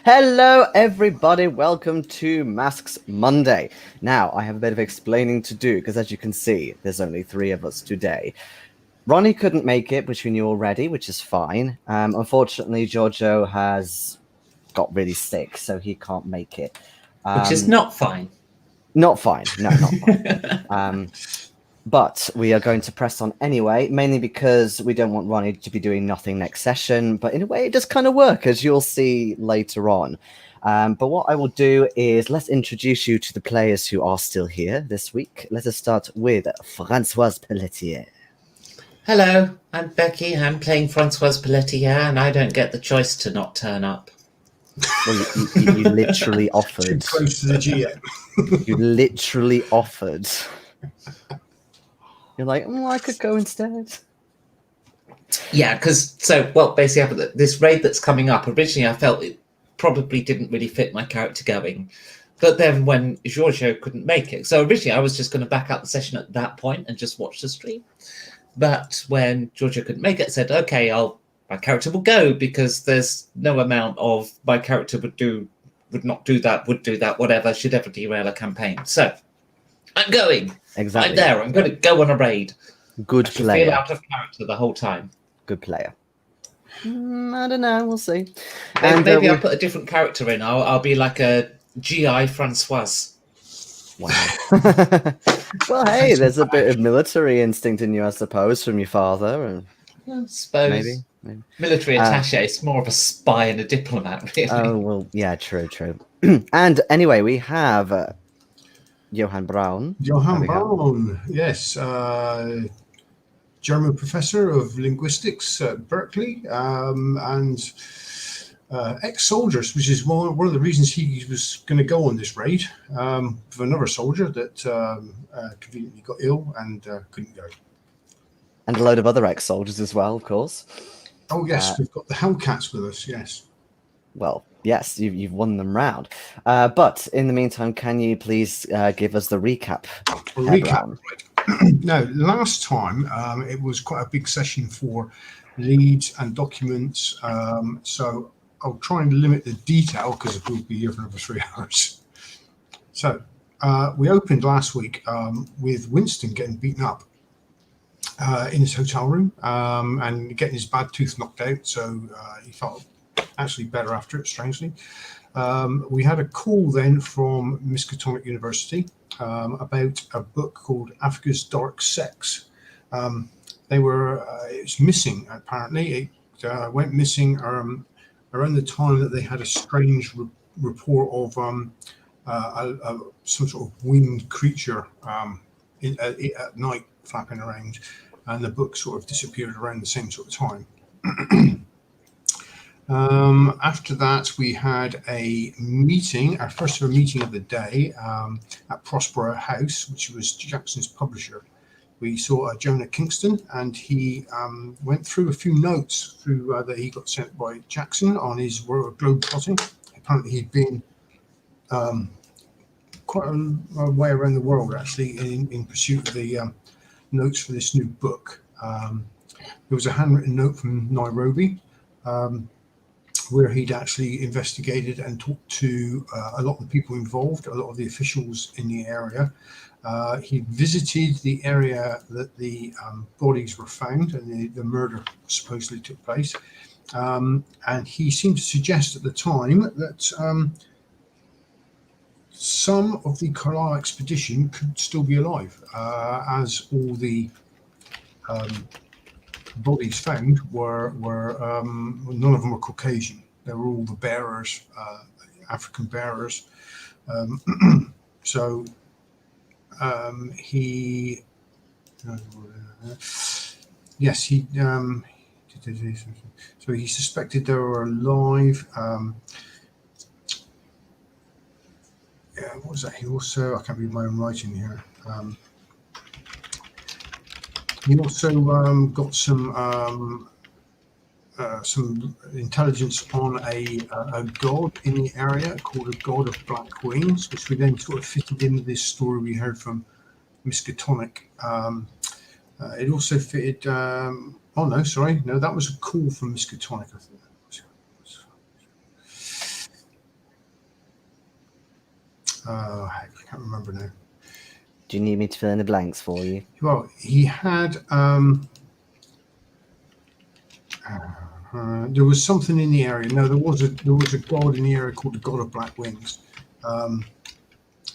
Hello, everybody. Welcome to Masks Monday. Now, I have a bit of explaining to do because, as you can see, there's only three of us today. Ronnie couldn't make it, which we knew already, which is fine. Unfortunately, Giorgio has got really sick, so he can't make it. Which is not fine. Not fine. No, not fine. But we are going to press on anyway, mainly because we don't want Ronnie to be doing nothing next session. But in a way, it does kind of work, as you'll see later on. But what I will do is let's introduce you to the players who are still here this week. Let us start with Francoise Pelletier. Hello, I'm Becky. I'm playing Francoise Pelletier, and I don't get the choice to not turn up. Well, you literally offered. Too close to the GM. You literally offered. You're like, I could go instead. Yeah, because basically, this raid that's coming up. Originally, I felt it probably didn't really fit my character going, but then when Giorgio couldn't make it, so originally I was just going to back out the session at that point and just watch the stream. But when Giorgio couldn't make it, I said, "Okay, my character will go because there's no amount of my character would do that, whatever should ever derail a campaign." So I'm going. Exactly. I'm there. I'm going to go on a raid. Good player. Feel out of character the whole time. Good player. I don't know. We'll see. Maybe I'll put a different character in. I'll be like a GI Francoise. Wow. Well, hey, there's a bit of military instinct in you, I suppose, from your father. I suppose. Maybe. Military attaché is more of a spy and a diplomat, really. Oh, well, yeah, true. And anyway, we have Johan Braun. Johan Braun, yes. German professor of linguistics at Berkeley and ex-soldiers, which is one of the reasons he was going to go on this raid with another soldier that conveniently got ill and couldn't go. And a load of other ex-soldiers as well, of course. Oh, yes, we've got the Hellcats with us, yes. Well, yes, you've won them round. But in the meantime, can you please give us the recap? Right. Now, last time it was quite a big session for leads and documents, so I'll try and limit the detail because we'll be here for another 3 hours. So we opened last week with Winston getting beaten up in his hotel room and getting his bad tooth knocked out, so he felt actually better after it, strangely. We had a call then from Miskatonic University about a book called Africa's Dark Sex. It was missing, apparently. It went missing around the time that they had a strange report of some sort of winged creature at night flapping around, and the book sort of disappeared around the same sort of time. After that, we had a meeting, our first ever meeting of the day at Prospero House, which was Jackson's publisher. We saw Jonah Kingston, and he went through a few notes that he got sent by Jackson on his globe trotting. Apparently, he'd been quite a way around the world, actually, in pursuit of the notes for this new book. There was a handwritten note from Nairobi, where he'd actually investigated and talked to a lot of the people involved, a lot of the officials in the area. He visited the area that the bodies were found and the murder supposedly took place. And he seemed to suggest at the time that some of the Carlisle expedition could still be alive, as all the bodies found were none of them were Caucasian. They were all the bearers, African bearers. So he so he suspected they were alive. What was that? He also, I can't read my own writing here. He also got some intelligence on a god in the area called a god of black wings, which we then sort of fitted into this story we heard from Miskatonic. It also fitted. That was a call from Miskatonic, I think. I can't remember now. Do you need me to fill in the blanks for you? Well, he had. There was something in the area. No, there was a god in the area called the God of Black Wings, and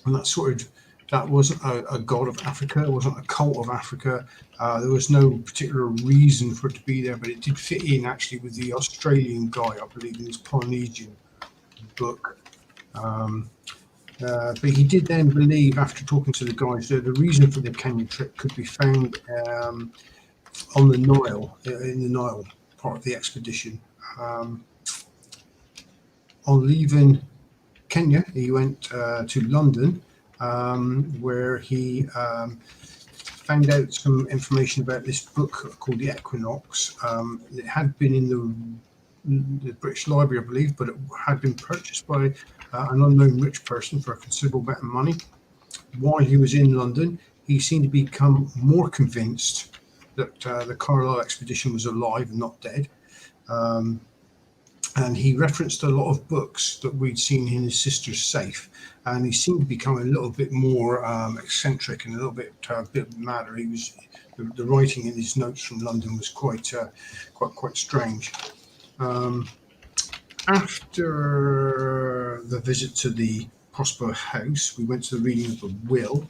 that wasn't a god of Africa. It wasn't a cult of Africa. There was no particular reason for it to be there, but it did fit in actually with the Australian guy, I believe, in his Polynesian book. But he did then believe, after talking to the guys, that the reason for the Kenya trip could be found on the Nile, in the Nile part of the expedition. On leaving Kenya, he went to London, where he found out some information about this book called The Equinox. It had been in the British Library, I believe, but it had been purchased by an unknown rich person for a considerable amount of money. While he was in London, he seemed to become more convinced that the Carlisle expedition was alive and not dead. And he referenced a lot of books that we'd seen in his sister's safe, and he seemed to become a little bit more eccentric and a little bit madder. He was the writing in his notes from London was quite strange. After the visit to the Prosper house, we went to the reading of the will,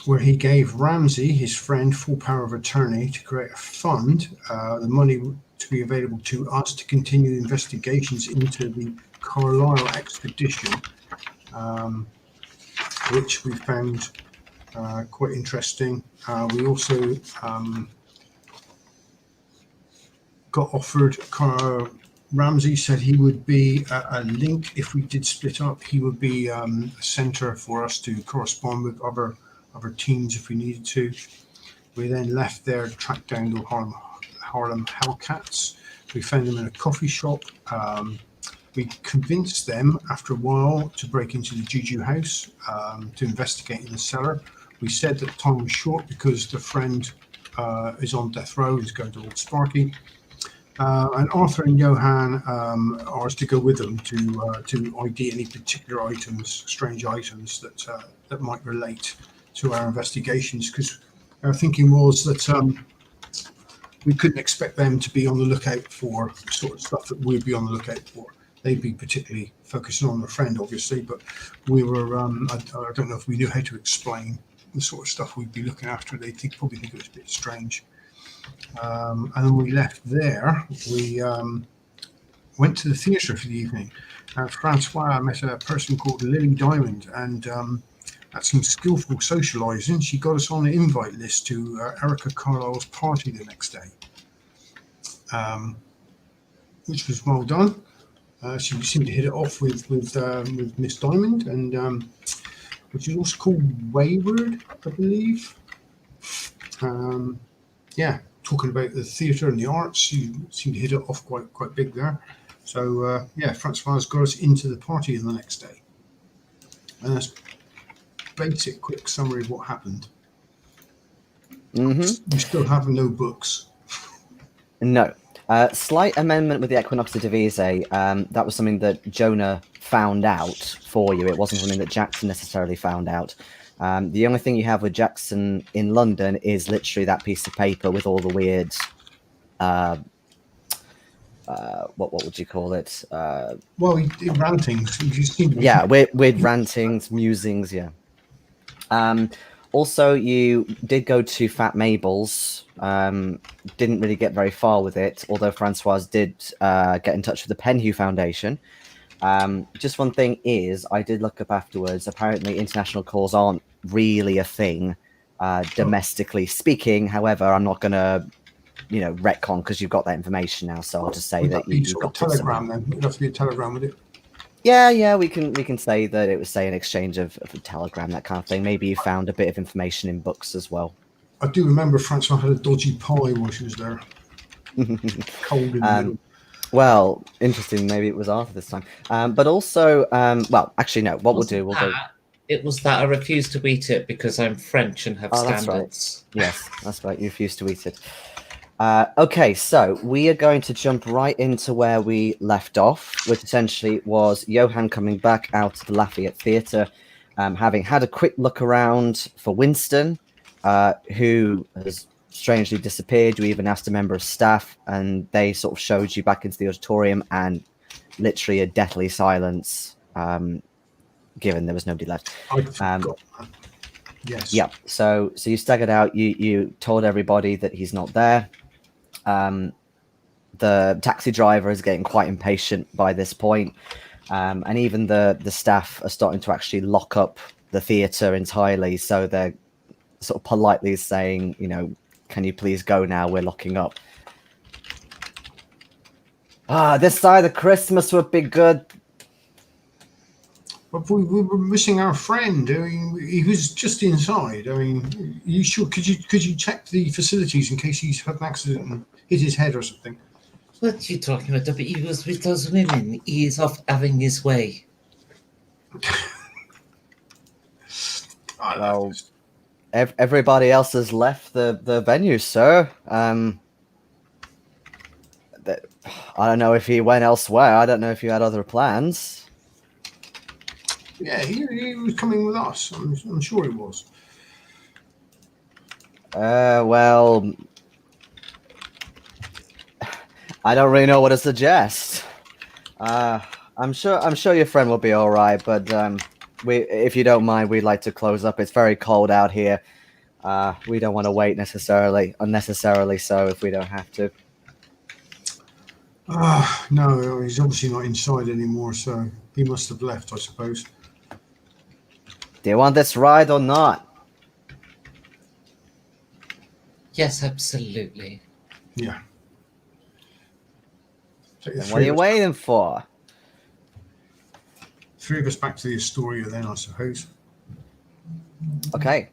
where he gave Ramsey, his friend, full power of attorney to create a fund, the money to be available to us to continue investigations into the Carlisle expedition, which we found quite interesting. We also got offered, Ramsey said he would be a link if we did split up. He would be a center for us to correspond with other teams if we needed to. We then left there to track down the Harlem Hellcats. We found them in a coffee shop. We convinced them after a while to break into the Giorgio house to investigate in the cellar. We said that time was short because the friend is on death row, he's going to Old Sparky. And Arthur and Johan asked to go with them to ID any particular items, strange items that might relate to our investigations, because our thinking was that we couldn't expect them to be on the lookout for the sort of stuff that we'd be on the lookout for. They'd be particularly focusing on their friend, obviously, but we were, I don't know if we knew how to explain the sort of stuff we'd be looking after. They'd probably think it was a bit strange. And then we left there. We went to the theatre for the evening. Francoise met a person called Lily Diamond, and at some skillful socialising, she got us on the invite list to Erica Carlisle's party the next day, which was well done. She seemed to hit it off with Miss Diamond, and which is also called Wayward, I believe. Yeah, talking about the theatre and the arts, you seem to hit it off quite big there. So yeah, Francoise got us into the party the next day, and that's basic quick summary of what happened. Mm-hmm. You still have no books. No. Slight amendment with the Equinox de Devise. That was something that Jonah found out for you. It wasn't something that Jackson necessarily found out. The only thing you have with Jackson in London is literally that piece of paper with all the weird, what would you call it? Well, he rantings. Yeah, weird rantings, musings, yeah. Also, you did go to Fat Mabel's. Didn't really get very far with it, although Francoise did get in touch with the Penhew Foundation. Just one thing is, I did look up afterwards. Apparently, international calls aren't really a thing, domestically speaking. However, I'm not going to, retcon because you've got that information now. So I'll just say that you got telegram. Then it'd have to be a telegram with it. Yeah, we can say that it was, say, an exchange of a telegram, that kind of thing. Maybe you found a bit of information in books as well. I do remember Francois had a dodgy pie while she was there. Cold in the middle. Well, interesting. Maybe it was Arthur this time. But also, well, actually, no. What we'll do, It was that I refused to eat it because I'm French and have standards. That's right. Yes, that's right. You refused to eat it. Okay, so we are going to jump right into where we left off, which essentially was Johan coming back out of the Lafayette Theatre, having had a quick look around for Winston, who has strangely disappeared. You even asked a member of staff, and they sort of showed you back into the auditorium, and literally a deathly silence, given there was nobody left. I forgot that. Yes. Yeah, so you staggered out. You told everybody that he's not there. The taxi driver is getting quite impatient by this point, and even the staff are starting to actually lock up the theatre entirely. So they're sort of politely saying, you know, can you please go now? We're locking up. This side of Christmas would be good. But we were missing our friend. I mean, he was just inside. I mean, you sure? Could you check the facilities in case he's had an accident and hit his head or something? What are you talking about? But he was with those women. He is off having his way. Well, everybody else has left the venue, sir. I don't know if he went elsewhere. I don't know if you had other plans. Yeah, he was coming with us. I'm sure he was. Well, I don't really know what to suggest. I'm sure your friend will be all right, but if you don't mind, we'd like to close up. It's very cold out here. We don't want to wait unnecessarily. So if we don't have to. No, he's obviously not inside anymore, so he must have left, I suppose. Do you want this ride or not? Yes, absolutely. Yeah. Then what are you waiting for? 3 of us back to the Astoria then, I suppose. Okay.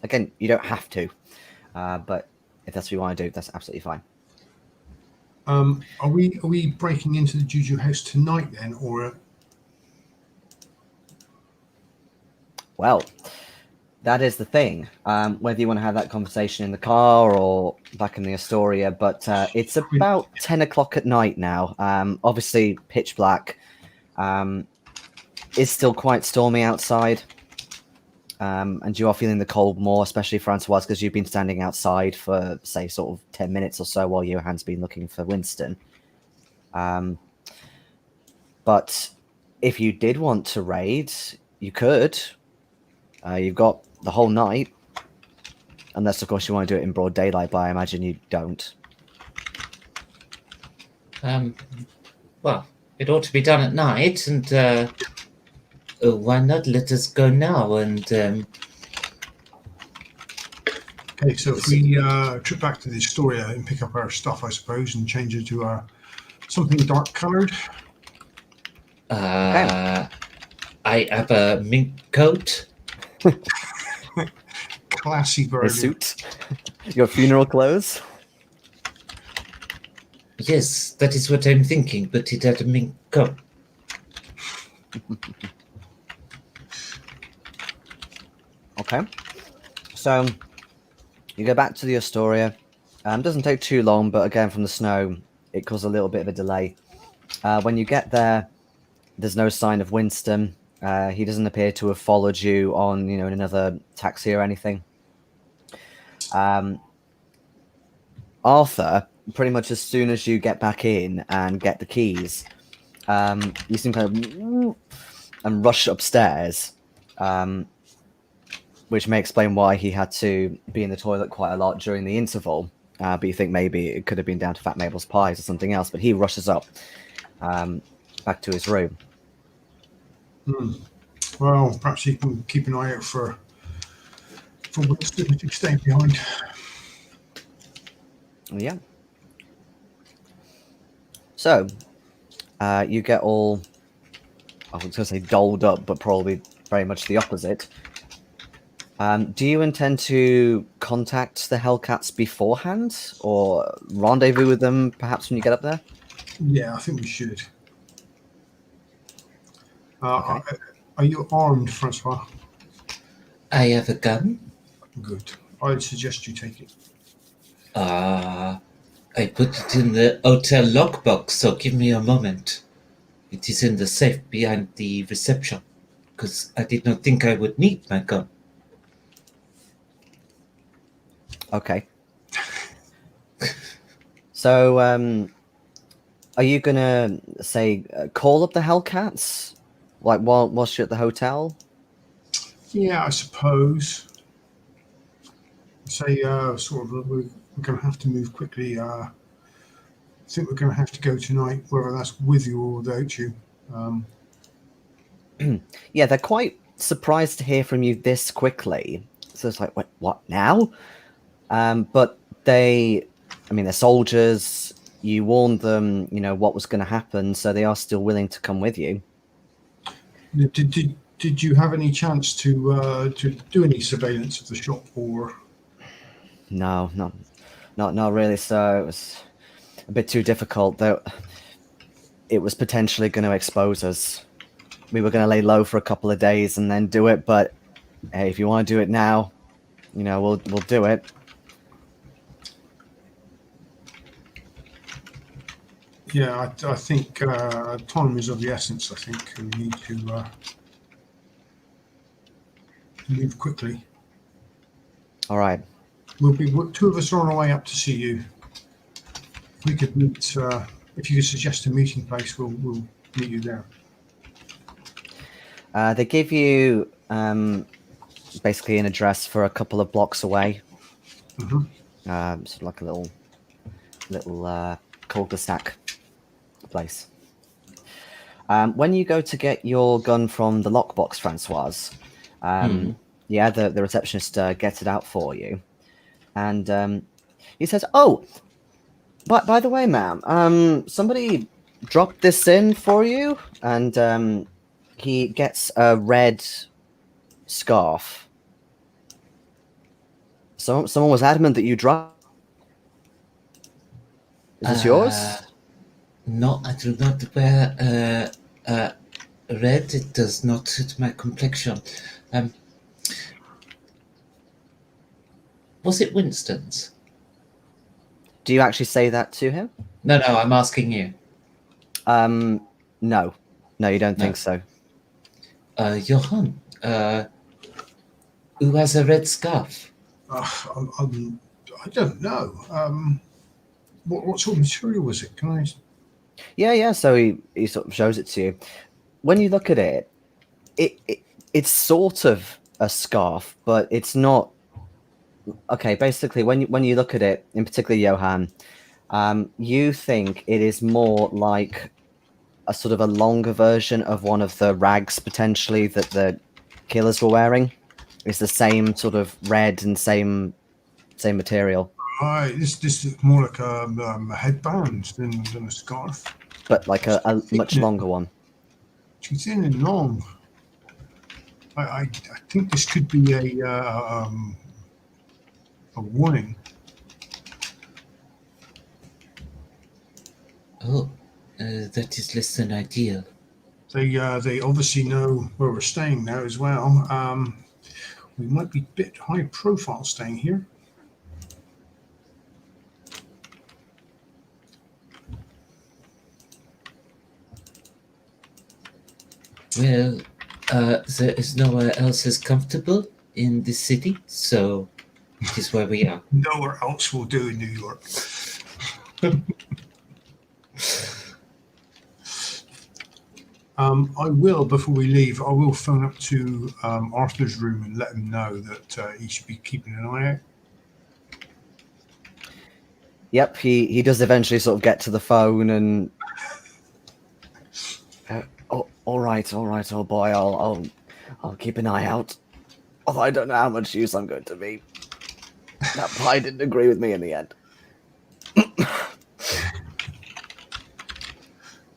Again, you don't have to, but if that's what you want to do, that's absolutely fine. Are we breaking into the Giorgio house tonight then, or? Well, that is the thing. Whether you want to have that conversation in the car or back in the Astoria, but it's about 10 o'clock at night now. Obviously, pitch black. It's still quite stormy outside. And you are feeling the cold more, especially Francoise, because you've been standing outside for, say, sort of 10 minutes or so while Johan's been looking for Winston. But if you did want to raid, you could. You've got the whole night. Unless, of course, you want to do it in broad daylight, but I imagine you don't. Well, it ought to be done at night, and why not let us go now? And okay, so if we trip back to the Astoria and pick up our stuff, I suppose, and change it to our something dark coloured. I have a mink coat. Classy bird. A suit? Your funeral clothes? Yes, that is what I'm thinking, but it had a mink coat. Okay. So you go back to the Astoria. Doesn't take too long, but again, from the snow, it caused a little bit of a delay. When you get there, there's no sign of Winston. He doesn't appear to have followed you on, in another taxi or anything. Arthur, pretty much as soon as you get back in and get the keys, you seem kind of and rush upstairs, which may explain why he had to be in the toilet quite a lot during the interval. But you think maybe it could have been down to Fat Mabel's pies or something else. But he rushes up back to his room. Well, perhaps you can keep an eye out for Winston if you stay behind. Yeah. So, you get all, I was going to say dolled up, but probably very much the opposite. Do you intend to contact the Hellcats beforehand or rendezvous with them perhaps when you get up there? Yeah, I think we should. Okay. Are you armed, Francois? I have a gun. Good. I'd suggest you take it. I put it in the hotel lockbox, so give me a moment. It is in the safe behind the reception, because I did not think I would need my gun. Okay. So, are you gonna say call up the Hellcats, like whilst you're at the hotel? Yeah, I suppose. Say, sort of, we're going to have to move quickly. I think we're going to have to go tonight, whether that's with you or without you. Yeah, they're quite surprised to hear from you this quickly. So it's like, what now? But they're soldiers. You warned them, what was going to happen, so they are still willing to come with you. Did you have any chance to do any surveillance of the shop, or? No, not really. So it was a bit too difficult. Though it was potentially going to expose us. We were going to lay low for a couple of days and then do it. But hey, if you want to do it now, we'll do it. Yeah, I think time is of the essence. I think we need to move quickly. All right. Two of us are on our way up to see you. If we could meet, if you could suggest a meeting place, we'll meet you there. They give you basically an address for a couple of blocks away. Mm-hmm. Sort of like a little cul-de-sac place. When you go to get your gun from the lockbox, Francoise, yeah, the receptionist gets it out for you, and he says, "Oh, by the way, ma'am, somebody dropped this in for you," and he gets a red scarf. Someone was adamant that you dropped. Is this yours? No, I do not wear red. It does not suit my complexion. Was it Winston's? Do you actually say that to him? No, I'm asking you. No, you don't think so. Johan, who has a red scarf? I don't know. What sort of material was it? Can I? Yeah. So he sort of shows it to you. When you look at it, it's sort of a scarf, but it's not. Okay, basically, when you look at it, in particular, Johan, you think it is more like a sort of a longer version of one of the rags potentially that the killers were wearing. It's the same sort of red and same material. This is more like a headband than a scarf, but like a much longer one. Too thin and long. I think this could be a warning. Oh, that is less than ideal. They obviously know where we're staying now as well. We might be a bit high profile staying here. Well, there is nowhere else as comfortable in this city, so it is where we are. Nowhere else will do in New York. I will, before we leave, I will phone up to Arthur's room and let him know that he should be keeping an eye out. Yep, he does eventually sort of get to the phone and all right, old boy, I'll keep an eye out. Although I don't know how much use I'm going to be. That pie didn't agree with me in the end.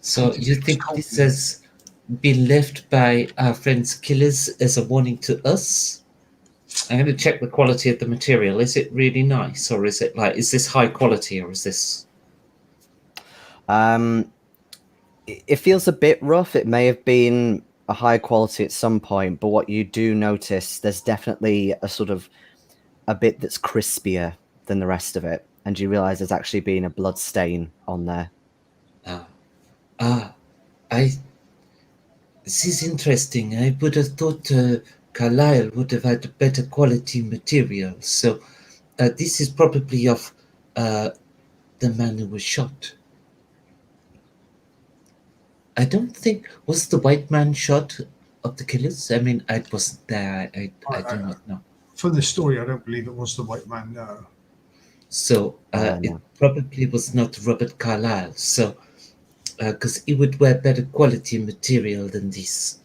So you think this has been left by our friend's killers as a warning to us? I'm going to check the quality of the material. Is it really nice, or is it is this high quality, or is this? It feels a bit rough. It may have been a high quality at some point, but what you do notice, there's definitely a sort of a bit that's crispier than the rest of it. and you realise there's actually been a blood stain on there. This is interesting. I would have thought Carlisle would have had better quality material. So this is probably of the man who was shot. I don't think... Was the white man shot of the killers? I mean, I wasn't there. I do not know. From the story, I don't believe it was the white man, no. So it probably was not Robert Carlyle. So, because he would wear better quality material than this.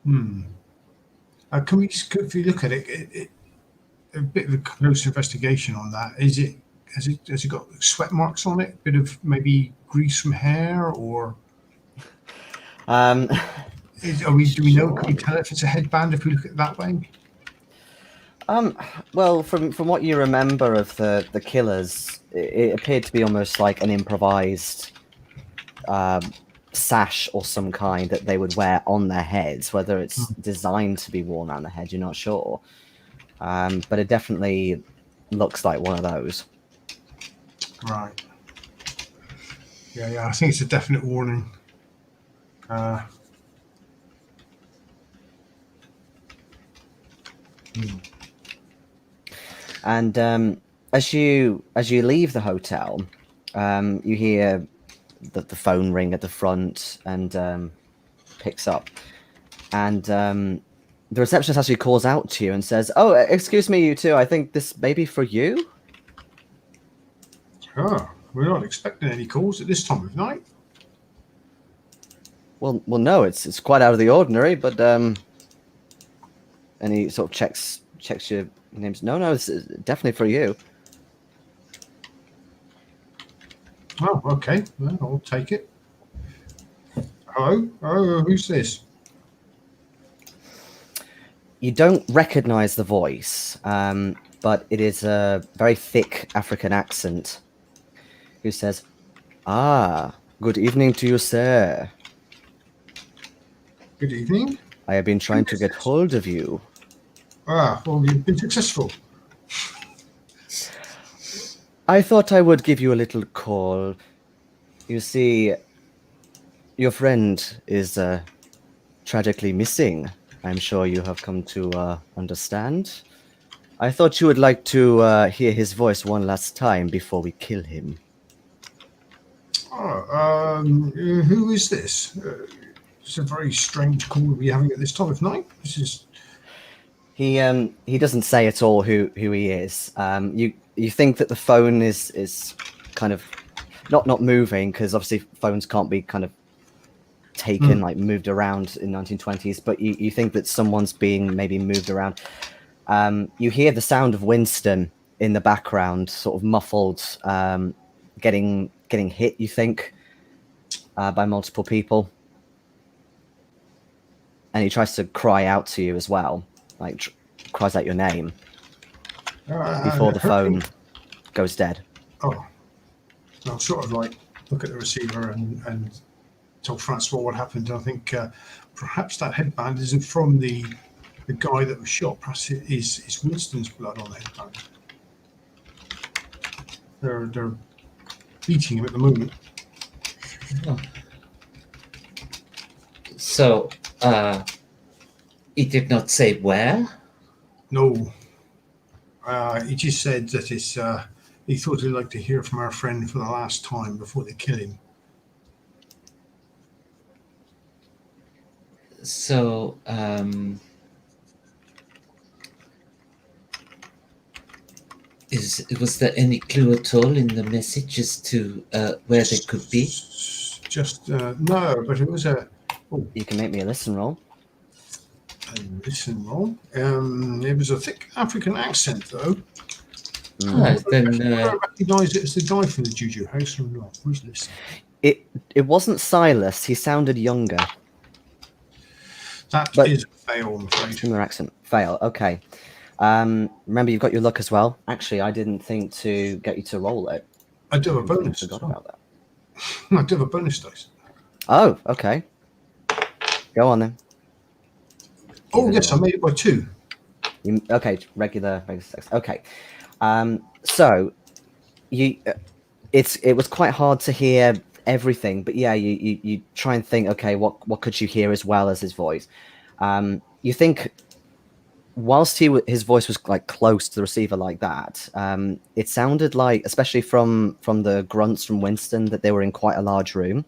Can we, if you look at it, a bit of a close investigation on that. Has it got sweat marks on it? A bit of maybe grease from hair, or do we know? Can we tell if it's a headband if we look at it that way? Well, from what you remember of the killers, it appeared to be almost like an improvised sash or some kind that they would wear on their heads. Whether it's designed to be worn around the head, you're not sure. But it definitely looks like one of those. Right. Yeah. I think it's a definite warning. And as you leave the hotel, you hear the phone ring at the front and picks up, and the receptionist actually calls out to you and says, "Oh, excuse me, you two. I think this may be for you." Oh, we're not expecting any calls at this time of night. Well, no, it's quite out of the ordinary, but and he sort of checks your names. No, this is definitely for you. Oh, okay. Well, I'll take it. Hello? Oh, who's this? You don't recognize the voice, but it is a very thick African accent who says, "Ah, good evening to you, sir. Good evening. I have been trying to get hold of you." Ah, well, you've been successful. I thought I would give you a little call. You see, your friend is tragically missing. I'm sure you have come to understand. I thought you would like to hear his voice one last time before we kill him. Oh, who is this? It's a very strange call to be having at this time of night. This is... He doesn't say at all who he is. You think that the phone is kind of not moving, because obviously phones can't be kind of taken, like moved around in 1920s, but you think that someone's being maybe moved around. You hear the sound of Winston in the background, sort of muffled, getting hit, you think, by multiple people. And he tries to cry out to you as well, like cries out your name before the phone goes dead. Oh, I'll sort of like look at the receiver and tell Francoise what happened. I think perhaps that headband isn't from the guy that was shot. Perhaps it is Winston's blood on the headband. They're beating him at the moment. Oh. So, he did not say where? No. He just said that it's. He thought he'd like to hear from our friend for the last time before they kill him. So, was there any clue at all in the message as to where they could be? Just no, but it was a. Oh, You can make me a listen roll. a listen roll. It was a thick African accent, though. Then I recognise it as the guy from the Giorgio house or not? Who's this? It wasn't Silas. He sounded younger. That But- is a fail, I'm afraid. Similar accent. Fail. Okay. Remember, you've got your luck as well. Actually, I didn't think to get you to roll it. I do have a I bonus. forgot as well. about that. I do have a bonus dice. Oh, okay. Go on then. Oh, yes, I made it by 2. Okay, regular sex. Okay. So you, it was quite hard to hear everything, but yeah, you try and think, okay, what could you hear as well as his voice? You think whilst his voice was like close to the receiver like that, it sounded like, especially from the grunts from Winston, that they were in quite a large room.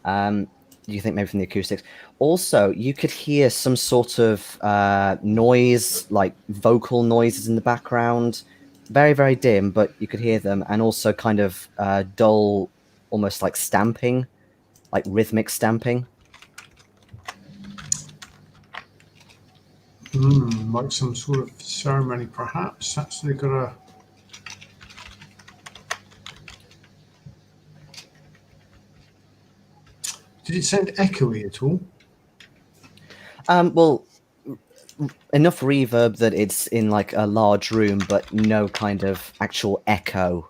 You think maybe from the acoustics. Also, you could hear some sort of noise, like vocal noises in the background. Very, very dim, but you could hear them. And also kind of dull, almost like stamping, like rhythmic stamping. Like some sort of ceremony, perhaps. That's they've got a. Did it sound echoey at all? Well, enough reverb that it's in like a large room, but no kind of actual echo.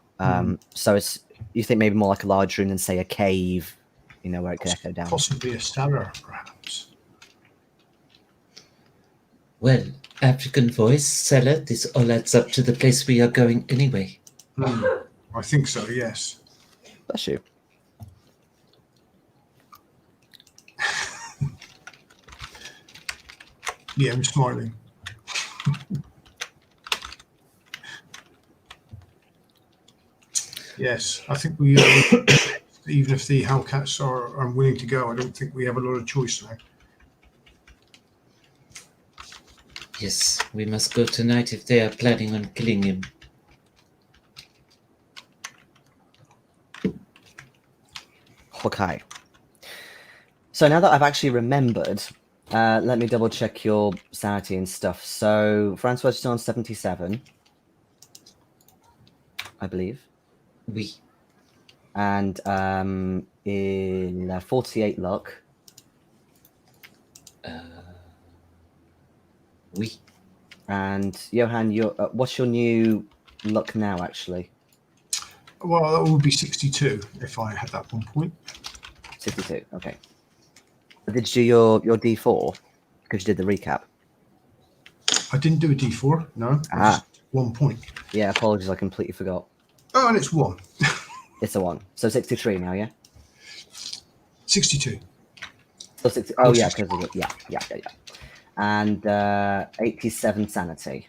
So it's, you think maybe more like a large room than say a cave, you know, where it could echo down. Possibly a cellar, perhaps. Well, African voice, cellar, this all adds up to the place we are going anyway. I think so, yes. Bless you. Yeah, I'm smiling. Yes, I think we, even if the Hellcats are unwilling to go, I don't think we have a lot of choice now. Yes, we must go tonight if they are planning on killing him. Okay. So now that I've actually remembered, let me double check your sanity and stuff. So Francoise is still on 77, I believe. Oui. And in 48 luck. Oui. And Johan, what's your new luck now, actually? Well, that would be 62 if I had that 1 point. 62, okay. Did you do your D4? Because you did the recap. I didn't do a D4, no. Just 1 point. Yeah, apologies, I completely forgot. Oh, and it's 1. It's a 1. So 63 now, yeah? 62. So 60, oh, yeah, because yeah. And 87 sanity.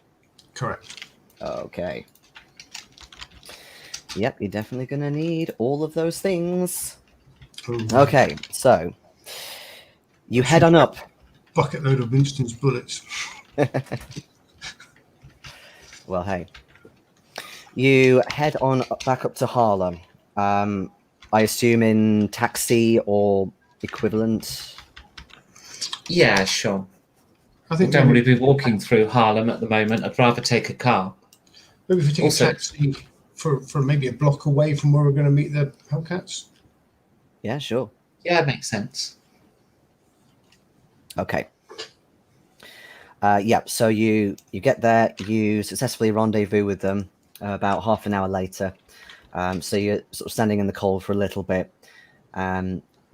Correct. Okay. Yep, you're definitely going to need all of those things. Ooh. Okay, so you head on up. Bucket load of Winston's bullets. Well, hey. You head on back up to Harlem. I assume in taxi or equivalent? Yeah, sure. I I think don't maybe, really be walking through Harlem at the moment. I'd rather take a car. maybe if we take Also- a taxi for maybe a block away from where we're going to meet the Hellcats. Yeah, sure. Yeah, makes sense. Okay. Yeah, so you get there, you successfully rendezvous with them about half an hour later. So you're sort of standing in the cold for a little bit.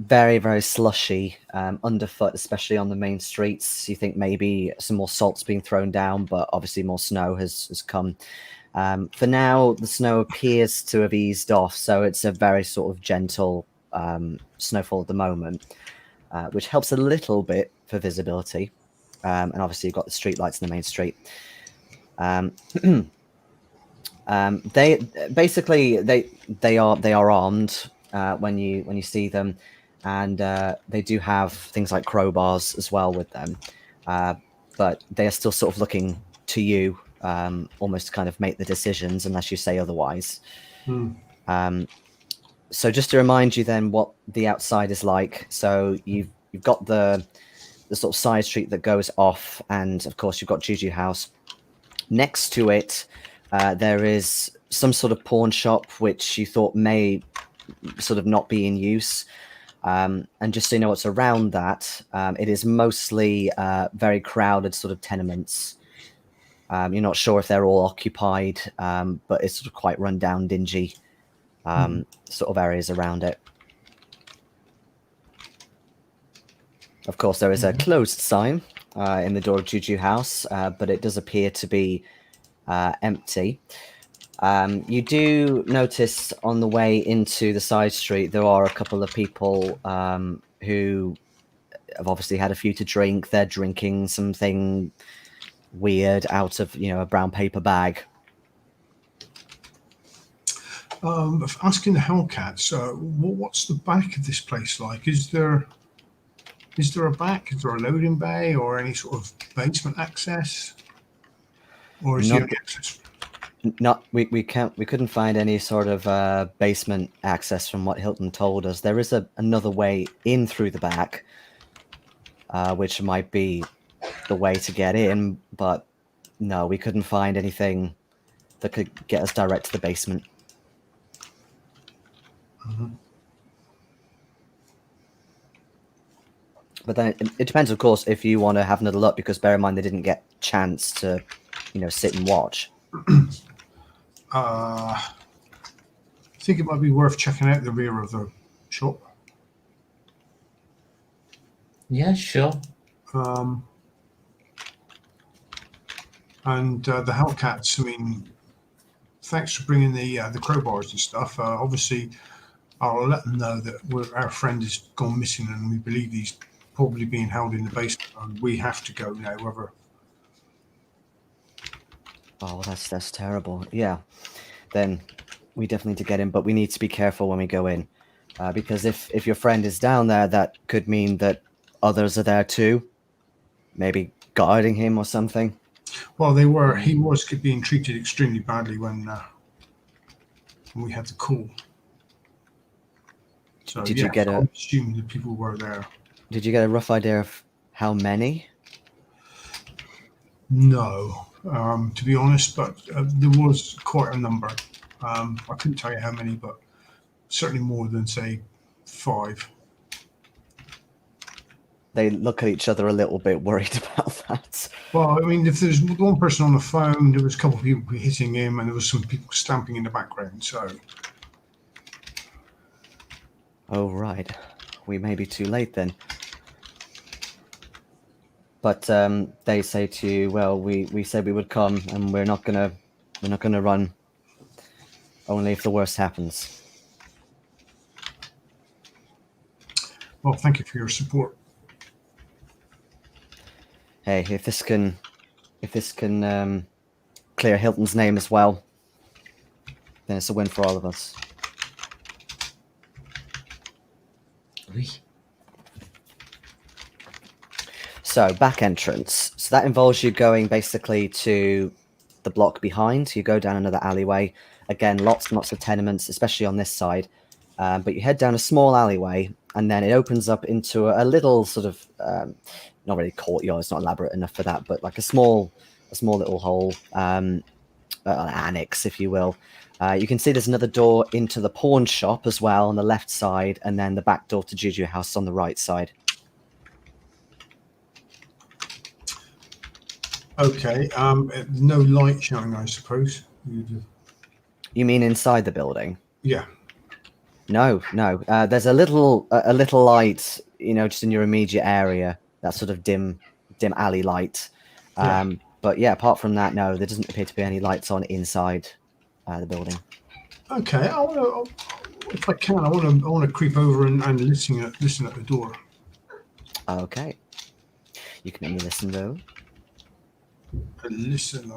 Very, very slushy underfoot, especially on the main streets. You think maybe some more salt's being thrown down, but obviously more snow has come. For now, the snow appears to have eased off, so it's a very sort of gentle snowfall at the moment, which helps a little bit for visibility. And obviously, you've got the street lights in the main street. They basically they are armed when you see them, and they do have things like crowbars as well with them, but they are still sort of looking to you, almost to kind of make the decisions unless you say otherwise. So just to remind you then what the outside is like. So you've got the sort of side street that goes off, and of course you've got Giorgio House. Next to it, there is some sort of pawn shop which you thought may sort of not be in use. And just so you know what's around that, it is mostly very crowded sort of tenements. You're not sure if they're all occupied, but it's sort of quite run down, dingy sort of areas around it. Of course, there is a closed sign in the door of Juju House, but it does appear to be empty. You do notice on the way into the side street there are a couple of people who have obviously had a few to drink. They're drinking something weird out of a brown paper bag. Asking the Hellcats, what's the back of this place like? Is there a back? Is there a loading bay or any sort of basement access? Or is there any access? We couldn't find any sort of basement access from what Hilton told us. There is another way in through the back, which might be the way to get in, but no, we couldn't find anything that could get us direct to the basement. Mm-hmm. But then it depends, of course, if you want to have another look, because bear in mind they didn't get a chance to, sit and watch. I think it might be worth checking out the rear of the shop. Yeah, sure. And the Hellcats, I mean, thanks for bringing the crowbars and stuff. Obviously, I'll let them know that our friend has gone missing and we believe he's probably being held in the basement and we have to go now, whether... Oh, that's terrible. Yeah, then we definitely need to get in, but we need to be careful when we go in, because if your friend is down there, that could mean that others are there too, maybe guarding him or something. Well, he was being treated extremely badly when we had the call. So you get I assume the people were there. Did you get a rough idea of how many? No, to be honest, but there was quite a number. I couldn't tell you how many, but certainly more than, say, 5. They look at each other a little bit worried about that. Well, I mean, if there's one person on the phone, there was a couple of people hitting him, and there was some people stamping in the background, so... Oh, right. We may be too late then. But they say to you, well, we said we would come, and we're not gonna run. Only if the worst happens. Well, thank you for your support. Hey, if this can clear Hilton's name as well, then it's a win for all of us. Oui. So, back entrance. So that involves you going basically to the block behind. You go down another alleyway. Again, lots and lots of tenements, especially on this side. But you head down a small alleyway, and then it opens up into a little sort of, not really courtyard, it's not elaborate enough for that, but like a small little hole, an annex, if you will. You can see there's another door into the pawn shop as well on the left side, and then the back door to Juju House on the right side. Okay, no light showing, I suppose. You mean inside the building? Yeah. No. There's a little light, just in your immediate area. That sort of dim alley light. Yeah. But yeah, apart from that, no, there doesn't appear to be any lights on inside the building. Okay, if I can, I want to creep over and listen at the door. Okay, you can let me listen though. Listen,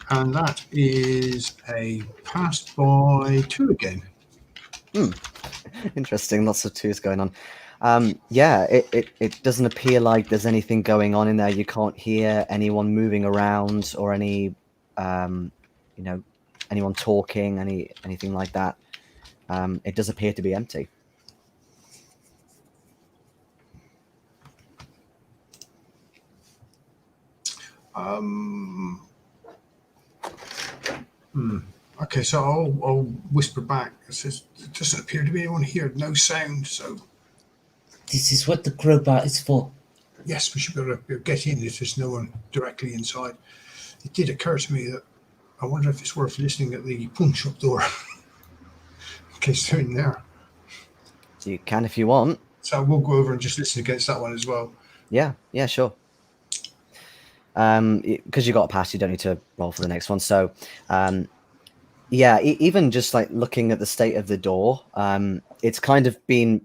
and that is a pass by 2 again. Interesting, lots of 2s going on. Yeah, it doesn't appear like there's anything going on in there. You can't hear anyone moving around or any, anyone talking, anything like that. It does appear to be empty. Okay, so I'll whisper back. It says, "There doesn't appear to be anyone here. No sound. So This is what the crowbar is for. Yes, we should be able to get in if there's no one directly inside." It did occur to me that I wonder if it's worth listening at the pawn shop door in case they're in there. You can if you want. So we'll go over and just listen against that one as well. Yeah, sure. Because you got a pass, you don't need to roll for the next one. So, yeah, even just like looking at the state of the door, it's kind of been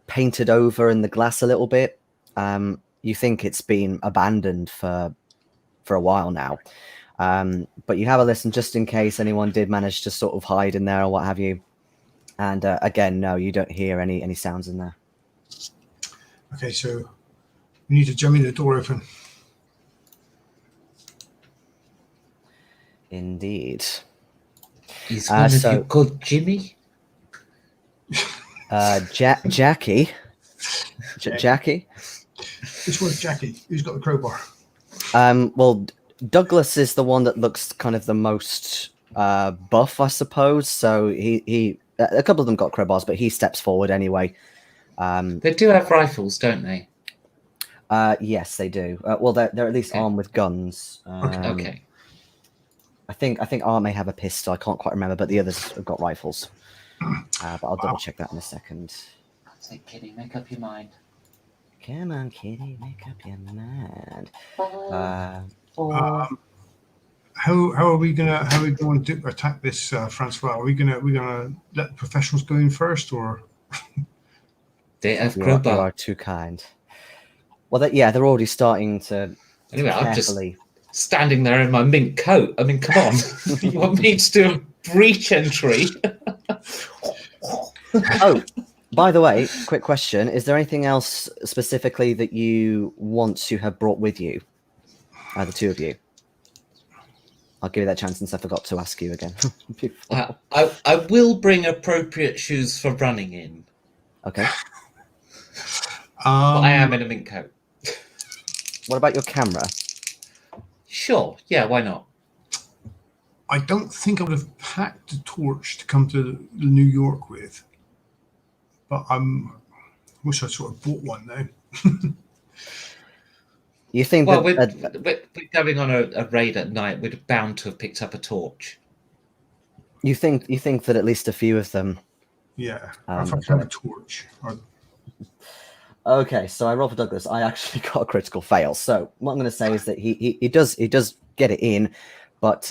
painted over in the glass a little bit. You think it's been abandoned for a while now, but you have a listen just in case anyone did manage to sort of hide in there or what have you. And again, no, you don't hear any sounds in there. Okay, so we need to jump in the door open. Indeed. Is one of you called Jimmy? Jackie. Jackie. Which one's Jackie? Who's got the crowbar? Well, Douglas is the one that looks kind of the most buff, I suppose. So he a couple of them got crowbars, but he steps forward anyway. They do have rifles, don't they? Yes, they do. Well, they're at least armed with guns. Okay. I think Art may have a pistol. I can't quite remember, but the others have got rifles. But I'll double check that in a second. That's it, Kitty. Make up your mind. Come on, Kitty, make up your mind. How are we gonna to attack this, Francois? Are we gonna let the professionals go in first, or? They have You crowbar. are too kind. Well, they're already starting to. Anyway, I'm just carefully. standing there in my mink coat. I mean, come on. You want me to do a breach entry? Oh, by the way, quick question: is there anything else specifically that you want to have brought with you, the two of you? I'll give you that chance since I forgot to ask you again. I will bring appropriate shoes for running in. Okay. But I am in a mink coat. What about your camera? Sure. Yeah, why not? I don't think I would have packed a torch to come to New York with, but wish I sort of bought one now. You think Well, that we're going on a raid at night. We're bound to have picked up a torch. you think that at least a few of them. Yeah, if I have a torch. Okay, so I roll for Douglas. I actually got a critical fail. So what I'm going to say is that he does get it in, but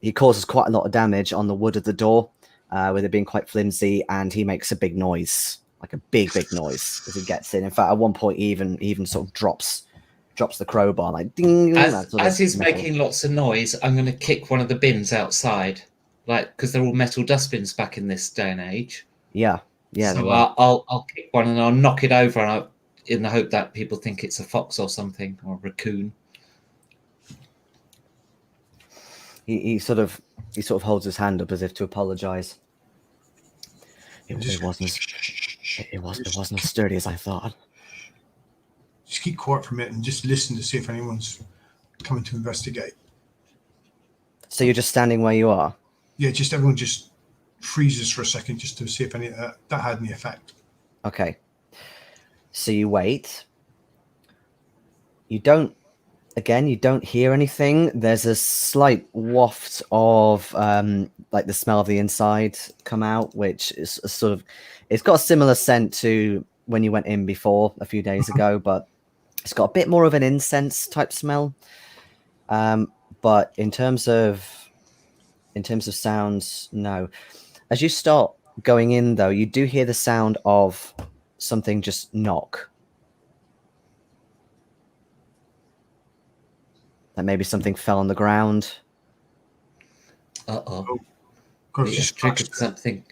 he causes quite a lot of damage on the wood of the door, with it being quite flimsy, and he makes a big noise, like a big noise as he gets in. In fact, at one point, he even sort of drops the crowbar, like ding. As he's making lots of noise, I'm going to kick one of the bins outside, like because they're all metal dustbins back in this day and age. Yeah. So I'll kick one and I'll knock it over, in the hope that people think it's a fox or something, or a raccoon. He sort of holds his hand up as if to apologize. It wasn't as sturdy as I thought. Just keep quiet for a minute and just listen to see if anyone's coming to investigate. So you're just standing where you are? Yeah, just everyone just freezes for a second just to see if any that had any effect. Okay. So you wait. You don't hear anything. There's a slight waft of like the smell of the inside come out, which is it's got a similar scent to when you went in before a few days ago, but it's got a bit more of an incense type smell. But in terms of sounds, no. As you start going in, though, you do hear the sound of something just knock. Like maybe something fell on the ground. Uh-oh. Got Just triggered something.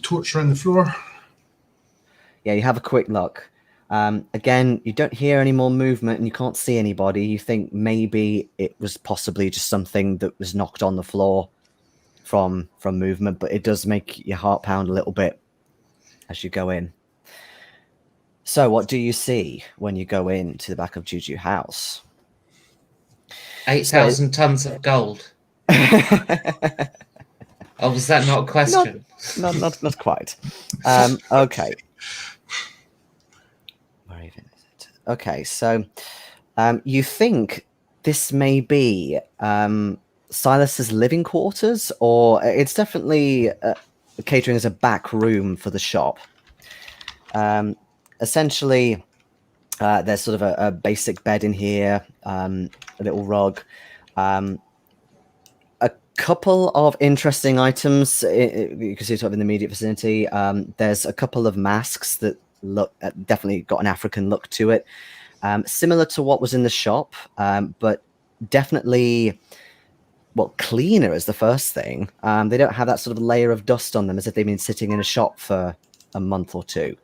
Torch around the floor. Yeah, you have a quick look. Again, you don't hear any more movement and you can't see anybody. You think maybe it was possibly just something that was knocked on the floor from movement, but it does make your heart pound a little bit as you go in. So what do you see when you go into the back of Juju House? 8,000 tons of gold. Oh, was that not a question? Not quite. Okay. Where even is it? Okay, so you think this may be Silas's living quarters, or it's definitely catering as a back room for the shop. Essentially, There's sort of a basic bed in here, a little rug. A couple of interesting items you can see sort of in the immediate vicinity. There's a couple of masks that look definitely got an African look to it, similar to what was in the shop, but definitely cleaner is the first thing. They don't have that sort of layer of dust on them as if they've been sitting in a shop for a month or two.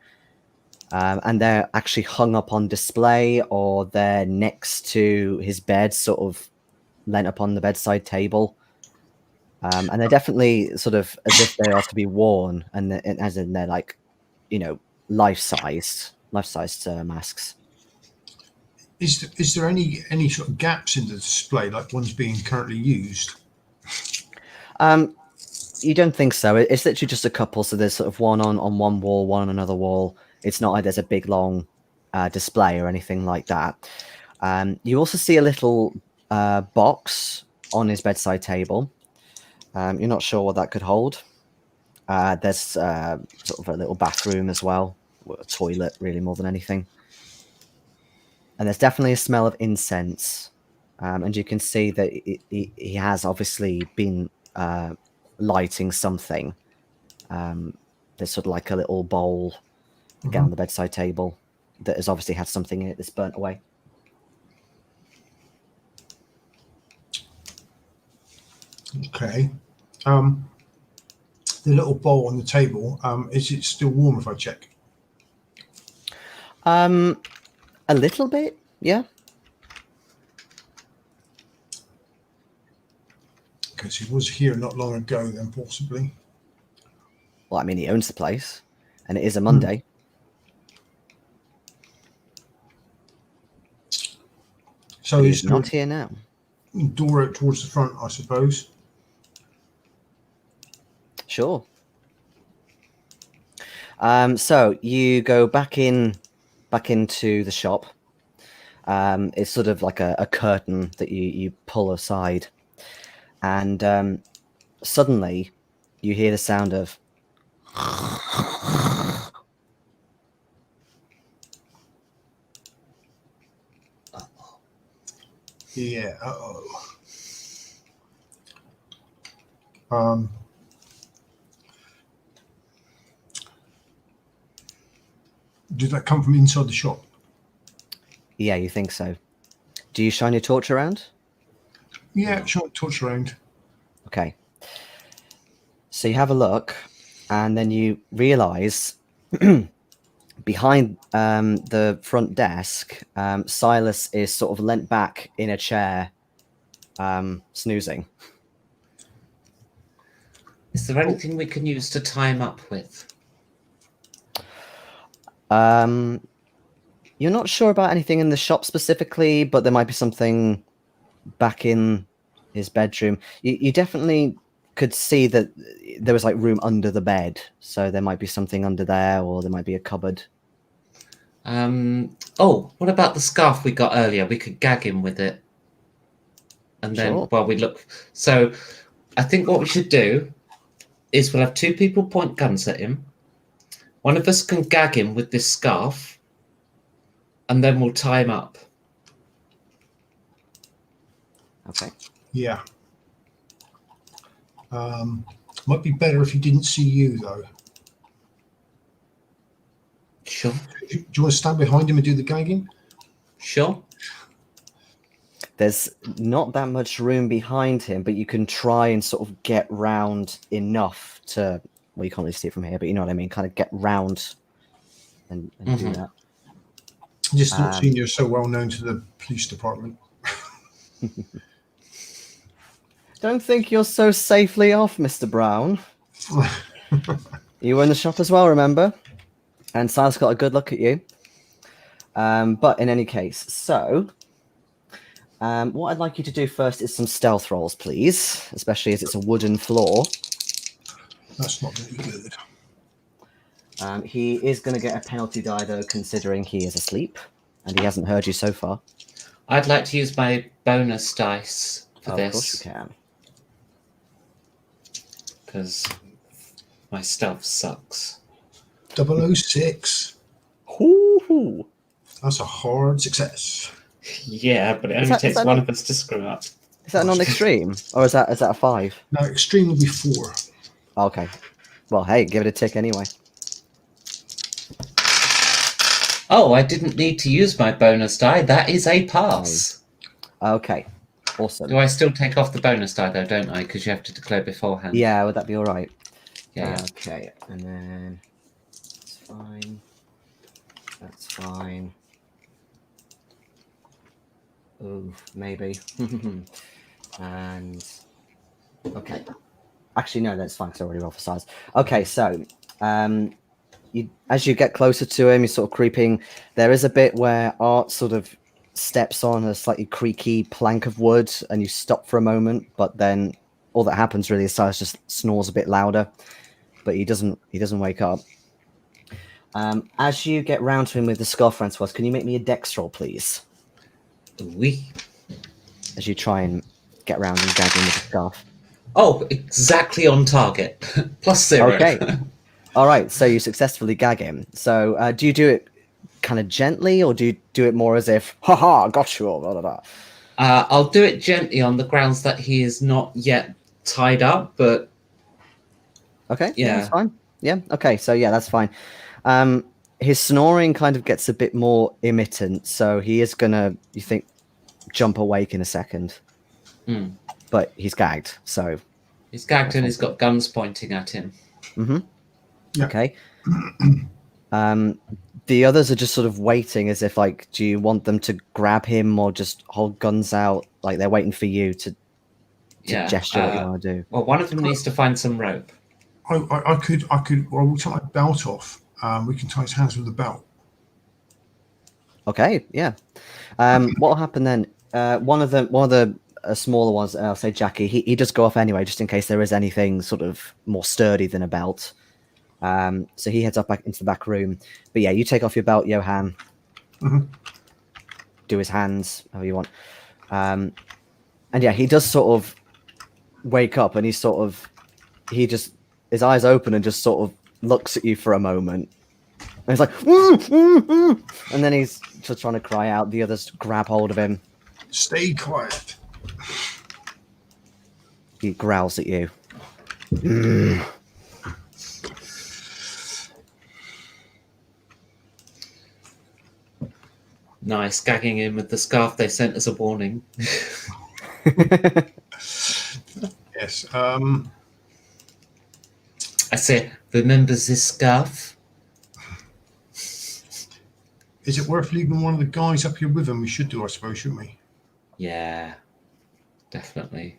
And they're actually hung up on display, or they're next to his bed, sort of leant upon the bedside table. And they're definitely sort of as if they are to be worn, and as in they're like, life-sized masks. Is there any sort of gaps in the display, like one's being currently used? You don't think so? It's literally just a couple. So there's sort of one on one wall, one on another wall. It's not like there's a big long display or anything like that. You also see a little box on his bedside table. You're not sure what that could hold. There's sort of a little bathroom as well, a toilet really more than anything. And there's definitely a smell of incense. And you can see that he has obviously been lighting something. There's sort of like a little bowl again on the bedside table that has obviously had something in it that's burnt away. Okay. The little bowl on the table, is it still warm if I check? A little bit, yeah. Because he was here not long ago, then possibly. Well, I mean, he owns the place, and it is a Monday. So he's not here now. Door out towards the front, I suppose. Sure. So you go back into the shop. It's sort of like a curtain that you pull aside, and suddenly you hear the sound of Yeah. Did that come from inside the shop? Yeah, you think so. Do you shine your torch around? Yeah, shine the torch around. Okay. So you have a look, and then you realize behind the front desk, Silas is sort of leant back in a chair, snoozing. Is there anything we can use to tie him up with? You're not sure about anything in the shop specifically, but there might be something back in his bedroom. You definitely could see that there was like room under the bed, so there might be something under there, or there might be a cupboard. Oh, what about the scarf we got earlier? We could gag him with it. And then while we look. So I think what we should do is we'll have two people point guns at him. One of us can gag him with this scarf, and then we'll tie him up. Okay. Yeah. Might be better if he didn't see you, though. Sure. Do you want to stand behind him and do the gagging? Sure. There's not that much room behind him, but you can try and sort of get round enough to... Well, you can't really see it from here, but you know what I mean? Kind of get round and do that. Just not seeing you're so well known to the police department. Don't think you're so safely off, Mr. Braun. You were in the shop as well, remember? And Silas got a good look at you. But in any case, so what I'd like you to do first is some stealth rolls, please, especially as it's a wooden floor. That's not very good. He is going to get a penalty die, though, considering he is asleep, and he hasn't heard you so far. I'd like to use my bonus dice for this. Of course you can. Because my stealth sucks. 006. Hoo-hoo. That's a hard success. Yeah, but it only takes one of us to screw up. Is that non-extreme, or is that a 5? No, extreme will be 4. Okay. Well, hey, give it a tick anyway. Oh, I didn't need to use my bonus die. That is a pass. Okay. Awesome. Do I still take off the bonus die, though, don't I? Because you have to declare beforehand. Yeah, would that be all right? Yeah. Okay, and then that's fine. That's fine. Oh, maybe. And okay. Actually, no, that's fine. Because I already rolled for size. Okay, so as you get closer to him, you're sort of creeping. There is a bit where Art sort of steps on a slightly creaky plank of wood, and you stop for a moment. But then all that happens really is Silas just snores a bit louder, but he doesn't wake up. As you get round to him with the scarf, Francoise, can you make me a dex roll, please? Oui. As you try and get round and gag him with the scarf. Oh, exactly on target. +0. Okay. All right, so you successfully gag him. So do you do it kind of gently, or do you do it more as if, haha, got you, blah, blah, blah? I'll do it gently on the grounds that he is not yet tied up, but... Okay, yeah, that's fine. Yeah, okay, so yeah, that's fine. His snoring kind of gets a bit more intermittent, so he is going to, you think, jump awake in a second. But he's gagged, so... He's gagged and he's got guns pointing at him. Mm-hmm. Yeah. Okay. The others are just sort of waiting as if, like, do you want them to grab him or just hold guns out? Like, they're waiting for you to gesture what you want to do. Well, one of them needs to find some rope. I could, well, we'll take my belt off. We can tie his hands with the belt. Okay, yeah. What will happen then? One of the smaller ones, I'll say Jackie, he does go off anyway, just in case there is anything sort of more sturdy than a belt. So he heads up back into the back room. But yeah, you take off your belt, Johan. Mm-hmm. Do his hands, however you want. And yeah, he does sort of wake up, and his eyes open and just sort of looks at you for a moment. And he's like, and then he's just trying to cry out. The others grab hold of him. Stay quiet. He growls at you. Nice, gagging him with the scarf they sent as a warning. Yes. I say, remember this scarf? Is it worth leaving one of the guys up here with him? We should do, I suppose, shouldn't we? Yeah, definitely.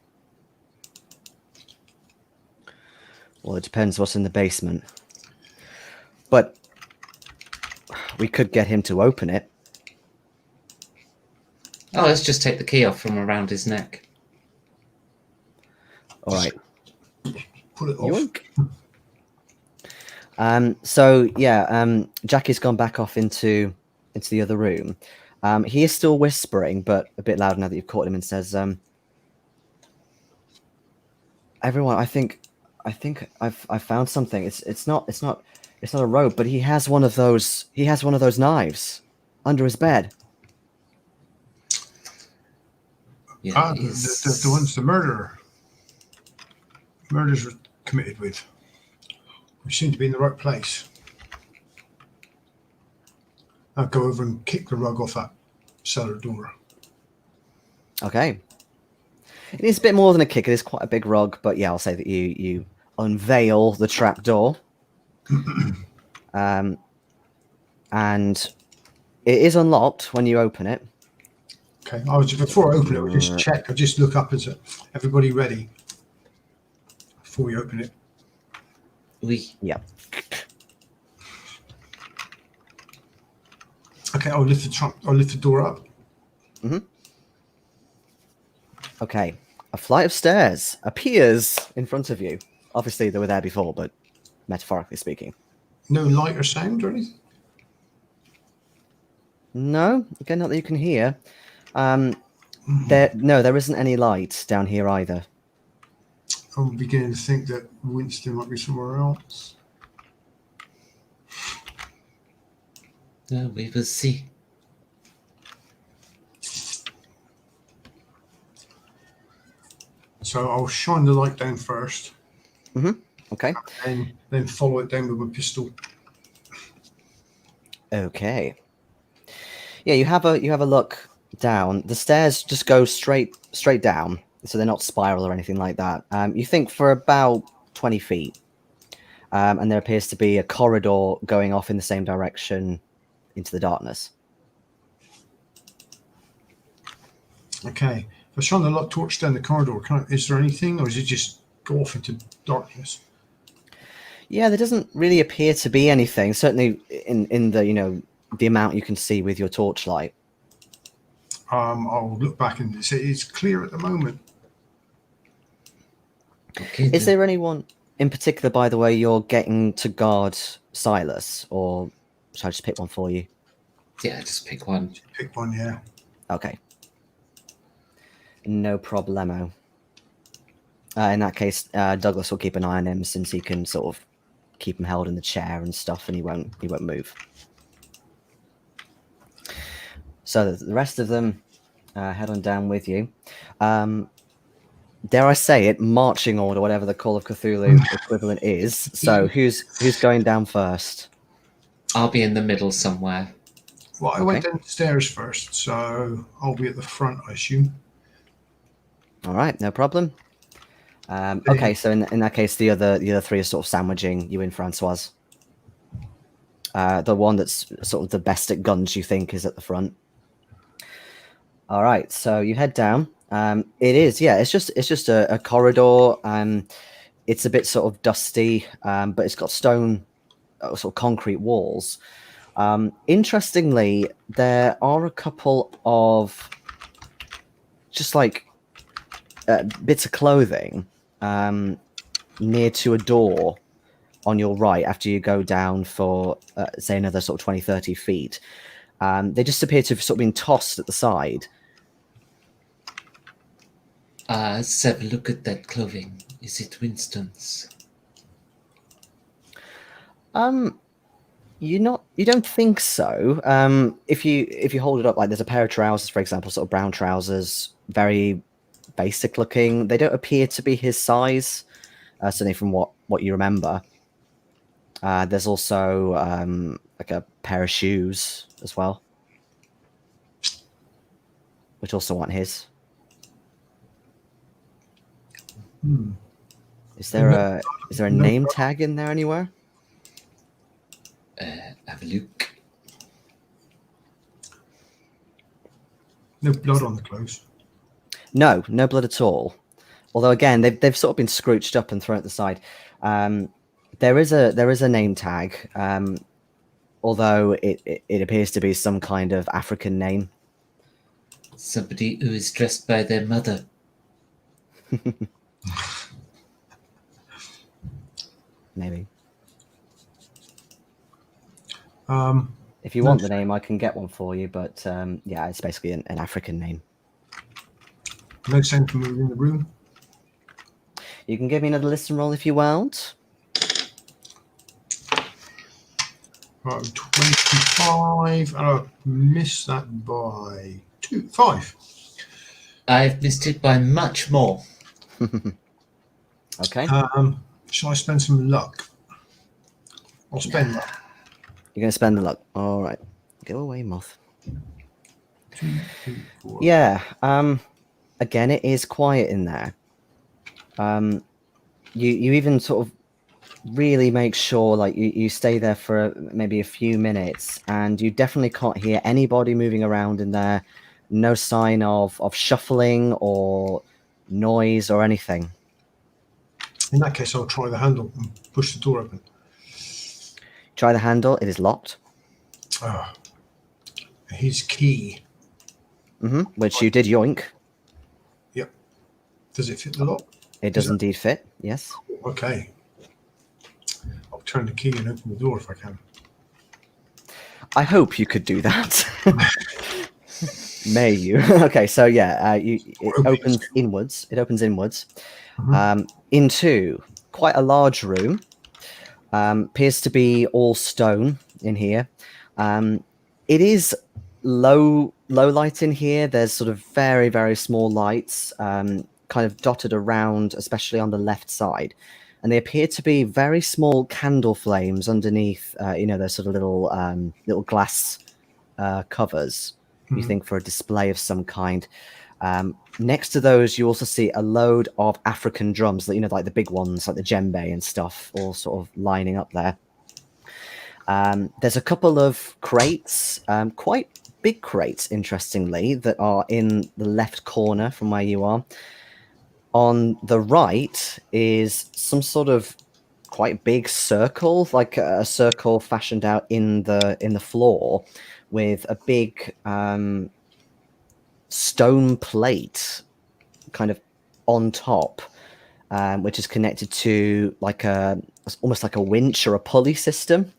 Well, it depends what's in the basement. But we could get him to open it. Oh, let's just take the key off from around his neck. All right. Pull it off. So yeah, Jackie's gone back off into the other room. He is still whispering, but a bit louder now that you've caught him, and says, "Everyone, I think I've found something. It's not a rope, but he has one of those knives under his bed." Yeah, the ones the murders were committed with. We seem to be in the right place. I'll go over and kick the rug off that cellar door. Okay. It is a bit more than a kick. It is quite a big rug, but yeah, I'll say that you unveil the trap door. And it is unlocked when you open it. Okay, before I open it, I'll just check. I'll just look up and say, everybody ready? Before we open it. Oui. Yeah. Okay, I'll lift the door up. Mm-hmm. Okay. A flight of stairs appears in front of you. Obviously, they were there before, but metaphorically speaking. No light or sound or anything? No, again, not that you can hear. There isn't any light down here either. I'm beginning to think that Winston might be somewhere else. We will see. So I'll shine the light down first. Okay. And then follow it down with my pistol. Okay. Yeah, you have a look down. The stairs just go straight down, so they're not spiral or anything like that. You think for about 20 feet, and there appears to be a corridor going off in the same direction into the darkness. Okay. If I shine the light torch down the corridor, is there anything, or is it just go off into darkness? Yeah, there doesn't really appear to be anything. Certainly in the the amount you can see with your torchlight. I'll look back and say it's clear at the moment. Okay, Is there anyone in particular, by the way, you're getting to guard Silas, or should I just pick one for you? Yeah, just pick one. Pick one, yeah. Okay. No problemo. In that case, Douglas will keep an eye on him, since he can sort of keep him held in the chair and stuff, and he won't move. So the rest of them head on down with you. Dare I say it, marching order, whatever the Call of Cthulhu equivalent is. So who's going down first? I'll be in the middle somewhere. Well, I went downstairs first, so I'll be at the front, I assume. All right, no problem. Okay, so in that case, the other three are sort of sandwiching you and Francoise. The one that's sort of the best at guns, you think, is at the front. All right, so you head down. It is, yeah. It's just a corridor. It's a bit sort of dusty, but it's got stone, sort of concrete walls. Interestingly, there are a couple of just like bits of clothing near to a door on your right after you go down for say another sort of 20-30 feet. They just appear to have sort of been tossed at the side. Let's have a look at that clothing. Is it Winston's? You don't think so. If you hold it up, like there's a pair of trousers, for example, sort of brown trousers, very basic looking. They don't appear to be his size, certainly from what you remember. There's also like a pair of shoes as well, which also aren't his. Is there a name tag in there anywhere? Have a look. No blood on the clothes. No blood at all. Although again, they've sort of been scrooched up and thrown at the side. There is a name tag, although it appears to be some kind of African name. Somebody who is dressed by their mother. Maybe. If you No. want the name, I can get one for you. But yeah, it's basically an African name. No sound from within the room. You can give me another listen roll if you want. Right, 25, and I missed that by 5. I've missed it by much more. Okay. Shall I spend some luck? I'll spend luck. You're going to spend the luck. All right. Go away, moth. 2, 3, 4. Yeah. Again, it is quiet in there. You even sort of really make sure, like, you stay there for maybe a few minutes, and you definitely can't hear anybody moving around in there. No sign of shuffling or noise or anything. In that case, I'll try the handle and push the door open. Try the handle. It is locked. His key. Which you did yoink. Yep. Does it fit the lock? It does indeed fit. Yes. Okay. I'll turn the key and open the door if I can. I hope you could do that. May you? Okay, so yeah, it opens inwards. It opens inwards into quite a large room. Appears to be all stone in here. It is low light in here. There's sort of very, very small lights kind of dotted around, especially on the left side. And they appear to be very small candle flames underneath, those sort of little glass covers, you think, for a display of some kind. Next to those, you also see a load of African drums, like the big ones, like the djembe and stuff, all sort of lining up there. There's a couple of crates, quite big crates, interestingly, that are in the left corner from where you are. On the right is some sort of quite big circle, like a circle fashioned out in the floor, with a big stone plate kind of on top, which is connected to almost like a winch or a pulley system.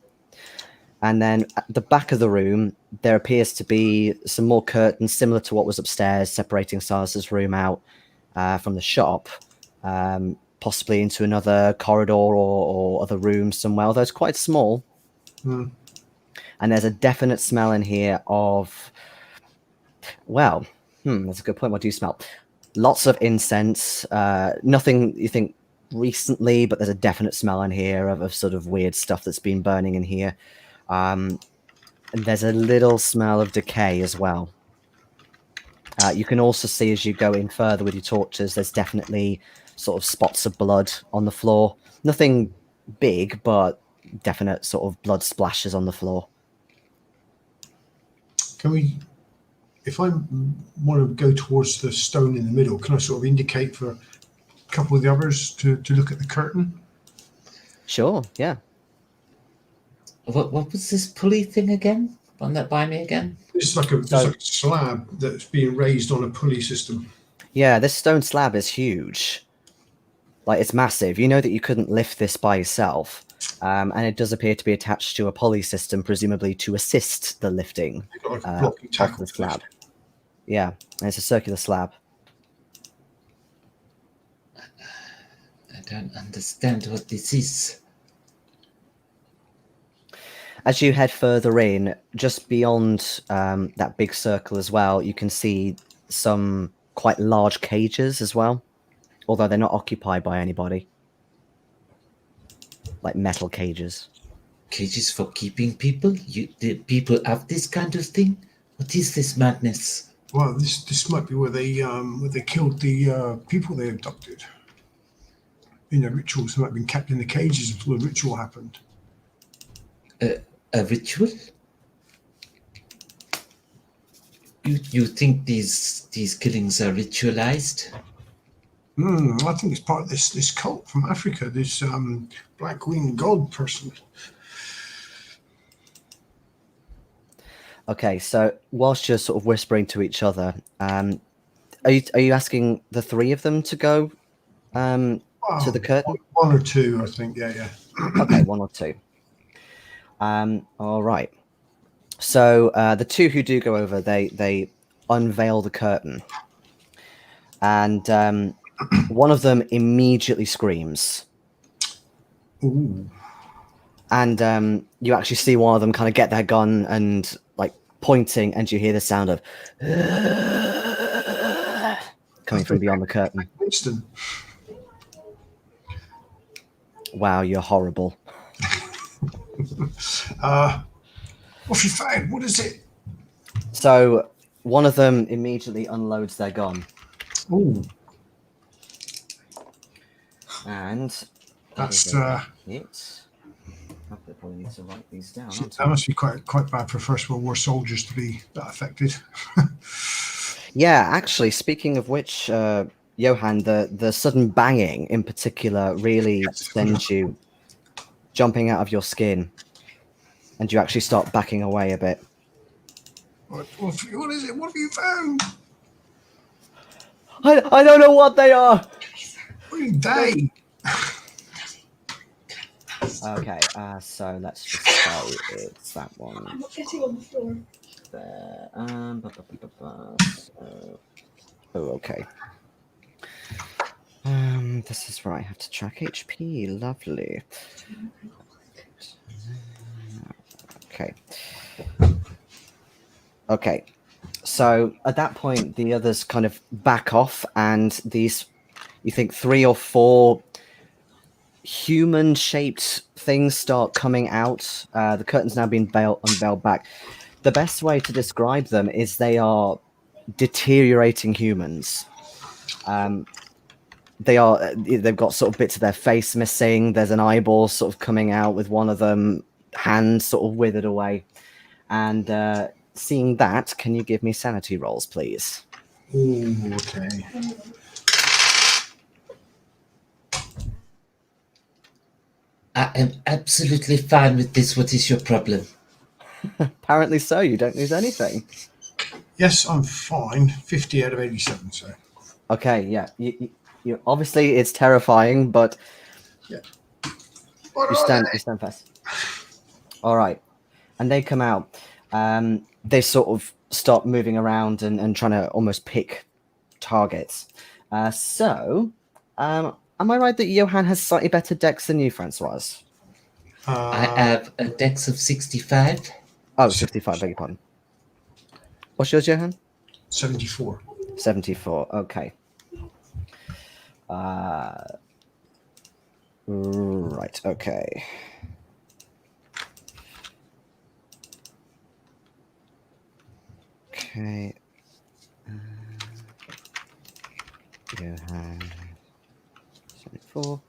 And then at the back of the room, there appears to be some more curtains similar to what was upstairs, separating Silas's room out from the shop, possibly into another corridor or other room somewhere, although it's quite small. And there's a definite smell in here of, that's a good point. What do you smell? Lots of incense, nothing you think recently, but there's a definite smell in here of sort of weird stuff that's been burning in here. And there's a little smell of decay as well. You can also see, as you go in further with your torches, there's definitely sort of spots of blood on the floor. Nothing big, but definite sort of blood splashes on the floor. If I want to go towards the stone in the middle, can I sort of indicate for a couple of the others to look at the curtain? Sure, yeah. What was this pulley thing again? Run that by me again. It's like a slab that's being raised on a pulley system. Yeah, this stone slab is huge. Like, it's massive. You know that you couldn't lift this by yourself. And it does appear to be attached to a pulley system, presumably to assist the lifting of the slab. Yeah, and it's a circular slab. I don't understand what this is. As you head further in, just beyond that big circle as well, you can see some quite large cages as well, although they're not occupied by anybody. Like metal cages. Cages for keeping people? The people have this kind of thing? What is this madness? Well, this might be where they killed the people they abducted. Rituals might have been kept in the cages until the ritual happened. A ritual? You think these killings are ritualized? I think it's part of this cult from Africa, this Black Queen God person. Okay, so whilst you're sort of whispering to each other, are you asking the three of them to go to the curtain? One or two, I think. Yeah. Okay, one or two. All right. So the two who do go over, they unveil the curtain, and one of them immediately screams. Ooh. And you actually see one of them kind of get their gun and like pointing, and you hear the sound of coming from beyond the curtain. Winston. Wow, you're horrible. What you found? What is it? So one of them immediately unloads their gun. Ooh. And That's it. I probably need to write these down. That must be quite bad for First World War soldiers to be that affected. Yeah, actually, speaking of which, Johan, the sudden banging in particular really sends you jumping out of your skin, and you actually start backing away a bit. What is it? What have you found? I don't know what they are. What are they? Okay, so let's just say it's that one. I'm not getting on the floor. There. Oh, okay. This is where I have to track HP. Lovely. Okay. Okay. So at that point, the others kind of back off, and these you think 3 or 4 human-shaped things start coming out. The curtain's now been unveiled back. The best way to describe them is they are deteriorating humans. They've got sort of bits of their face missing. There's an eyeball sort of coming out with one of them, hands sort of withered away. And seeing that, can you give me sanity rolls, please? Oh, okay. I am absolutely fine with this. What is your problem? Apparently so. You don't lose anything. Yes, I'm fine. 50 out of 87, so. Okay, yeah. You obviously it's terrifying, but Yeah. you stand fast. All right, and they come out. They sort of start moving around and trying to almost pick targets. Am I right that Johan has slightly better dex than you, Francoise? I have a dex of 65. Oh, 65, beg your pardon. What's yours, Johan? 74. 74, okay. Right, okay. Okay. Johan. 74.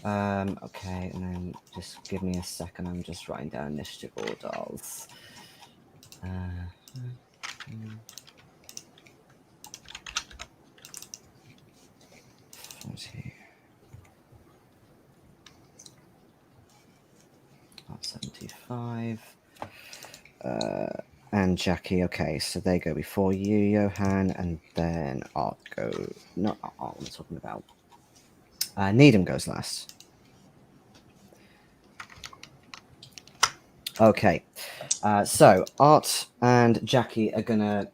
Okay, and then just give me a second. I'm just writing down initiative orders. 40. 75. And Jackie. Okay, so they go before you, Johan, and then Art go. Not Art. What am I talking about? Needham goes last. Okay, so Art and Jackie are gonna.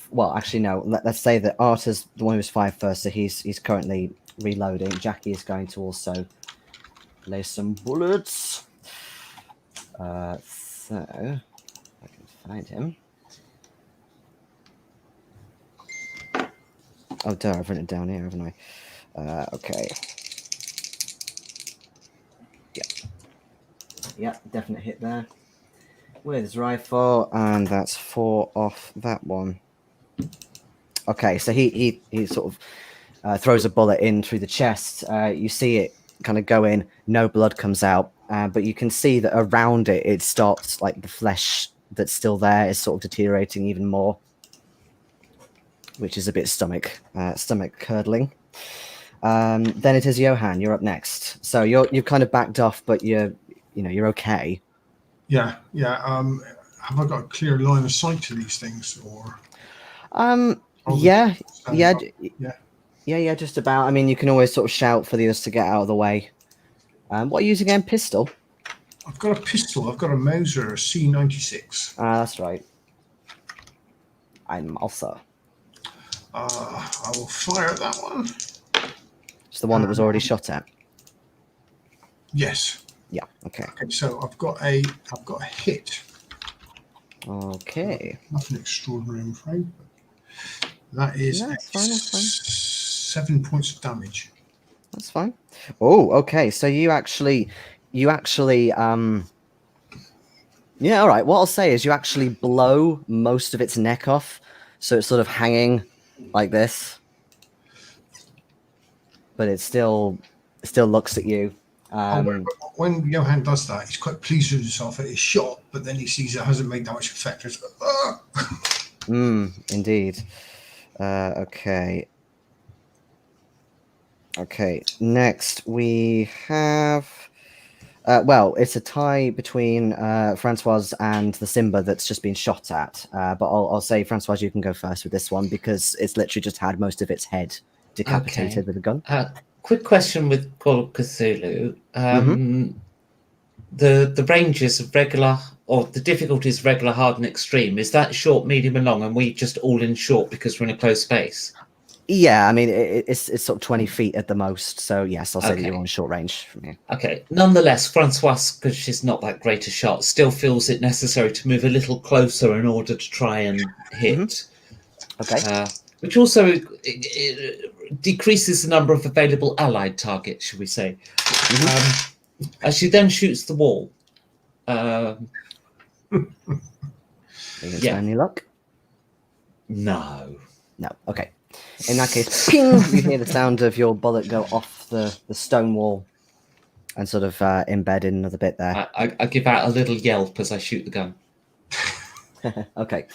Well, actually, no. Let's say that Art is the one who's fired first, so he's currently reloading. Jackie is going to also lay some bullets. So I can find him. Oh, duh! I've written it down here, haven't I? Okay. Yeah, definite hit there. With his rifle, and that's 4 off that one. Okay, so he sort of throws a bullet in through the chest. You see it kind of go in, no blood comes out, but you can see that around it, it starts, like, the flesh that's still there is sort of deteriorating even more, which is a bit stomach curdling. Then it is Johan. You're up next. So you're kind of backed off, but you're okay. Yeah. Have I got a clear line of sight to these things, or? Yeah, just about. I mean, you can always sort of shout for the others to get out of the way. What are you using again? Pistol? I've got a pistol. I've got a Mauser, a C96. That's right. I'm also. I will fire at that one. It's the one that was already shot at. Yes. Yeah. Okay. Okay. So I've got a hit. Okay. Nothing extraordinary, I'm afraid. That is fine. 7 points of damage. That's fine. Oh, okay. So you actually, yeah. All right. What I'll say is you actually blow most of its neck off, so it's sort of hanging like this, but it still looks at you. When Johan does that, he's quite pleased with himself at his shot, but then he sees it hasn't made that much effect. It's Indeed. Okay. Okay. Next we have. Well, it's a tie between Francoise and the Simba that's just been shot at. But I'll say, Francoise, you can go first with this one because it's literally just had most of its head decapitated with a gun. Quick question with Call of Cthulhu. The ranges of regular, or the difficulty is regular, hard, and extreme. Is that short, medium, and long? And we just all in short because we're in a closed space? Yeah, I mean, it's sort of 20 feet at the most. So, yes, I'll say that you're on short range from here. Okay. Nonetheless, Francoise, because she's not that great a shot, still feels it necessary to move a little closer in order to try and hit. Okay. Which also decreases the number of available allied targets, should we say. As she then shoots the wall. Any luck? No. No. Okay. In that case, ping, you hear the sound of your bullet go off the stone wall and sort of embed in another bit there. I give out a little yelp as I shoot the gun. Okay.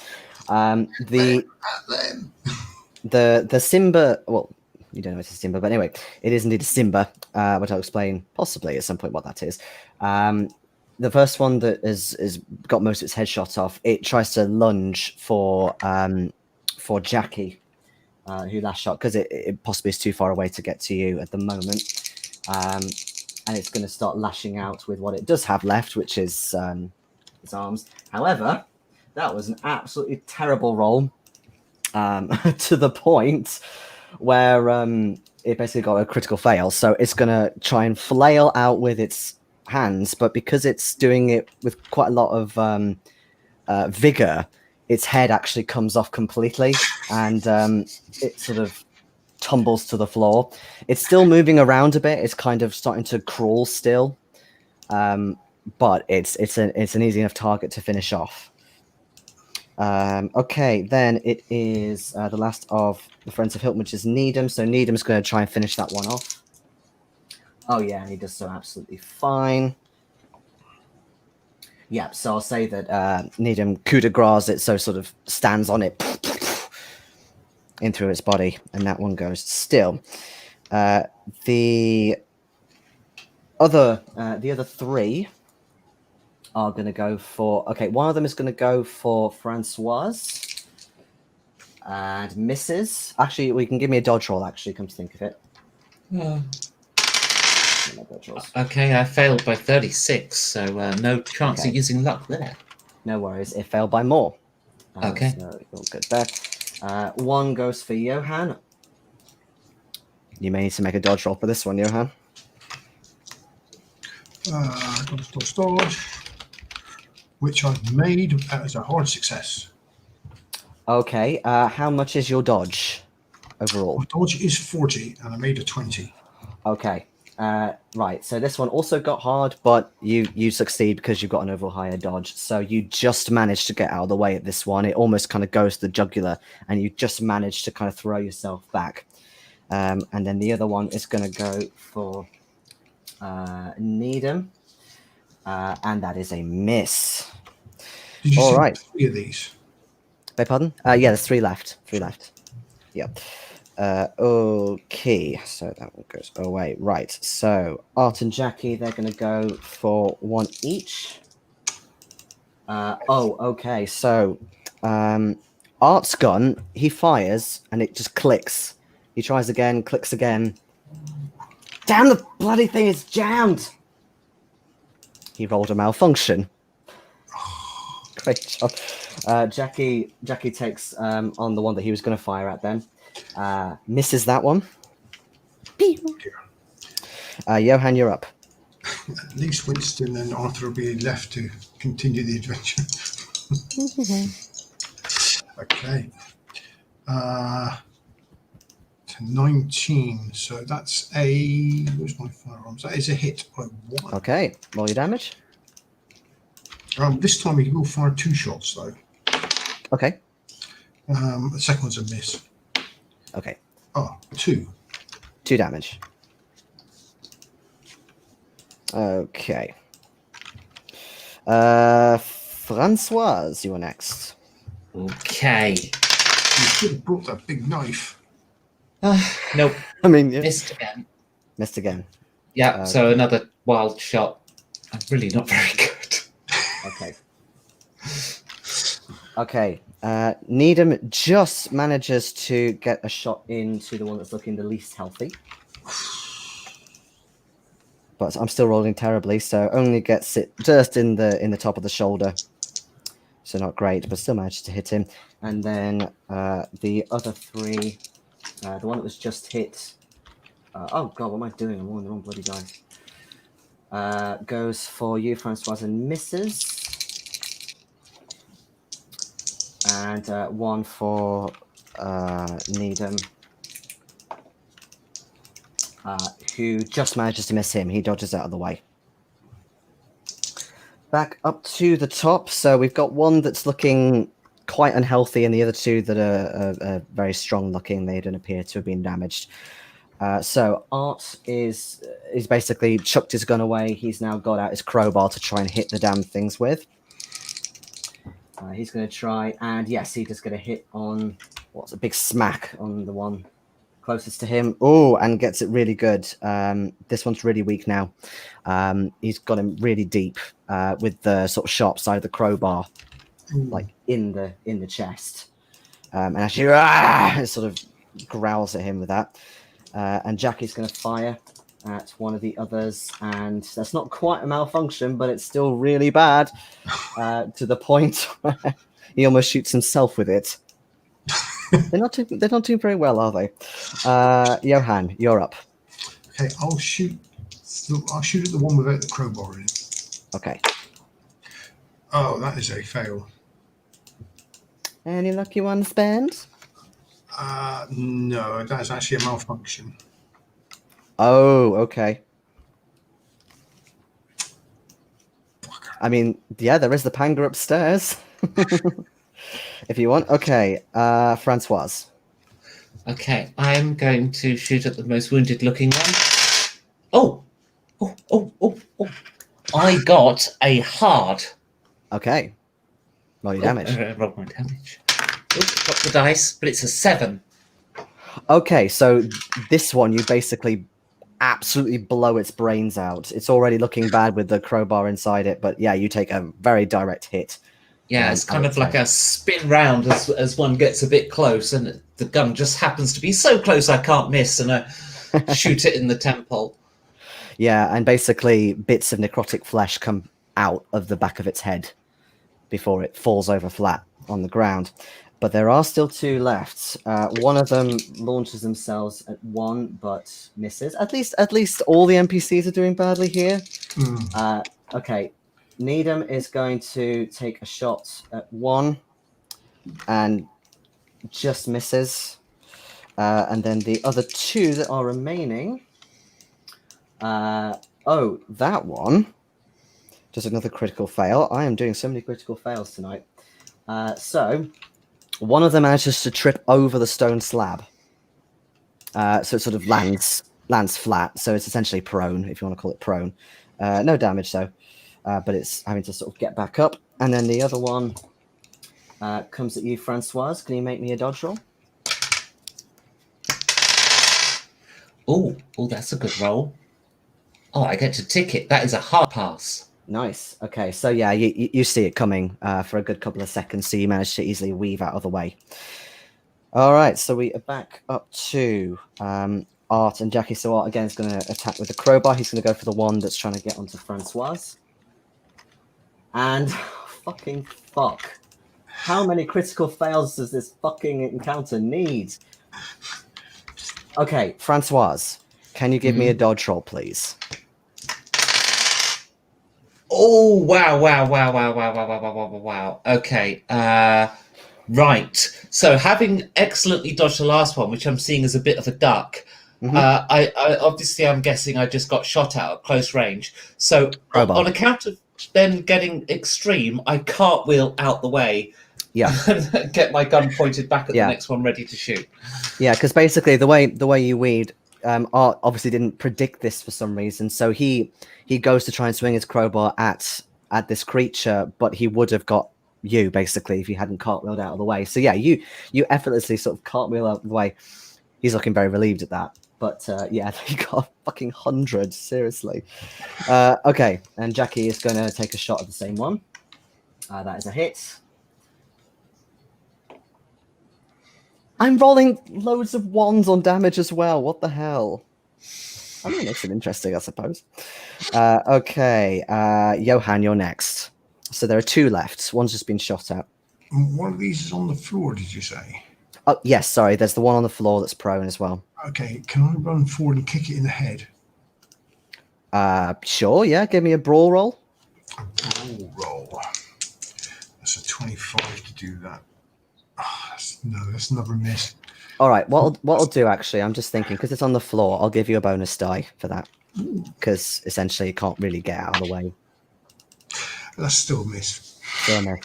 The Simba, well, you don't know it's a Simba, but anyway, it is indeed a Simba, which I'll explain possibly at some point what that is. The first one that is got most of its head shot off, it tries to lunge for Jackie, who last shot, because it possibly is too far away to get to you at the moment. And it's going to start lashing out with what it does have left, which is its arms. However, that was an absolutely terrible roll, to the point where it basically got a critical fail. So it's going to try and flail out with its hands, but because it's doing it with quite a lot of vigor, its head actually comes off completely, and it sort of tumbles to the floor. It's still moving around a bit. It's kind of starting to crawl still, but it's an easy enough target to finish off. Okay, then it is the last of the Friends of Hilton, which is Needham. So Needham's going to try and finish that one off. Oh yeah, and he does so absolutely fine. Yeah, so I'll say that Needham coup de grace it, so sort of stands on it in through its body, and that one goes still. The other three are going to go for... Okay, one of them is going to go for Francoise and misses. Actually, we can give me a dodge roll, actually, come to think of it. Okay, I failed by 36, so no chance of using luck there. No worries, it failed by more. Okay. So all good there. One goes for Johan. You may need to make a dodge roll for this one, Johan. Dodge, which I've made as a hard success. Okay, how much is your dodge overall? My dodge is 40, and I made a 20. Okay, right. So this one also got hard, but you succeed because you've got an overall higher dodge. So you just managed to get out of the way at this one. It almost kind of goes to the jugular, and you just managed to kind of throw yourself back. And then the other one is going to go for Needham, and that is a miss. Did you All see right. 3 of these? Beg pardon? Yeah, there's 3 left. 3 left. Yep. Okay, so that one goes away. Right, so Art and Jackie, they're going to go for 1 each. Okay, so Art's gun, he fires, and it just clicks. He tries again, clicks again. Damn, the bloody thing is jammed! He rolled a malfunction. Great job. Jackie takes on the one that he was going to fire at them. Misses that one. Johan, you're up. At least Winston and Arthur will be left to continue the adventure. Okay. To 19. So that's a... Where's my firearms? That is a hit by 1. Okay, roll your damage. This time he will fire 2 shots, though. Okay. The second one's a miss. Okay. Oh, 2. 2 damage. Okay. Francoise, you are next. Okay. You should have brought that big knife. Nope. I mean, yeah. Missed again. Missed again. Yeah, so another wild shot. I'm really not very good. Okay. Okay. Needham just manages to get a shot into the one that's looking the least healthy. But I'm still rolling terribly, so only gets it just in the top of the shoulder. So not great, but still managed to hit him. And then the other 3, the one that was just hit. Oh god, what am I doing? I'm rolling the wrong bloody dice. Goes for you, Francoise, and misses. And 1 for Needham. who just manages to miss him. He dodges out of the way. Back up to the top. So we've got one that's looking quite unhealthy, and the other two that are very strong looking. They don't appear to have been damaged. So Art is basically chucked his gun away. He's now got out his crowbar to try and hit the damn things with. He's going to try, and yes, he just going to hit on what's a big smack on the one closest to him. Oh, and gets it really good. This one's really weak now. He's got him really deep with the sort of sharp side of the crowbar, like in the chest. And actually, it sort of growls at him with that. And Jackie's going to fire at one of the others, and that's not quite a malfunction, but it's still really bad to the point where he almost shoots himself with it. They're not doing very well, are they? Johan, you're up. Okay, I'll shoot at the one without the crowbar in it. Okay. Oh, that is a fail. Any lucky ones, Ben? No, that's actually a malfunction. Oh, okay. I mean, yeah, there is the panga upstairs. If you want. Okay, Francoise. Okay, I am going to shoot at the most wounded looking one. Oh. I got a hard. Okay. Roll your damage. Roll my damage. Got the dice, but it's a 7. Okay, so this one, you basically absolutely blow its brains out. It's already looking bad with the crowbar inside it, but yeah, you take a very direct hit. Yeah, it's kind of like a spin round as one gets a bit close, and the gun just happens to be so close I can't miss, and I shoot it in the temple. Yeah, and basically bits of necrotic flesh come out of the back of its head before it falls over flat on the ground. But there are still 2 left. One of them launches themselves at one, but misses. At least all the NPCs are doing badly here. Okay, Needham is going to take a shot at one and just misses. And then the other 2 that are remaining. That one. Just another critical fail. I am doing so many critical fails tonight. So one of them manages to trip over the stone slab. So it sort of lands flat. So it's essentially prone, if you want to call it prone. No damage though, but it's having to sort of get back up. And then the other one comes at you, Francoise. Can you make me a dodge roll? Oh, that's a good roll. Oh, I get to tick it. That is a hard pass. Nice. Okay, so yeah, you see it coming for a good couple of seconds, so you manage to easily weave out of the way. All right, so we are back up to Art and Jackie. So Art again is going to attack with the crowbar. He's going to go for the one that's trying to get onto Francoise. And fucking fuck. How many critical fails does this fucking encounter need? Okay, Francoise, can you give me a dodge roll, please? Oh, wow. Okay. Right. So having excellently dodged the last one, which I'm seeing as a bit of a duck, I obviously I'm guessing I just got shot at close range. So on account of then getting extreme, I cartwheel out the way. Yeah. And get my gun pointed back at the next one ready to shoot. Yeah, because basically the way you weed, Art obviously didn't predict this for some reason, so he goes to try and swing his crowbar at this creature, but he would have got you basically if you hadn't cartwheeled out of the way. So yeah, you effortlessly sort of cartwheel out of the way. He's looking very relieved at that, but yeah, he got a fucking 100, seriously. Okay, and Jackie is going to take a shot at the same one. That is a hit. I'm rolling loads of 1s on damage as well. What the hell? I mean, it makes it interesting, I suppose. Okay, Johan, you're next. So there are 2 left. One's just been shot at. One of these is on the floor, did you say? Oh, yes, sorry. There's the one on the floor that's prone as well. Okay, can I run forward and kick it in the head? Sure, yeah. Give me a brawl roll. A brawl roll. That's a 25 to do that. That's another miss. All right. What I'll do actually, I'm just thinking because it's on the floor. I'll give you a bonus die for that because essentially you can't really get out of the way. That's still a miss. Still a miss.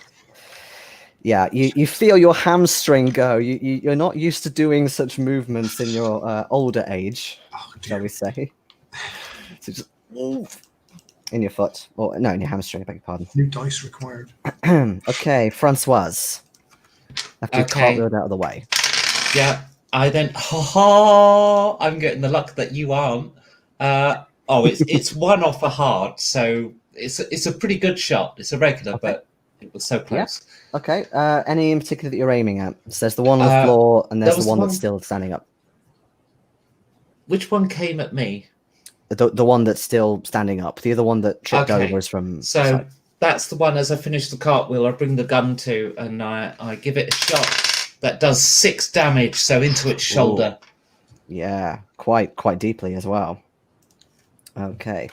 Yeah, you feel your hamstring go. You're not used to doing such movements in your older age, shall we say? So just in your foot, or no, in your hamstring. I beg your pardon. New dice required. Okay, Francoise. After you Okay. cartwheeled out of the way. Yeah, I then I'm getting the luck that you aren't. It's one off a hard, so it's a pretty good shot. It's a regular, Okay. but it was so close. Okay. Any in particular that you're aiming at? So there's the one on the floor, and there's the one that's still standing up. Which one came at me? The one that's still standing up. The other one that tripped over is from. So that's the one. As I finish the cartwheel, I bring the gun to, and I give it a shot that does 6 damage. So into its shoulder. Ooh. Yeah, quite deeply as well. Okay,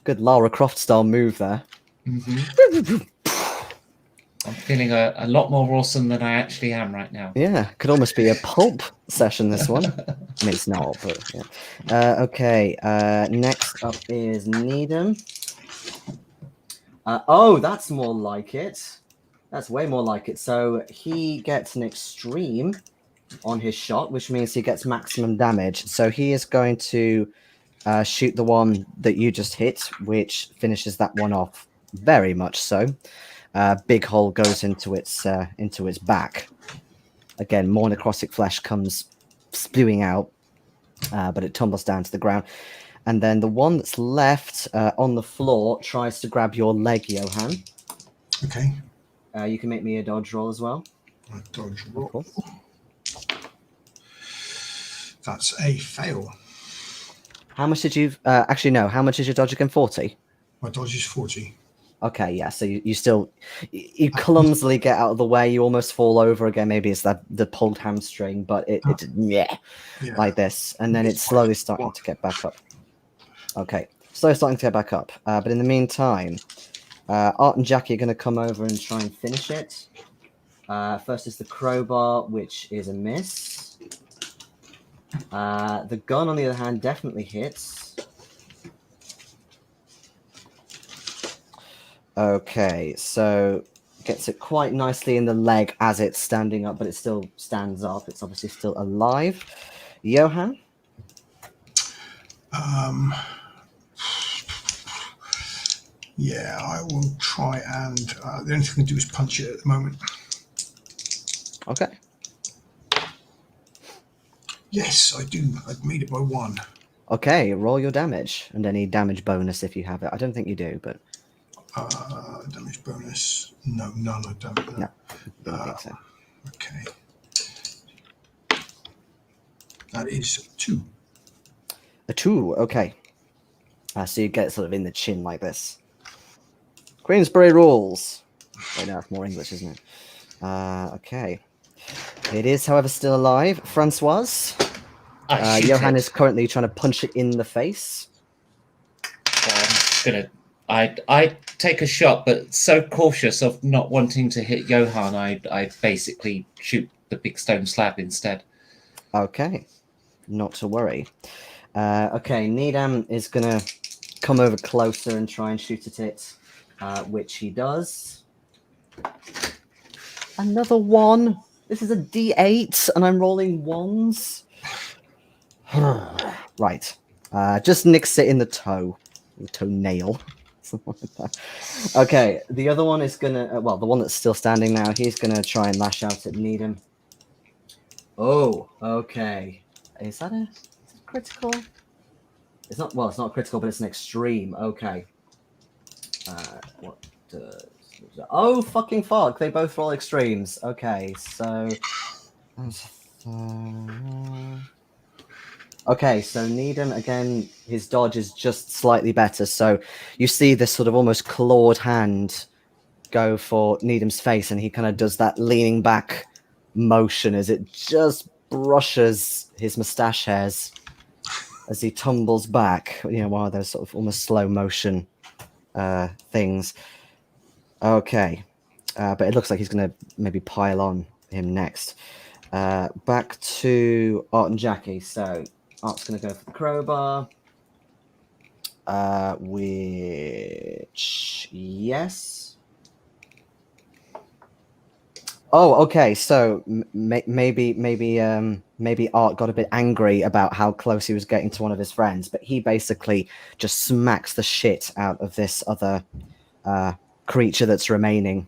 good Lara Croft style move there. Mm-hmm. I'm feeling a lot more awesome than I actually am right now. Yeah, could almost be a pulp session, this one. I mean, it's not, but yeah. Okay, next up is Needham. That's more like it. That's way more like it. So he gets an extreme on his shot, which means he gets maximum damage. So he is going to shoot the one that you just hit, which finishes that one off very much so. Big hole goes into its back. Again, more necrotic flesh comes spewing out, but it tumbles down to the ground. And then the one that's left on the floor tries to grab your leg, Johan. Okay. You can make me a dodge roll as well. A dodge roll. That's a fail. How much did you... actually, no. How much is your dodge again? 40? My dodge is 40. Okay, yeah. So you still... You clumsily get out of the way. You almost fall over again. Maybe it's the pulled hamstring, but like this. And then it's slowly starting to get back up. Okay. Slowly starting to get back up. But in the meantime, Art and Jackie are going to come over and try and finish it. First is the crowbar, which is a miss. The gun, on the other hand, definitely hits. Okay, so gets it quite nicely in the leg as it's standing up, but it still stands up. It's obviously still alive. Johan? Yeah, I will try and... the only thing I can do is punch it at the moment. Okay. Yes, I do. I've made it by 1. Okay, roll your damage and any damage bonus if you have it. I don't think you do, but... damage bonus. No, none. I don't know. No, don't think so. Okay. That is 2. A 2, okay. So you get it sort of in the chin like this. Queensberry rules. Wait, no, it's more English, isn't it? Okay. It is, however, still alive. Francoise. Johan is currently trying to punch it in the face. I take a shot, but so cautious of not wanting to hit Johan, I basically shoot the big stone slab instead. Okay. Not to worry. Okay, Needham is going to come over closer and try and shoot at it, which he does. Another 1. This is a D8, and I'm rolling 1s. Right. Just nicks it in the toe. The toenail. Okay, the other one is going to... the one that's still standing now, he's going to try and lash out at Needham. Oh, okay. Is that a critical? It's not. Well, it's not critical, but it's an extreme. Okay. What does? Oh, fucking fuck! They both roll extremes. Okay, so. Okay, so Needham again. His dodge is just slightly better. So you see this sort of almost clawed hand go for Needham's face, and he kind of does that leaning back motion as it just brushes his mustache hairs as he tumbles back. You know, one of those sort of almost slow motion things. Okay, but it looks like he's going to maybe pile on him next. Back to Art and Jackie. So Art's going to go for the crowbar. Which yes. Oh, okay. So maybe Art got a bit angry about how close he was getting to one of his friends, but he basically just smacks the shit out of this other creature that's remaining.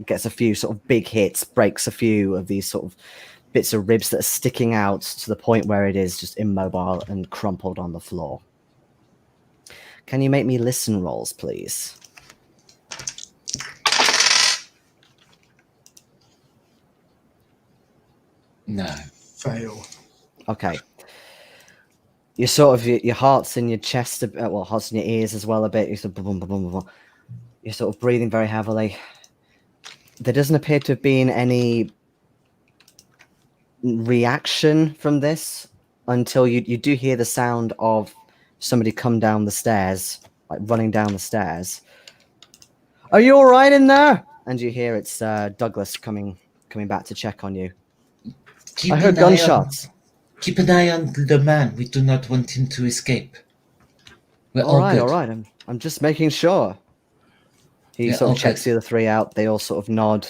Gets a few sort of big hits, breaks a few of these sort of bits of ribs that are sticking out to the point where it is just immobile and crumpled on the floor. Can you make me listen rolls, please? No. Fail. Okay. You sort of your heart's in your chest, well, heart's in your ears as well a bit. You're sort of, you're sort of breathing very heavily. There doesn't appear to have been any reaction from this until you do hear the sound of somebody come down the stairs, like running down the stairs. Are you all right in there? And you hear it's Douglas coming back to check on you. I heard gunshots. Keep an eye on the man. We do not want him to escape. We're all right, good. all right. I'm just making sure. He sort of checks the other three out. They all sort of nod.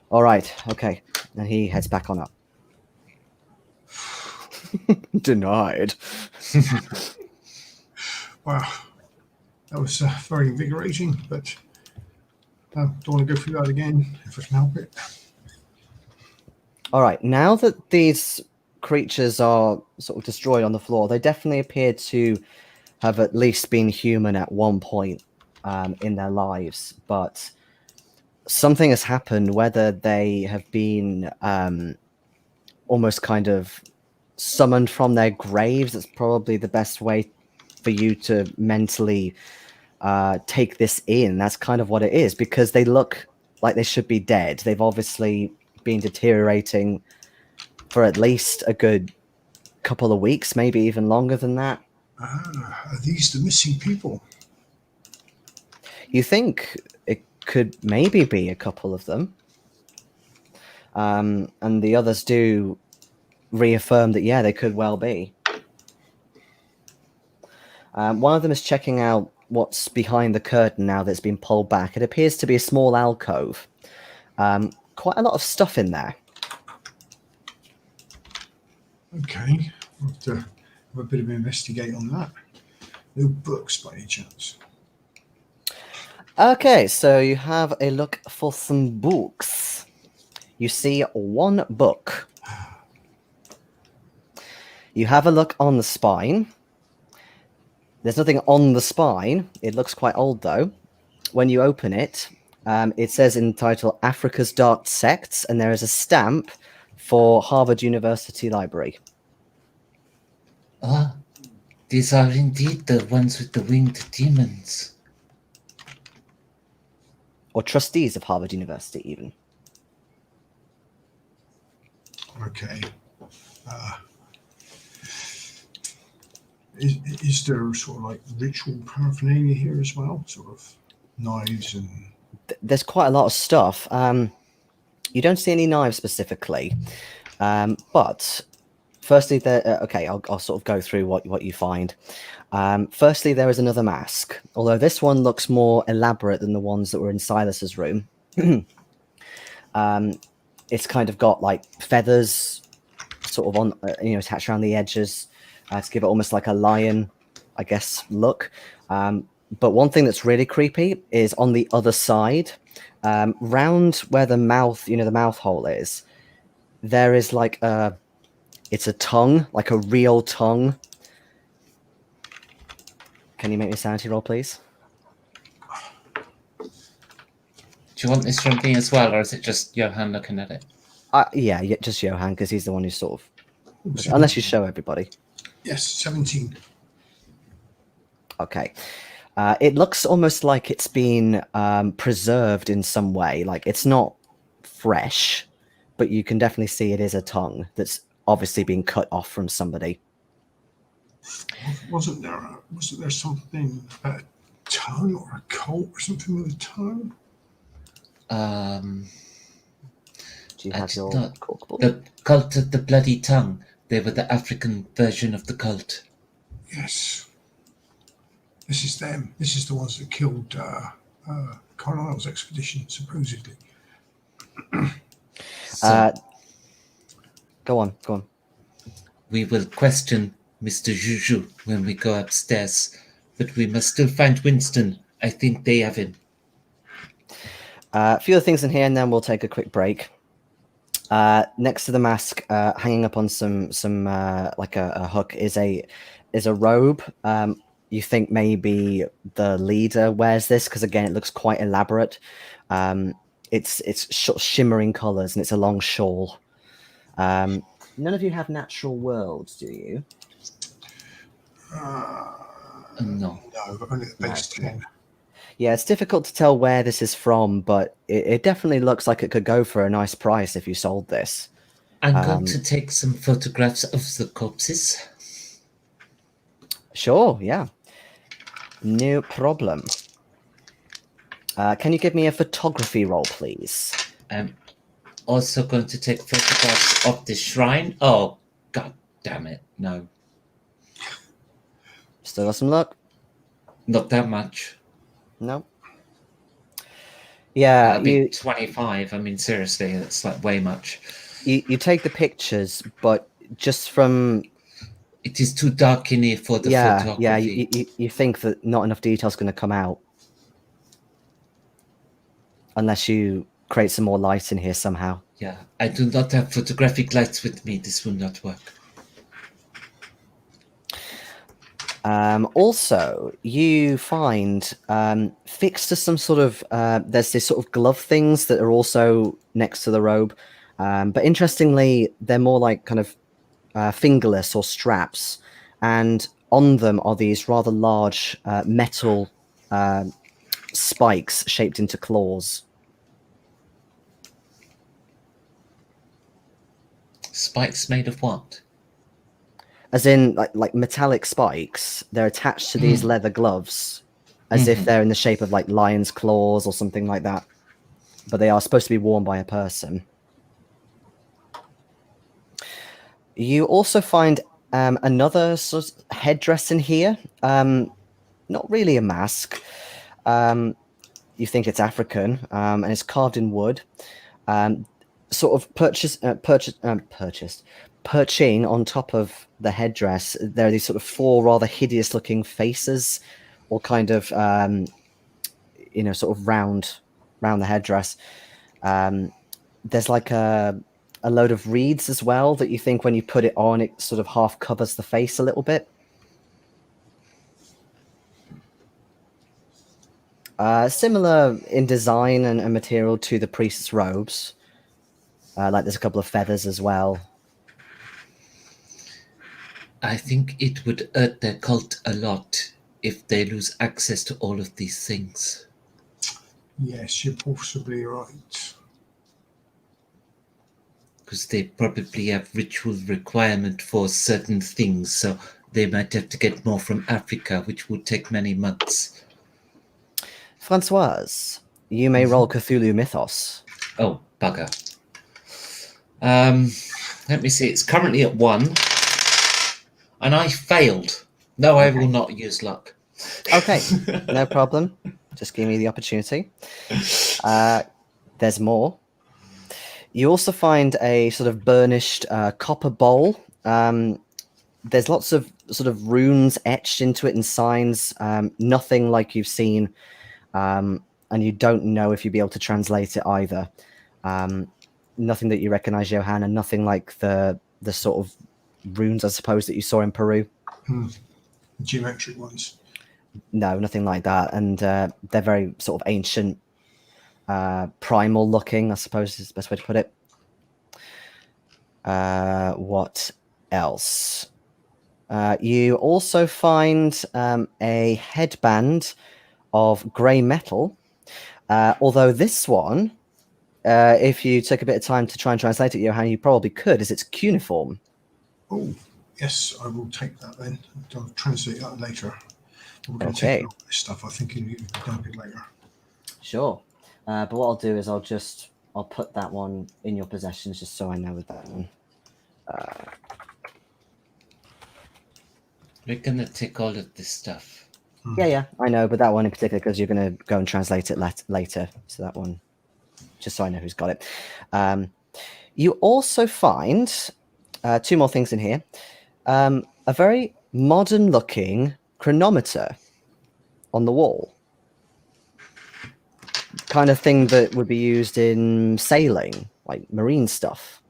All right, okay. And he heads back on up. Denied. Wow, that was very invigorating, but I don't want to go through that again if I can help it. All right, now that these creatures are sort of destroyed on the floor, they definitely appear to have at least been human at one point in their lives, but something has happened, whether they have been almost kind of summoned from their graves. That's probably the best way for you to mentally take this in. That's kind of what it is, because they look like they should be dead. They've obviously been deteriorating for at least a good couple of weeks, maybe even longer than that. Are these the missing people? You think it could maybe be a couple of them. And the others do reaffirm that, yeah, they could well be. One of them is checking out what's behind the curtain now that's been pulled back. It appears to be a small alcove. Quite a lot of stuff in there. Okay, we'll have to have a bit of an investigate on that. No books by any chance? Okay, so you have a look for some books. You see one book. You have a look on the spine. There's nothing on the spine. It looks quite old, though. When you open it, it says in the title, Africa's Dark Sects, and there is a stamp for Harvard University Library. Ah, these are indeed the ones with the winged demons. Or trustees of Harvard University, even. Okay. Is there sort of like ritual paraphernalia here as well? Sort of knives and... There's quite a lot of stuff. You don't see any knives specifically, but firstly, okay, I'll sort of go through what you find. Firstly, there is another mask, although this one looks more elaborate than the ones that were in Silas's room. It's kind of got like feathers sort of on, attached around the edges to give it almost like a lion, I guess, look. But one thing that's really creepy is on the other side, round where the mouth, the mouth hole is, there is like it's a tongue, like a real tongue. Can you make me a sanity roll, please? Do you want this from me as well, or is it just Johan looking at it? Yeah, just Johan, because he's the one who's sort of... Unless you show everybody. Yes, 17. Okay. It looks almost like it's been preserved in some way. Like, it's not fresh, but you can definitely see it is a tongue that's obviously been cut off from somebody. Wasn't there something about a tongue or a cult or something with a tongue? Do you have It's your not corkboard? the cult of the bloody tongue. They were the African version of the cult. Yes. This is them. This is the ones that killed Carlyle's expedition, supposedly. So Go on. we will question Mr. Juju when we go upstairs, but we must still find Winston. I think they have him. A few other things in here, and then we'll take a quick break. Next to the mask, hanging up on some like a hook, is a robe. You think maybe the leader wears this because again, it looks quite elaborate. It's shimmering colors and it's a long shawl. None of you have natural worlds, do you? No. No, only the base 10. Yeah, it's difficult to tell where this is from, but it definitely looks like it could go for a nice price if you sold this. I'm going to take some photographs of the corpses. Sure, yeah. No problem. Can you give me a photography roll, please? I'm also going to take photographs of the shrine. Oh, god damn it. No, Still got some luck? not that much. No. Yeah, I mean, 25. I mean, seriously, it's like way much. you take the pictures, but just from It is too dark in here for the photography. you think that not enough detail's going to come out unless you create some more light in here somehow. Yeah, I do not have photographic lights with me. This will not work. Also, you find fixed to some sort of there's this sort of glove things that are also next to the robe, but interestingly, they're more like kind of fingerless or straps, and on them are these rather large metal spikes shaped into claws. Spikes made of what? As in, like metallic spikes, they're attached to these leather gloves, as if they're in the shape of like lion's claws or something like that. But they are supposed to be worn by a person. You also find another sort of headdress in here. Not really a mask. You think it's African, and it's carved in wood. Sort of perching on top of the headdress, there are these sort of four rather hideous-looking faces, all kind of, sort of round the headdress. There's like a load of reeds as well that you think when you put it on, it sort of half covers the face a little bit. Similar in design and material to the priest's robes. Like there's a couple of feathers as well. I think it would hurt their cult a lot if they lose access to all of these things. Yes, you're possibly right. Because they probably have ritual requirement for certain things, so they might have to get more from Africa, which would take many months. Francoise, you may roll Cthulhu Mythos. Oh, bugger. Let me see, it's currently at 1. And I failed. No, I will not use luck. Okay, no problem. Just give me the opportunity. There's more. You also find a sort of burnished copper bowl. There's lots of sort of runes etched into it and signs. Nothing like you've seen, and you don't know if you'd be able to translate it either. Nothing that you recognize, Johan, and nothing like the sort of runes, I suppose, that you saw in Peru. Geometric ones. No, nothing like that. And they're very sort of ancient, primal looking, I suppose is the best way to put it. What else? You also find a headband of grey metal. Although this one, if you took a bit of time to try and translate it, Johan, you probably could, as it's cuneiform. Oh, yes, I will take that then. I'll translate that later. We're going to Okay. take all this stuff. I think you need to dump it later. Sure. But what I'll do is I'll just I'll put that one in your possessions just so I know that one. We're gonna tick all of this stuff. Yeah, I know, but that one in particular because you're going to go and translate it later. So that one, just so I know who's got it. You also find 2 more things in here. A very modern-looking chronometer on the wall. Kind of thing that would be used in sailing, like marine stuff.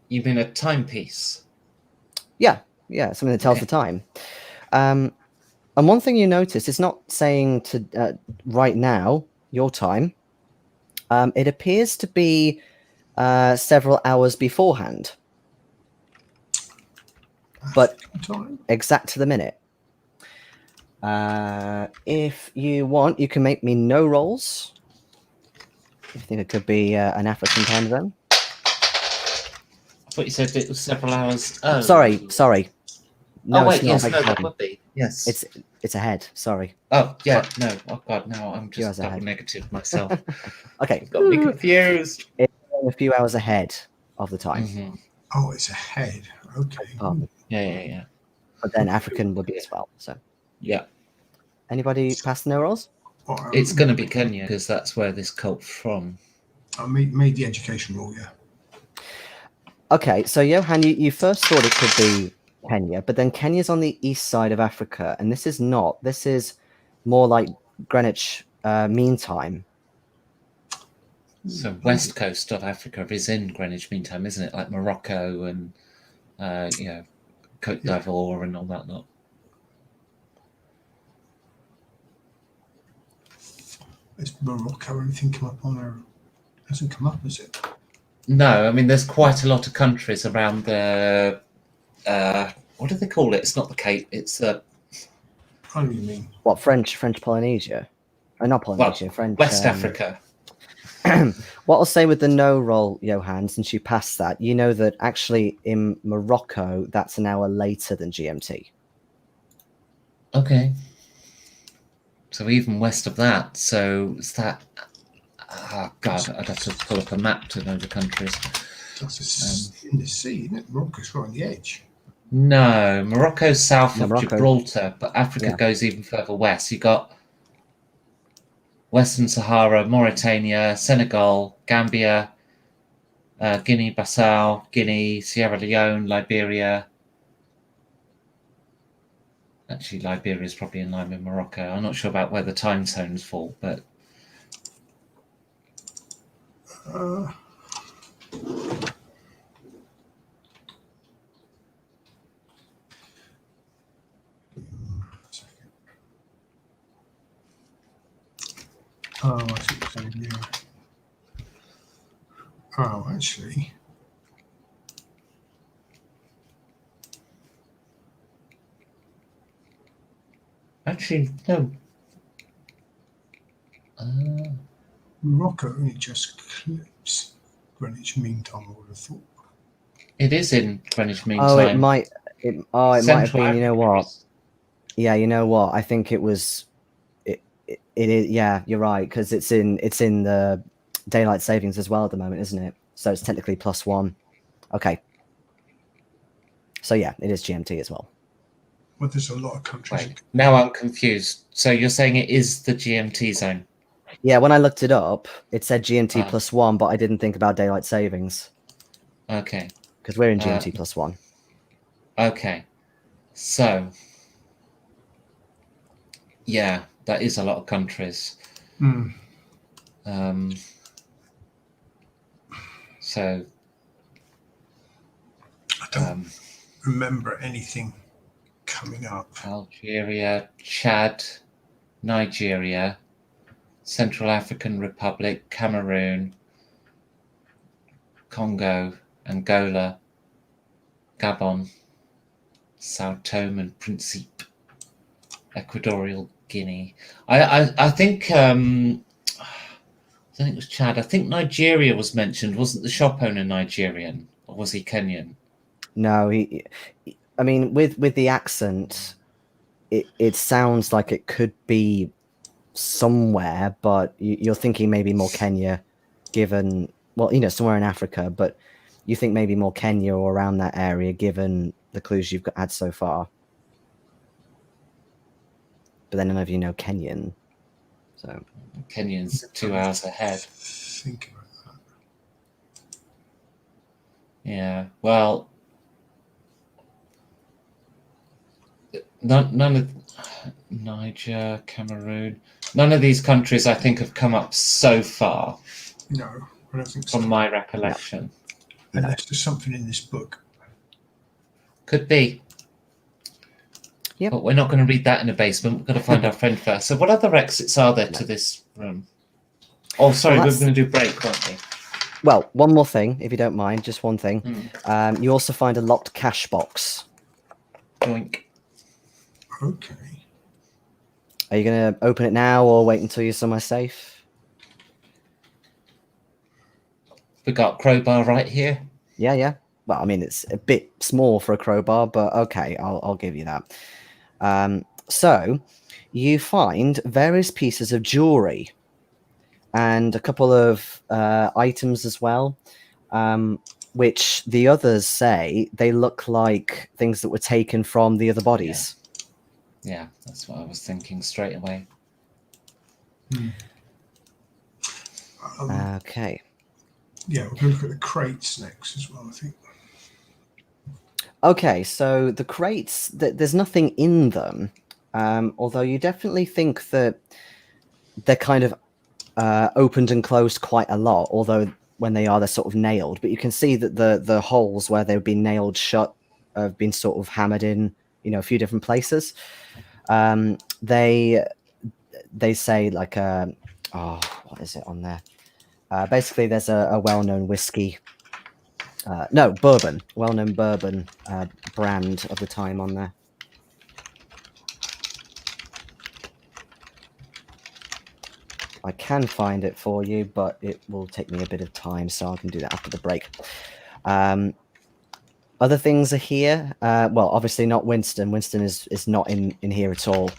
You mean a timepiece? Yeah, something that tells the time. And one thing you notice, it's not saying to right now, your time. It appears to be several hours beforehand. But exact to the minute. If you want, you can make me no rolls. I think it could be an African time zone. I thought you said it was several hours. Oh, sorry. No, wait, yes, no, that would be. Yes. It's ahead, sorry. Oh, yeah, no. Oh, God, no, I'm just double negative myself. Okay. Got me confused. It's a few hours ahead of the time. Mm-hmm. Oh, it's ahead. Okay. Yeah. But then African would be as well, so. Yeah. Anybody pass the no rolls? It's going to be Kenya, because that's where this cult's from. I made the education roll, yeah. Okay, so Johan, you first thought it could be Kenya, but then Kenya's on the east side of Africa, and this is not. This is more like Greenwich Mean Time. So west coast of Africa is in Greenwich Mean Time, isn't it? Like Morocco and, Côte d'Ivoire and all that lot. Is Morocco anything come up on there? Hasn't come up, has it? No, I mean, there's quite a lot of countries around the, what do they call it? It's not the Cape, it's What do you mean? What, French Polynesia? Not Polynesia, French... West Africa. What I'll say with the no roll, Johan, since you passed that, you know that actually in Morocco, that's an hour later than GMT. Okay. So even west of that, so is that... Oh, God, I'd have to pull up a map to know the countries. That's in the sea, isn't it? Morocco's right on the edge. No, Morocco's south of Morocco. Gibraltar, but Africa goes even further west. You got Western Sahara, Mauritania, Senegal, Gambia, Guinea-Bissau, Guinea, Sierra Leone, Liberia. Actually, Liberia is probably in line with Morocco. I'm not sure about where the time zones fall, but... Oh, I see what you're saying, yeah. Oh, actually. Actually, no. Morocco only just clips Greenwich Mean Time, I would have thought. It is in Greenwich Mean Oh, Time. it might have been, you know what? Yeah, you know what? I think it was... It is, yeah, you're right, because it's in the daylight savings as well at the moment, isn't it? So it's technically +1. Okay. So yeah, it is GMT as well. Well, there's a lot of countries. Right. Now I'm confused. So you're saying it is the GMT zone? Yeah, when I looked it up, it said GMT +1, but I didn't think about daylight savings. Okay. Because we're in GMT +1. Okay. So, yeah, that is a lot of countries. So, I don't remember anything coming up. Algeria, Chad, Nigeria, Central African Republic, Cameroon, Congo, Angola, Gabon, Sao Tome and Principe, Equatorial Guinea. I think it was Chad. I think Nigeria was mentioned. Wasn't the shop owner Nigerian, or was he Kenyan? No, I mean, with the accent, it sounds like it could be somewhere, but you're thinking maybe more Kenya. given, well, somewhere in Africa, but you think maybe more Kenya or around that area, given the clues you've had so far. But then none of you know Kenyan, so Kenyans 2 hours ahead. Think about that. Yeah, well, none of Niger, Cameroon, none of these countries I think have come up so far. No, I don't think so. From my recollection. Unless there's something in this book. Could be. Yep. But we're not going to read that in a basement. We've got to find our friend first. So what other exits are there to this room? Oh, sorry, we're going to do break, weren't we? Well, one more thing, if you don't mind, just one thing. You also find a locked cash box. Doink. Okay. Are you going to open it now or wait until you're somewhere safe? We got crowbar right here. Yeah. Well, I mean, it's a bit small for a crowbar, but okay, I'll give you that. So you find various pieces of jewelry and a couple of items as well, which the others say they look like things that were taken from the other bodies. Yeah, that's what I was thinking straight away. Okay. Yeah, we're going to look at the crates next as well, I think. Okay, so the crates, there's nothing in them, although you definitely think that they're kind of opened and closed quite a lot, although when they are, they're sort of nailed. But you can see that the holes where they've been nailed shut have been sort of hammered in, a few different places. They say like what is it on there? Basically, there's a well-known whiskey. No, bourbon. Well-known bourbon brand of the time on there. I can find it for you, but it will take me a bit of time, so I can do that after the break. Other things are here. Well, obviously not Winston. Winston is not in here at all.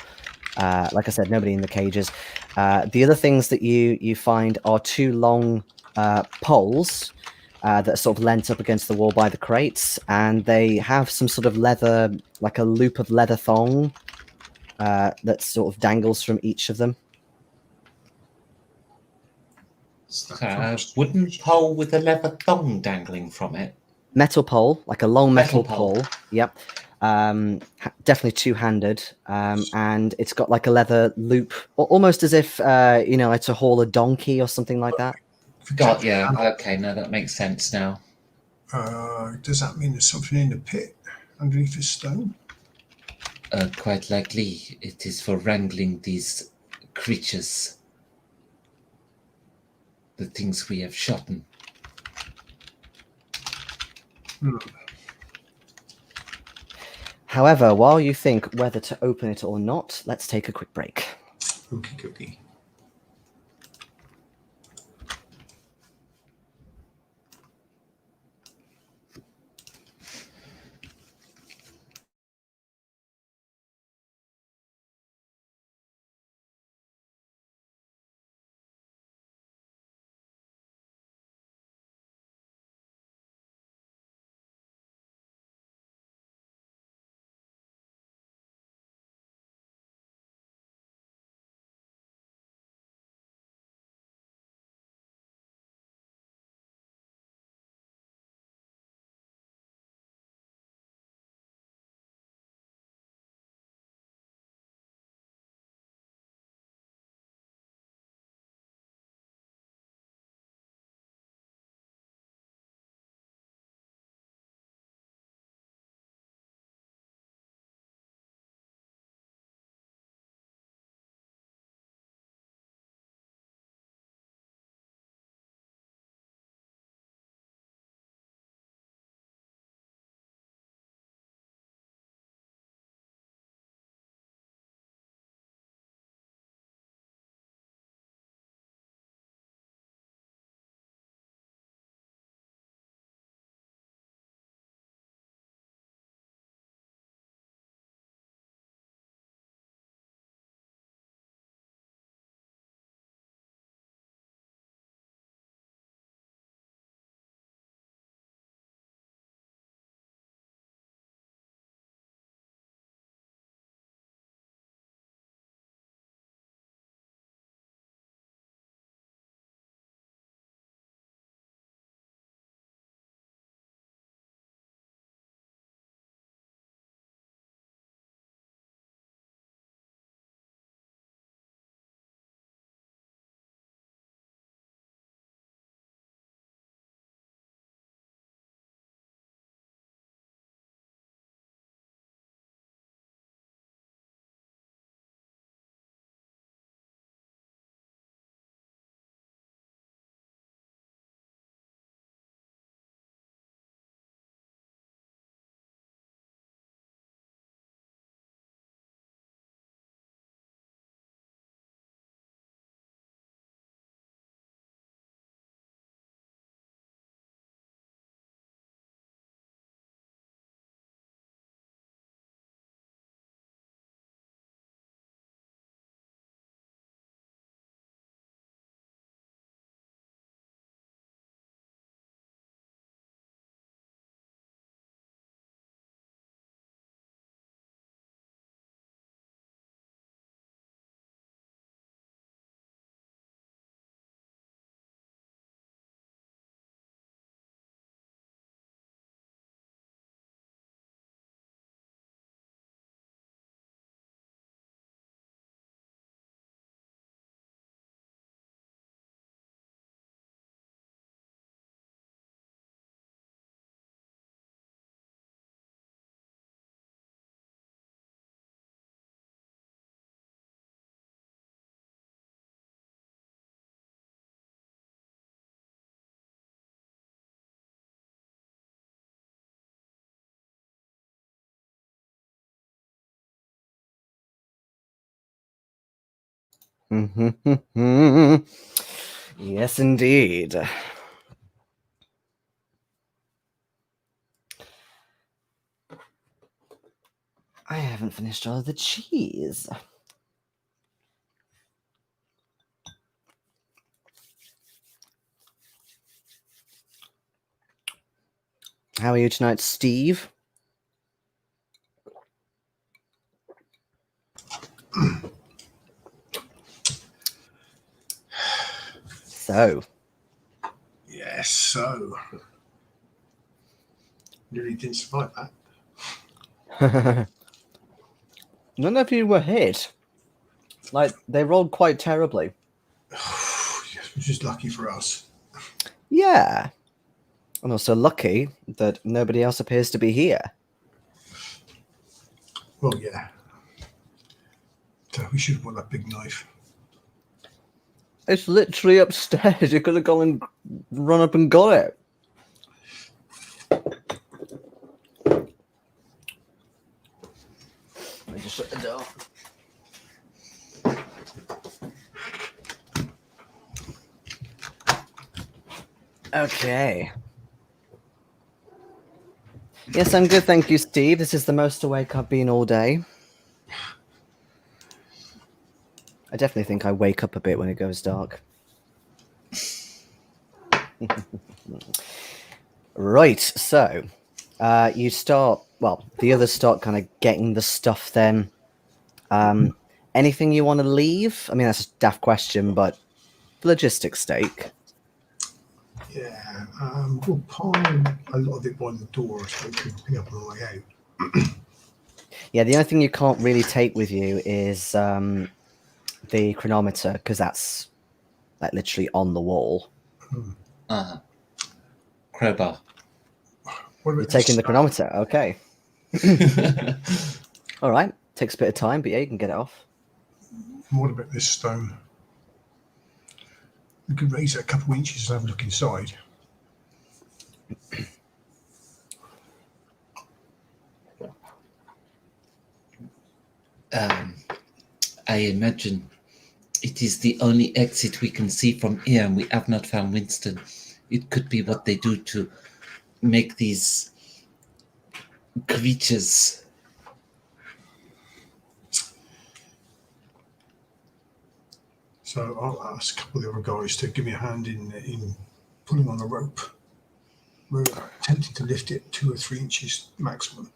Like I said, nobody in the cages. The other things that you find are two long poles that are sort of leant up against the wall by the crates, and they have some sort of leather, like a loop of leather thong that sort of dangles from each of them. So a wooden pole with a leather thong dangling from it. Metal pole, like a long metal pole. pole. Yep. Definitely two-handed, and it's got like a leather loop, almost as if like to haul a donkey or something like that. Got yeah. Okay, no, that makes sense now. Does that mean there's something in the pit underneath this stone? Quite likely, it is for wrangling these creatures, the things we have shot. However, while you think whether to open it or not, let's take a quick break. Okie Yes, indeed. I haven't finished all of the cheese. How are you tonight, Steve? So. Yes, so. Nearly didn't survive that. None of you were hit. Like, they rolled quite terribly. Yes, which is lucky for us. Yeah. And also lucky that nobody else appears to be here. Well, yeah. So we should have brought that big knife. It's literally upstairs. You could have gone and run up and got it. Let me just shut the door. Okay. Yes, I'm good, thank you, Steve. This is the most awake I've been all day. I definitely think I wake up a bit when it goes dark. Right, so you start, well, the others start kind of getting the stuff then. Anything you want to leave? I mean, that's a daft question, but for logistics' sake. Yeah, we'll pile a lot of it by the door so we can pick up on the way out. Yeah, the only thing you can't really take with you is the chronometer, because that's like literally on the wall. Crowbar. You're taking the chronometer, okay. All right, takes a bit of time, but yeah, you can get it off. What about this stone? We could raise it a couple of inches and have a look inside. I imagine it is the only exit we can see from here, and we have not found Winston. It could be what they do to make these creatures. So I'll ask a couple of the other guys to give me a hand in pulling on the rope. We're attempting to lift it 2 or 3 inches maximum.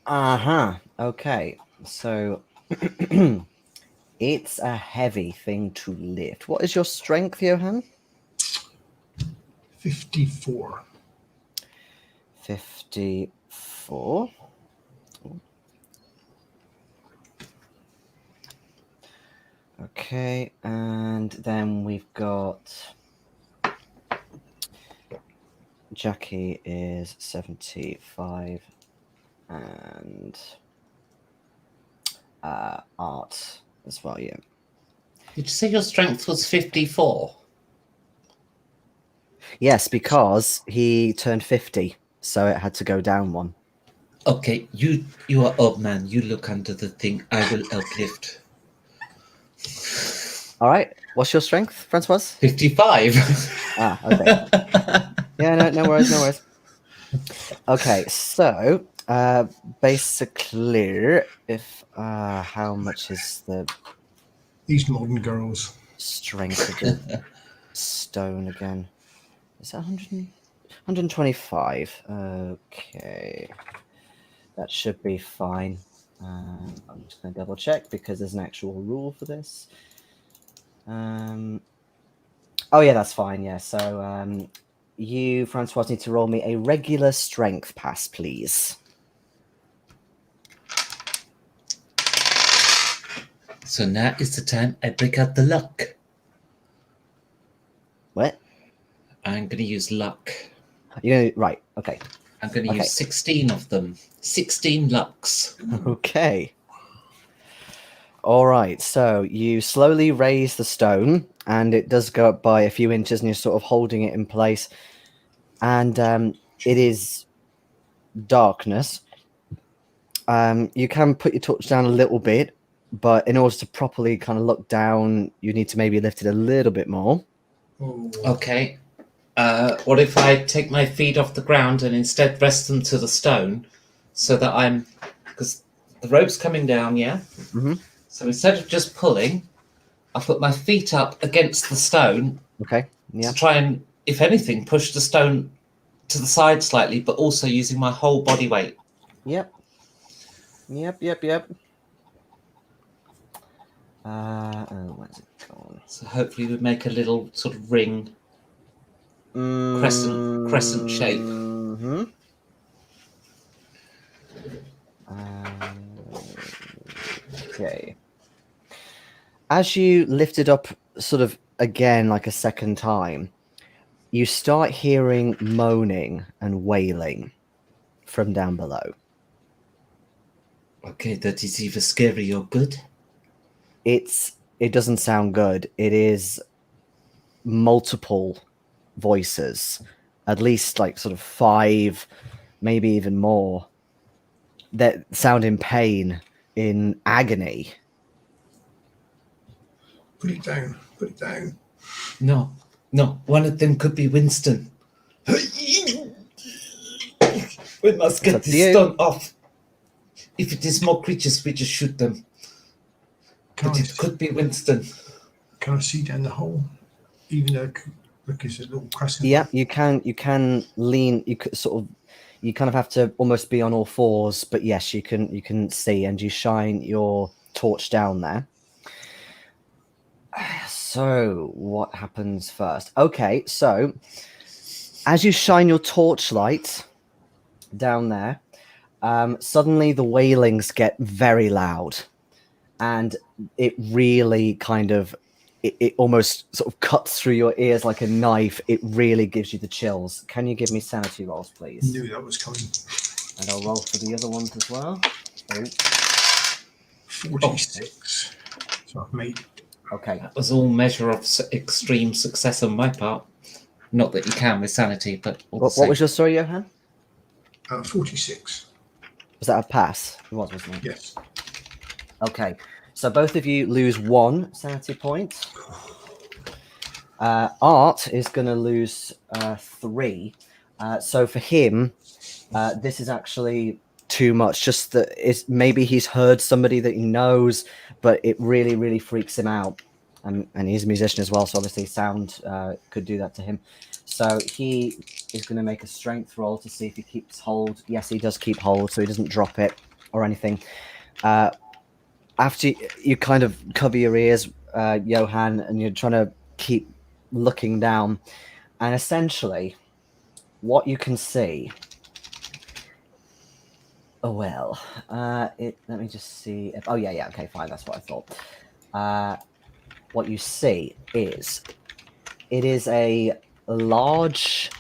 Okay, so it's a heavy thing to lift. What is your strength, Johan? 54. 54. Okay, and then we've got Jackie is 75 and Art as well, yeah. Did you say your strength was 54? Yes, because he turned 50, so it had to go down one. Okay, you are old man. You look under the thing. I will help lift. All right, what's your strength, Francoise? 55. Okay. Yeah, no worries, no worries. Okay, so basically, if how much is the These modern girls. strength of the stone again? Is that 100, 125? Okay, that should be fine. I'm just going to double check because there's an actual rule for this. Oh yeah, that's fine. Yeah, so you, Francois, need to roll me a regular strength pass, please. So now is the time I break out the luck. What? I'm going to use luck. You're gonna, right, okay. I'm going to use 16 of them. 16 lucks. Okay. All right, so you slowly raise the stone, and it does go up by a few inches, and you're sort of holding it in place. And it is darkness. You can put your torch down a little bit, but in order to properly kind of look down, you need to maybe lift it a little bit more. Oh, Okay. What if I take my feet off the ground and instead rest them to the stone, so that because the rope's coming down, yeah. Mm-hmm. So instead of just pulling, I put my feet up against the stone. Okay. Yeah. To try and, if anything, push the stone to the side slightly, but also using my whole body weight. Yep. Where's it gone? So hopefully we make a little sort of ring, crescent shape. Mm-hmm. Okay. As you lift it up sort of again like a second time, you start hearing moaning and wailing from down below. Okay, that is either scary or good. It doesn't sound good. It is multiple voices, at least like sort of 5, maybe even more, that sound in pain, in agony. put it down. Put it down. No, one of them could be Winston. We must get this stone off. If it is more creatures, we just shoot them. But it could be Winston. Can I see down the hole? Even though look, it's a little crescent. Yeah, you can lean. You could sort of, you kind of have to almost be on all fours, but yes, you can see, and you shine your torch down there. So what happens first? Okay, so as you shine your torchlight down there, suddenly the wailings get very loud, and it really kind of it almost sort of cuts through your ears like a knife. It really gives you the chills. Can you give me sanity rolls, please? Knew that was coming. And I'll roll for the other ones as well. 46. So I've made. Okay. That was all measure of extreme success on my part. Not that you can with sanity, but What was your story, Johan? 46. Was that a pass? It was, wasn't it? Yes. Okay. So both of you lose 1 sanity point. Art is going to lose 3. So for him, this is actually too much. Just that maybe he's heard somebody that he knows, but it really, really freaks him out. And he's a musician as well, so obviously sound could do that to him. So he is going to make a strength roll to see if he keeps hold. Yes, he does keep hold, so he doesn't drop it or anything. After you kind of cover your ears, Johan, and you're trying to keep looking down, and essentially what you can see. Oh, well, let me just see. Oh, yeah, okay, fine, that's what I thought. What you see is, it is a large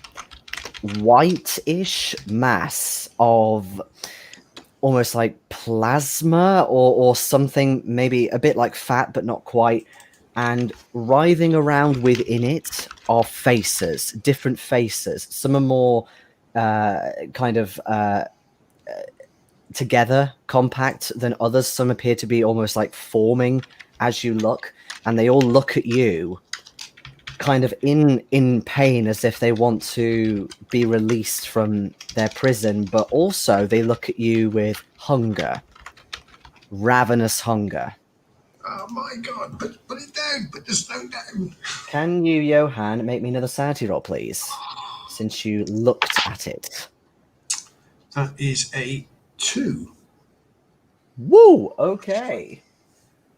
white-ish mass of almost like plasma or something, maybe a bit like fat, but not quite. And writhing around within it are faces, different faces. Some are more together, compact than others. Some appear to be almost like forming as you look, and they all look at you kind of in pain, as if they want to be released from their prison, but also they look at you with hunger, ravenous hunger. Oh my God, put it down, put the stone down. Can you, Johan, make me another sanity roll, please, since you looked at it? That is a 2. Woo! Okay.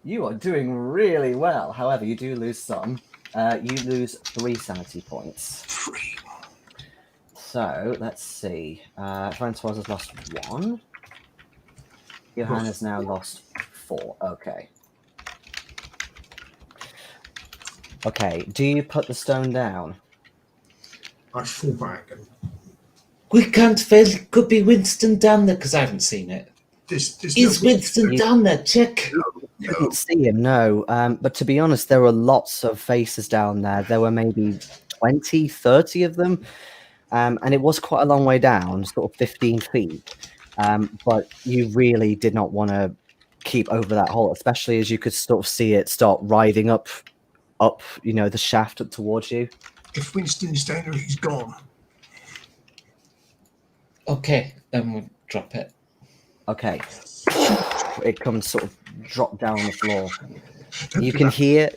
You are doing really well. However, you do lose some. You lose 3 sanity points. 3. So, let's see. Francoise has lost 1. Johan has now lost 4. Okay. Okay, do you put the stone down? I fall back. And we can't fail. It could be Winston down there, because I haven't seen it. Is Winston down there? Check. You couldn't see him, no. But to be honest, there were lots of faces down there. There were maybe 20, 30 of them. And it was quite a long way down, sort of 15 feet. But you really did not want to keep over that hole, especially as you could sort of see it start riding up, the shaft up towards you. If Winston's down there, he's gone. Okay, then we'll drop it. Okay. It comes sort of drop down on the floor. You can hear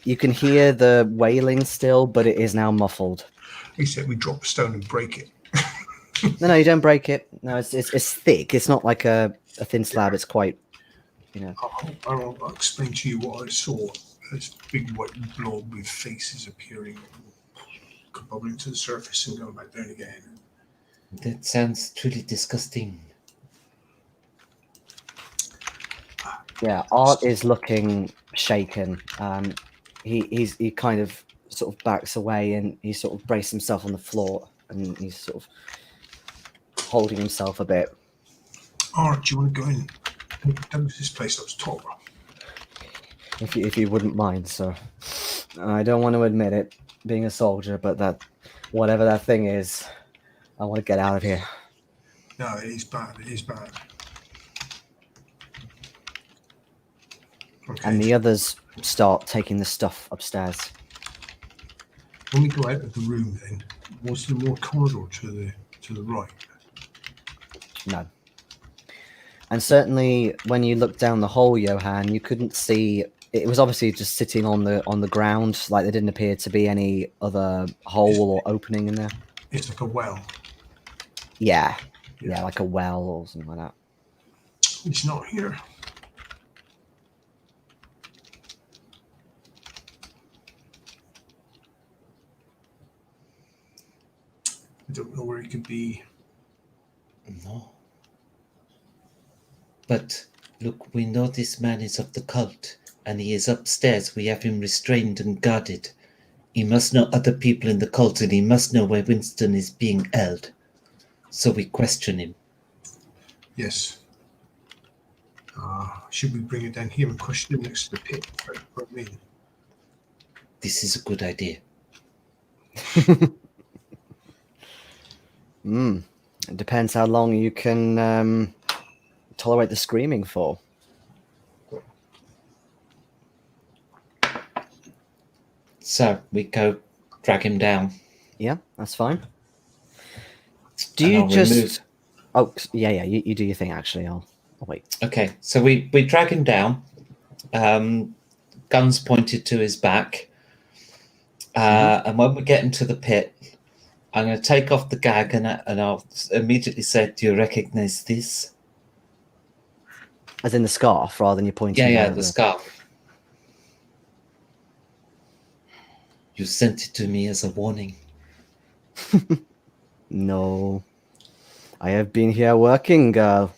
the wailing still, but it is now muffled. He said we drop a stone and break it. No, you don't break it. No, it's thick. It's not like a thin slab. It's quite, I'll explain to you what I saw. This big white blob with faces appearing, bubbling to the surface and going back down again. That sounds truly disgusting. Yeah, Art is looking shaken. He kind of sort of backs away and he sort of braces himself on the floor and he's sort of holding himself a bit. Art, do you want to go in? Don't this place up top. If you wouldn't mind, sir. I don't want to admit it, being a soldier, but that whatever that thing is, I want to get out of here. No, it is bad. It is bad. Okay. And the others start taking the stuff upstairs. When we go out of the room, then was there more corridor to the right? No. And certainly, when you look down the hole, Johan, you couldn't see. It was obviously just sitting on the ground. Like there didn't appear to be any other hole or opening in there. It's like a well. Yeah, like a well or something like that. It's not here. I don't know where he could be. No. But look, we know this man is of the cult, and he is upstairs. We have him restrained and guarded. He must know other people in the cult, and he must know where Winston is being held. So we question him. Yes. Should we bring it down here and question him next to the pit? What I mean? This is a good idea. It depends how long you can tolerate the screaming for. So we go drag him down. Yeah, that's fine. Do you just... Remove... Oh, yeah, you do your thing, actually. I'll wait. Okay, so we drag him down. Guns pointed to his back. And when we get into the pit, I'm going to take off the gag and I'll immediately say, do you recognize this? As in the scarf, rather than you pointing. Yeah, the scarf. You sent it to me as a warning. No. I have been here working, girl.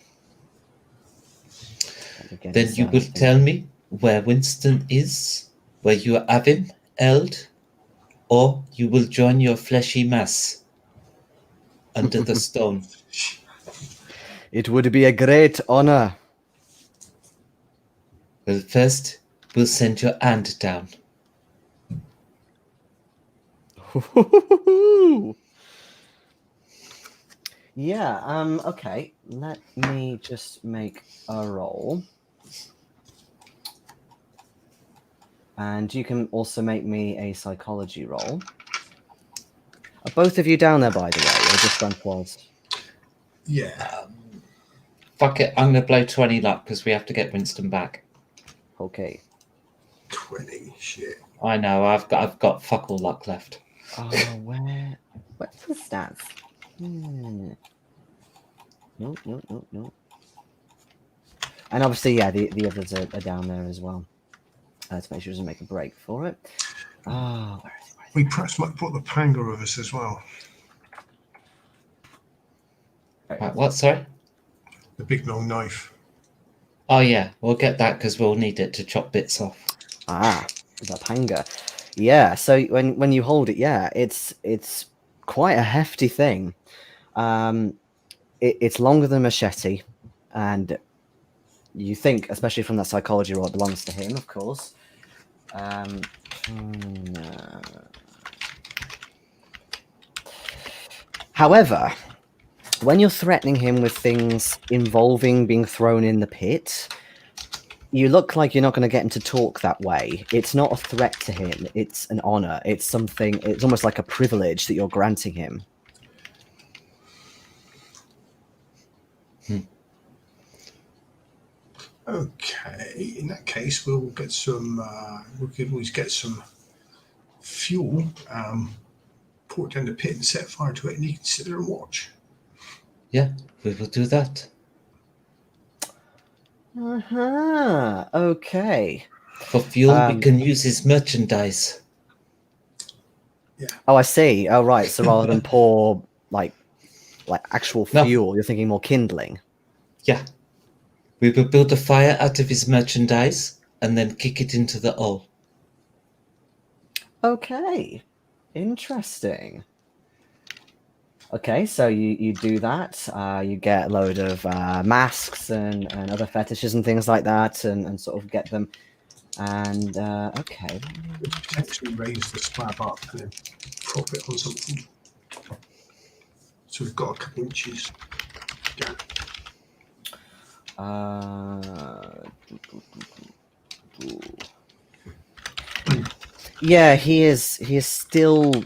Then you will tell me where Winston is, where you have him held, or you will join your fleshy mass under the stone. It would be a great honor. Well, first, we'll send your hand down. Yeah, okay. Let me just make a roll. And you can also make me a psychology roll. Are both of you down there, by the way, or just Francoise? Yeah. Fuck it, I'm going to blow 20 luck because we have to get Winston back. Okay. 20, shit. I know, I've got fuck all luck left. Oh, what's the stats? No. And obviously, yeah, the others are down there as well. Let's make sure it doesn't make a break for it. Oh, where is it? We perhaps might put the panga with us as well. Right, what, sorry? The big long knife. Oh yeah, we'll get that because we'll need it to chop bits off. The panga. Yeah, so when you hold it, yeah, it's quite a hefty thing. It's longer than a machete, and you think, especially from that psychology roll, it belongs to him, of course. However, when you're threatening him with things involving being thrown in the pit, You look like you're not going to get him to talk that way. It's not a threat to him. It's an honor. It's something. It's almost like a privilege that you're granting him. Okay, in that case, we'll get some. We could always get some fuel, pour it down the pit, and set fire to it, and you can sit there and watch. Yeah, we will do that. Okay. For fuel, we can use his merchandise. Yeah. Oh, I see. Oh, right. So rather than pour like actual fuel, you're thinking more kindling. Yeah. We will build a fire out of his merchandise and then kick it into the hole. Okay. Interesting. Okay, so you do that. You get a load of masks and other fetishes and things like that, and sort of get them. And okay, We could potentially raise the slab up and then prop it on something. So we've got a couple inches down. Yeah, he is still.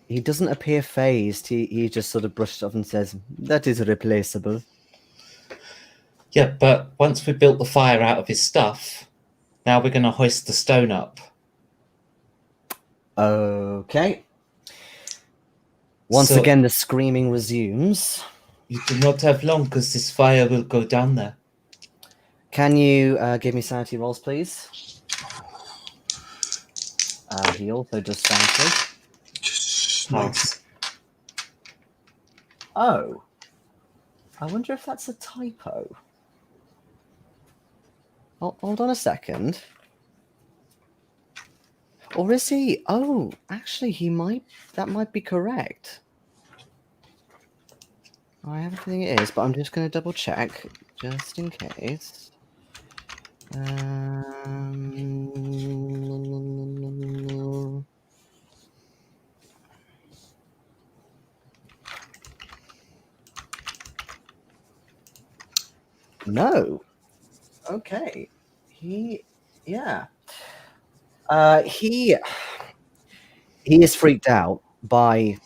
He doesn't appear phased. He just sort of brushes off and says, "That is replaceable." Yeah, but once we built the fire out of his stuff, now we're going to hoist the stone up. Okay. Once So- again, the screaming resumes. You do not have long because this fire will go down there. Can you give me sanity rolls, please? He also does sanity. Nice. Oh. I wonder if that's a typo. Oh, hold on a second. Or is he? Oh, actually, that might be correct. I have a feeling it is, but I'm just going to double check, just in case. No. Okay. He is freaked out by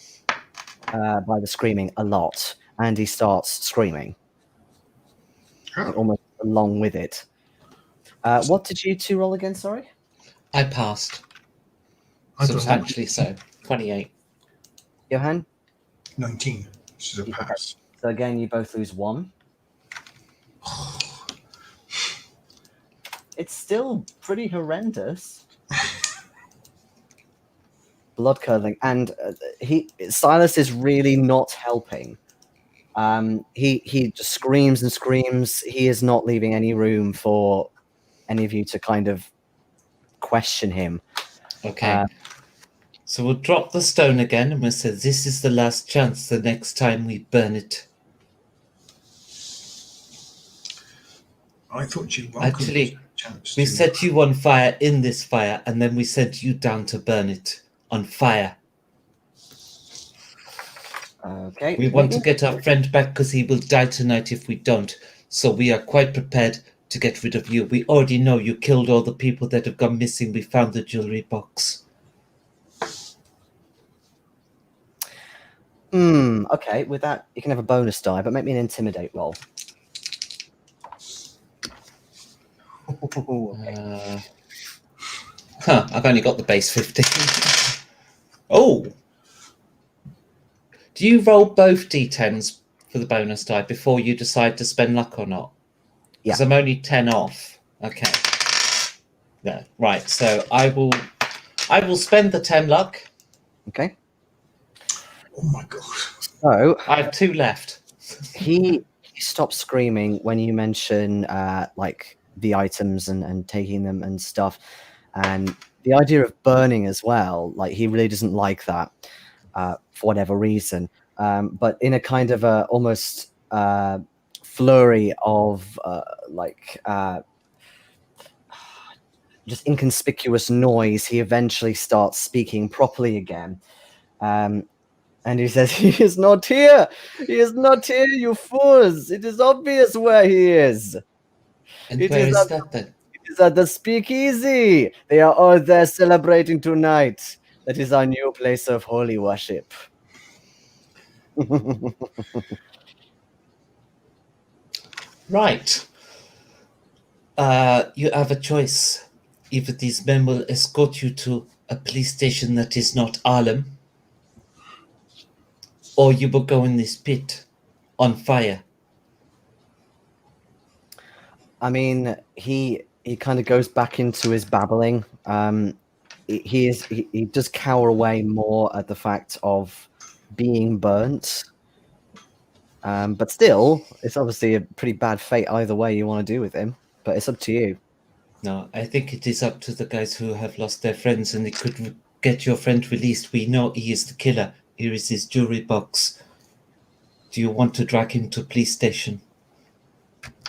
the screaming a lot, and he starts screaming almost along with it. What did you two roll again? Sorry, I passed. I got Substantially so. 28. Johan. 19, which is a pass. So again, you both lose 1. It's still pretty horrendous. Blood curdling, and Silas is really not helping. He just screams and screams. He is not leaving any room for any of you to kind of question him. Okay. So we'll drop the stone again and we'll say this is the last chance the next time we burn it. I thought you Actually, we set you on fire in this fire and then we sent you down to burn it on fire. Okay. We want to get our friend back because he will die tonight if we don't. So we are quite prepared to get rid of you. We already know you killed all the people that have gone missing. We found the jewelry box. Okay, with that, you can have a bonus die, but make me an intimidate roll. Okay. I've only got the base 15. Oh! Do you roll both d10s for the bonus die before you decide to spend luck or not? Yeah. Because I'm only 10 off. Okay. No. Right, so I will spend the 10 luck. Okay. Oh my god. So I have 2 left. he stops screaming when you mention like the items and taking them and stuff, and the idea of burning as well. Like he really doesn't like that for whatever reason. But in a kind of a almost flurry of just inconspicuous noise, he eventually starts speaking properly again. And he says, "He is not here! He is not here, you fools! It is obvious where he is!" And It where is is that then? It is at the Speakeasy. They are all there celebrating tonight. That is our new place of holy worship. Right. You have a choice. Either these men will escort you to a police station that is not Harlem, or you will go in this pit on fire. I mean, he kind of goes back into his babbling. He does cower away more at the fact of being burnt. But still, it's obviously a pretty bad fate either way you want to do with him. But it's up to you. No, I think it is up to the guys who have lost their friends, and they could get your friend released. We know he is the killer. Here is his jewelry box. Do you want to drag him to a police station?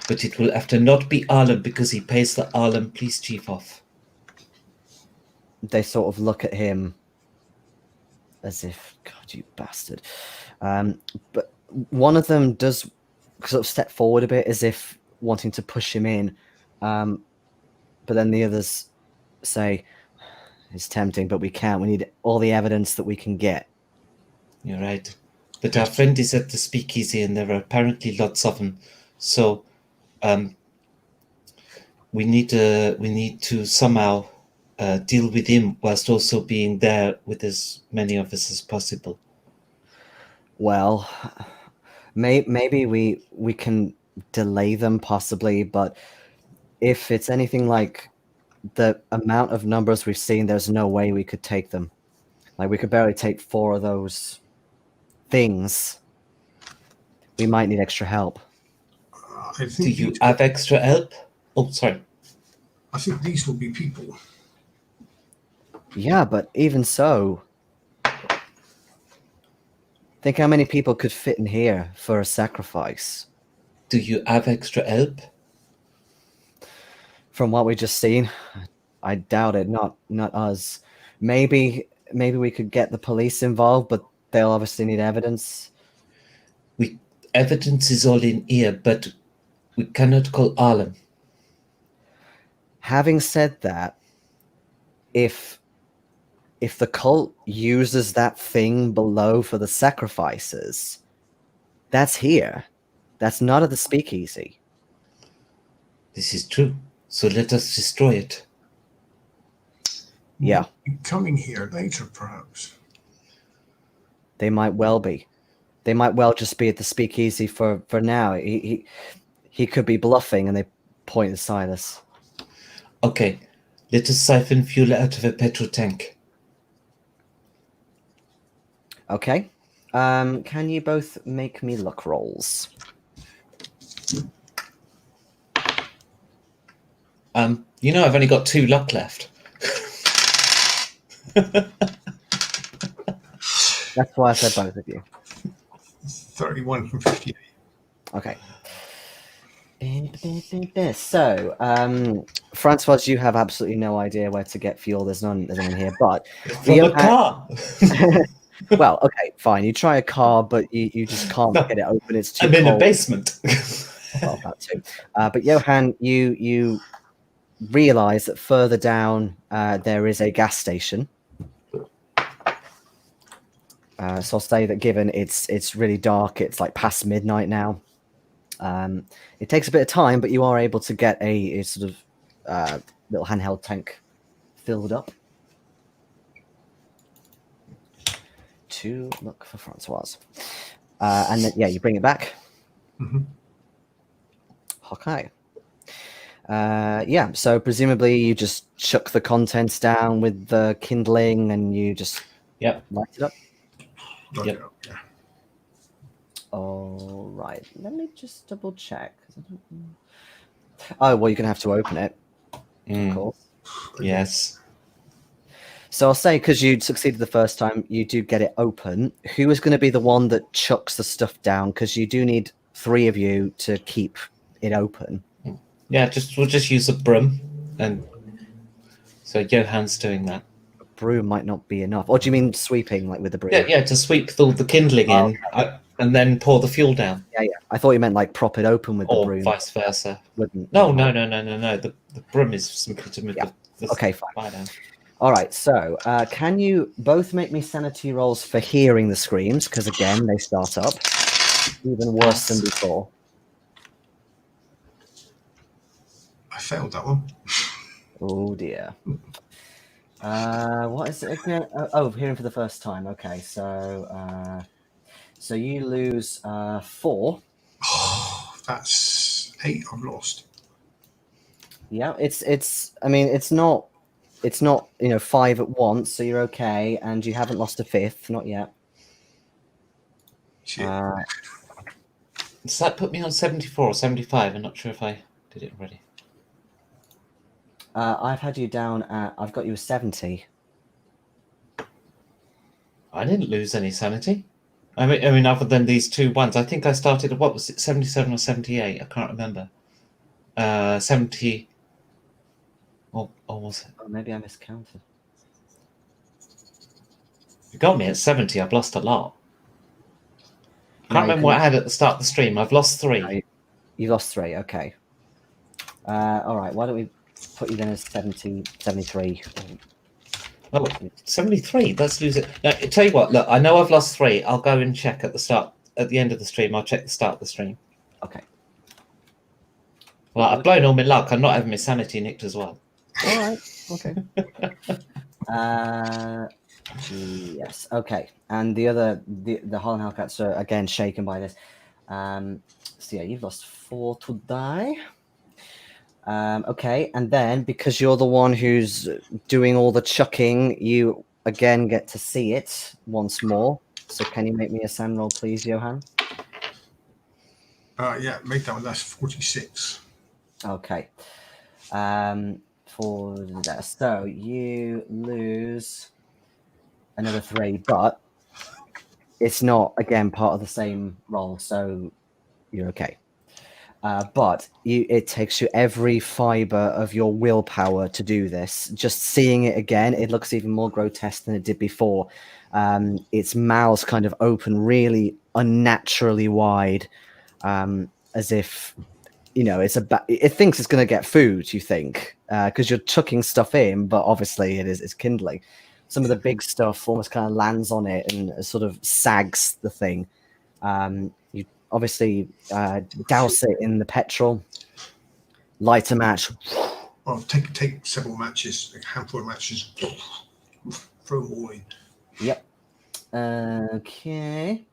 But it will have to not be Harlem, because he pays the Harlem police chief off. They sort of look at him as if, God, you bastard. But one of them does sort of step forward a bit as if wanting to push him in. But then the others say, it's tempting, but we can't. We need all the evidence that we can get. You're right. But our friend is at the Speakeasy, and there are apparently lots of them. So we need to somehow deal with him whilst also being there with as many of us as possible. Well, maybe we can delay them possibly, but if it's anything like the amount of numbers we've seen, there's no way we could take them. Like, we could barely take 4 of those things. We might need extra help. I think Do you have extra help? Oh, sorry. I think these will be people. Yeah, but even so, think how many people could fit in here for a sacrifice. Do you have extra help? From what we just seen, I doubt it. Not us. Maybe we could get the police involved, but they'll obviously need evidence. Evidence is all in here, but we cannot call Harlem. Having said that, if the cult uses that thing below for the sacrifices, that's here. That's not at the Speakeasy. This is true. So let us destroy it. Yeah. Coming here later, perhaps. They might well be. They might well just be at the Speakeasy for now. He could be bluffing, and they point at Silas. Okay, let us siphon fuel out of a petrol tank. Okay. Can you both make me luck rolls? I've only got 2 luck left. That's why I said both of you. 31 from 58. Okay. So, Francoise, you have absolutely no idea where to get fuel. There's none here. But From a car. Well, okay, fine. You try a car, but you just can't get it open. It's too I'm in cold. a basement. Well, that too. But Johan, you realize that further down there is a gas station. So I'll say that given it's really dark, it's like past midnight now. It takes a bit of time, but you are able to get a sort of little handheld tank filled up. To look for Francoise. And then, yeah, you bring it back. Mm-hmm. Okay. Yeah, so presumably you just chuck the contents down with the kindling and you just light it up. Yep. Yeah. All right. Let me just double check. Oh, well, you're going to have to open it, of course. Yes. So I'll say, because you succeeded the first time, you do get it open. Who is going to be the one that chucks the stuff down? Because you do need 3 of you to keep it open. Yeah, we'll just use a broom, and so Johan's doing that. A broom might not be enough. Or do you mean sweeping, like with the broom? Yeah, to sweep all the kindling in. and then pour the fuel down. Yeah. I thought you meant like prop it open with the Or broom. vice versa. Wouldn't- No. wouldn't- The broom is simply to move the Okay, fine. fire down. All right, so can you both make me sanity rolls for hearing the screams? Because again, they start up even worse than before. I failed that one. Oh dear. What is it again? Oh, hearing for the first time. Okay, so you lose 4. Oh, that's 8 I've lost. Yeah, it's. I mean, it's not 5 at once, so you're okay, and you haven't lost a 5th, not yet. Shit. Does that put me on 74 or 75? I'm not sure if I did it already. I've had you down at. I've got you a 70. I didn't lose any sanity. I mean, other than these 2 ones, I think I started at, what was it, 77 or 78? I can't remember. 70. Or was it? Oh, maybe I miscounted. You got me at 70. I've lost a lot. I can't No, remember what I had at the start of the stream. I've lost 3. No, you lost 3. Okay. All right. Why don't we put you then as 70, 73? Oh, 73. Let's lose it. Now, tell you what. Look, I know I've lost 3. I'll go and check at the end of the stream. I'll check the start of the stream. Okay. Well, I've blown all my luck. I'm not having my sanity nicked as well. All right. Okay. Yes. Okay. And the Harlem Hellcats are again shaken by this. So yeah, you've lost 4 to die. Okay, and then because you're the one who's doing all the chucking, you again get to see it once more. So can you make me a SAN roll, please, Johan? Yeah, make that one. That's 46. Okay. For that, so you lose another 3, but it's not again part of the same roll, so you're okay. But it takes you every fiber of your willpower to do this. Just seeing it again, it looks even more grotesque than it did before. Its mouth's kind of open really unnaturally wide, as if it thinks it's going to get food. You think because you're chucking stuff in, but obviously it's kindling. Some of the big stuff almost kind of lands on it and sort of sags the thing. You obviously douse it in the petrol, light a match. Well, take several matches, a handful of matches, throw them all in. Yep. Okay.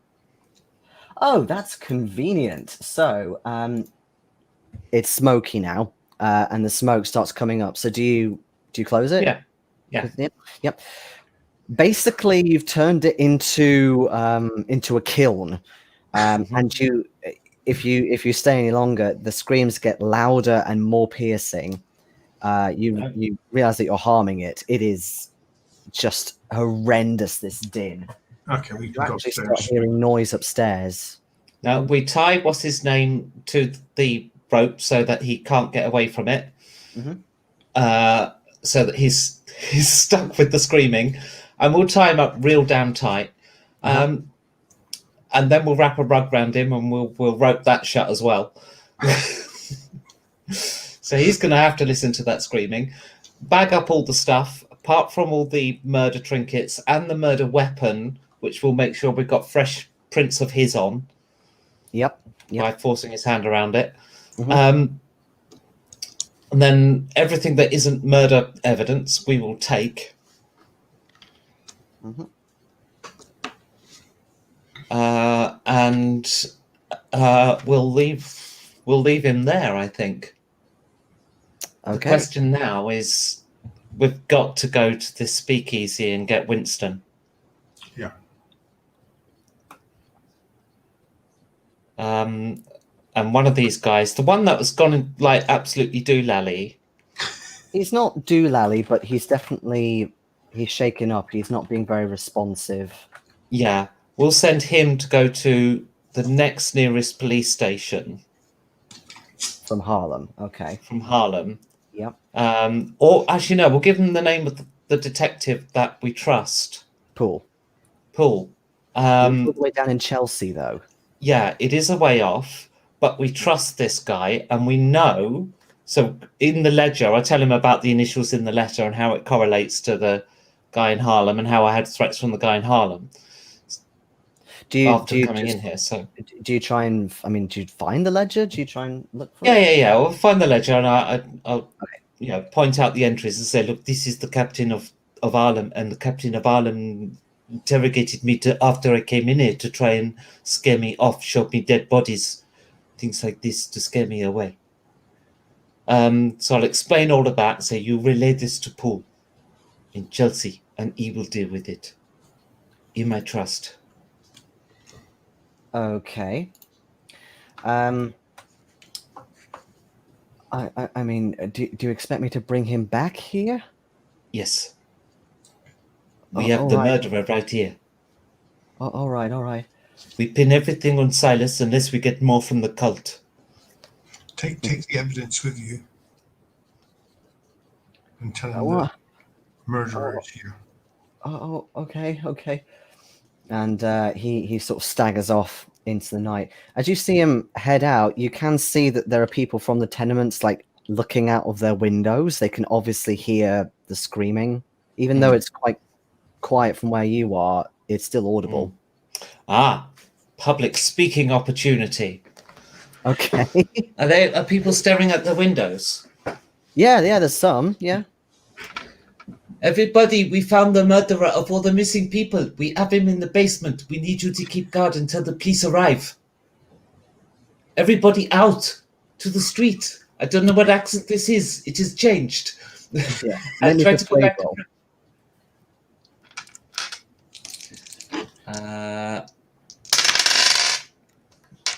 Oh, that's convenient. So it's smoky now, and the smoke starts coming up. So do you close it? Yeah. Yep. Basically, you've turned it into a kiln, and if you stay any longer, the screams get louder and more piercing. You realize that you're harming it. It is just horrendous, this din. Okay, we You can go actually start upstairs. hearing noise upstairs. Now we tie what's his name to the rope so that he can't get away from it. Mm-hmm. So that he's stuck with the screaming, and we'll tie him up real damn tight. And then we'll wrap a rug around him, and we'll rope that shut as well. So he's going to have to listen to that screaming. Bag up all the stuff, apart from all the murder trinkets and the murder weapon, which will make sure we've got fresh prints of his on. Yep. By forcing his hand around it. Mm-hmm. And then everything that isn't murder evidence, we will take. Mm-hmm. And we'll leave him there, I think. Okay. The question now is, we've got to go to this speakeasy and get Winston. Yeah. And one of these guys, the one that was gone like absolutely doolally. He's not doolally, but he's shaken up. He's not being very responsive. Yeah, we'll send him to go to the next nearest police station. From Harlem. Okay. From Harlem. Yep. Or actually, no, we'll give him the name of the detective that we trust. Pool. All the way down in Chelsea, though. Yeah, it is a way off, but we trust this guy and we know. So in the ledger, I tell him about the initials in the letter and how it correlates to the guy in Harlem and how I had threats from the guy in Harlem after coming in here. So do you try and, I mean, do you find the ledger? Do you try and look for yeah, it? yeah. I'll find the ledger and I'll point out the entries and say, look, this is the captain of Harlem, and the captain of Harlem interrogated me after I came in here to try and scare me off, showed me dead bodies, things like this to scare me away. So I'll explain all of that. Say you relay this to Paul in Chelsea, and he will deal with it. In my trust. Okay. I mean, do you expect me to bring him back here? Yes. We have the murderer right here. All right. We pin everything on Silas unless we get more from the cult. Take the evidence with you and tell him the murderer is here. Oh, okay. And he sort of staggers off into the night. As you see him head out, you can see that there are people from the tenements like looking out of their windows. They can obviously hear the screaming, even though it's quite quiet from where you are. It's still audible. Public speaking opportunity. Okay. Are people staring at the windows? Yeah, there's some. Yeah. Everybody, we found the murderer of all the missing people. We have him in the basement. We need you to keep guard until the police arrive. Everybody out to the street. I don't know what accent this is. It has changed. Yeah. I tried to go back roll.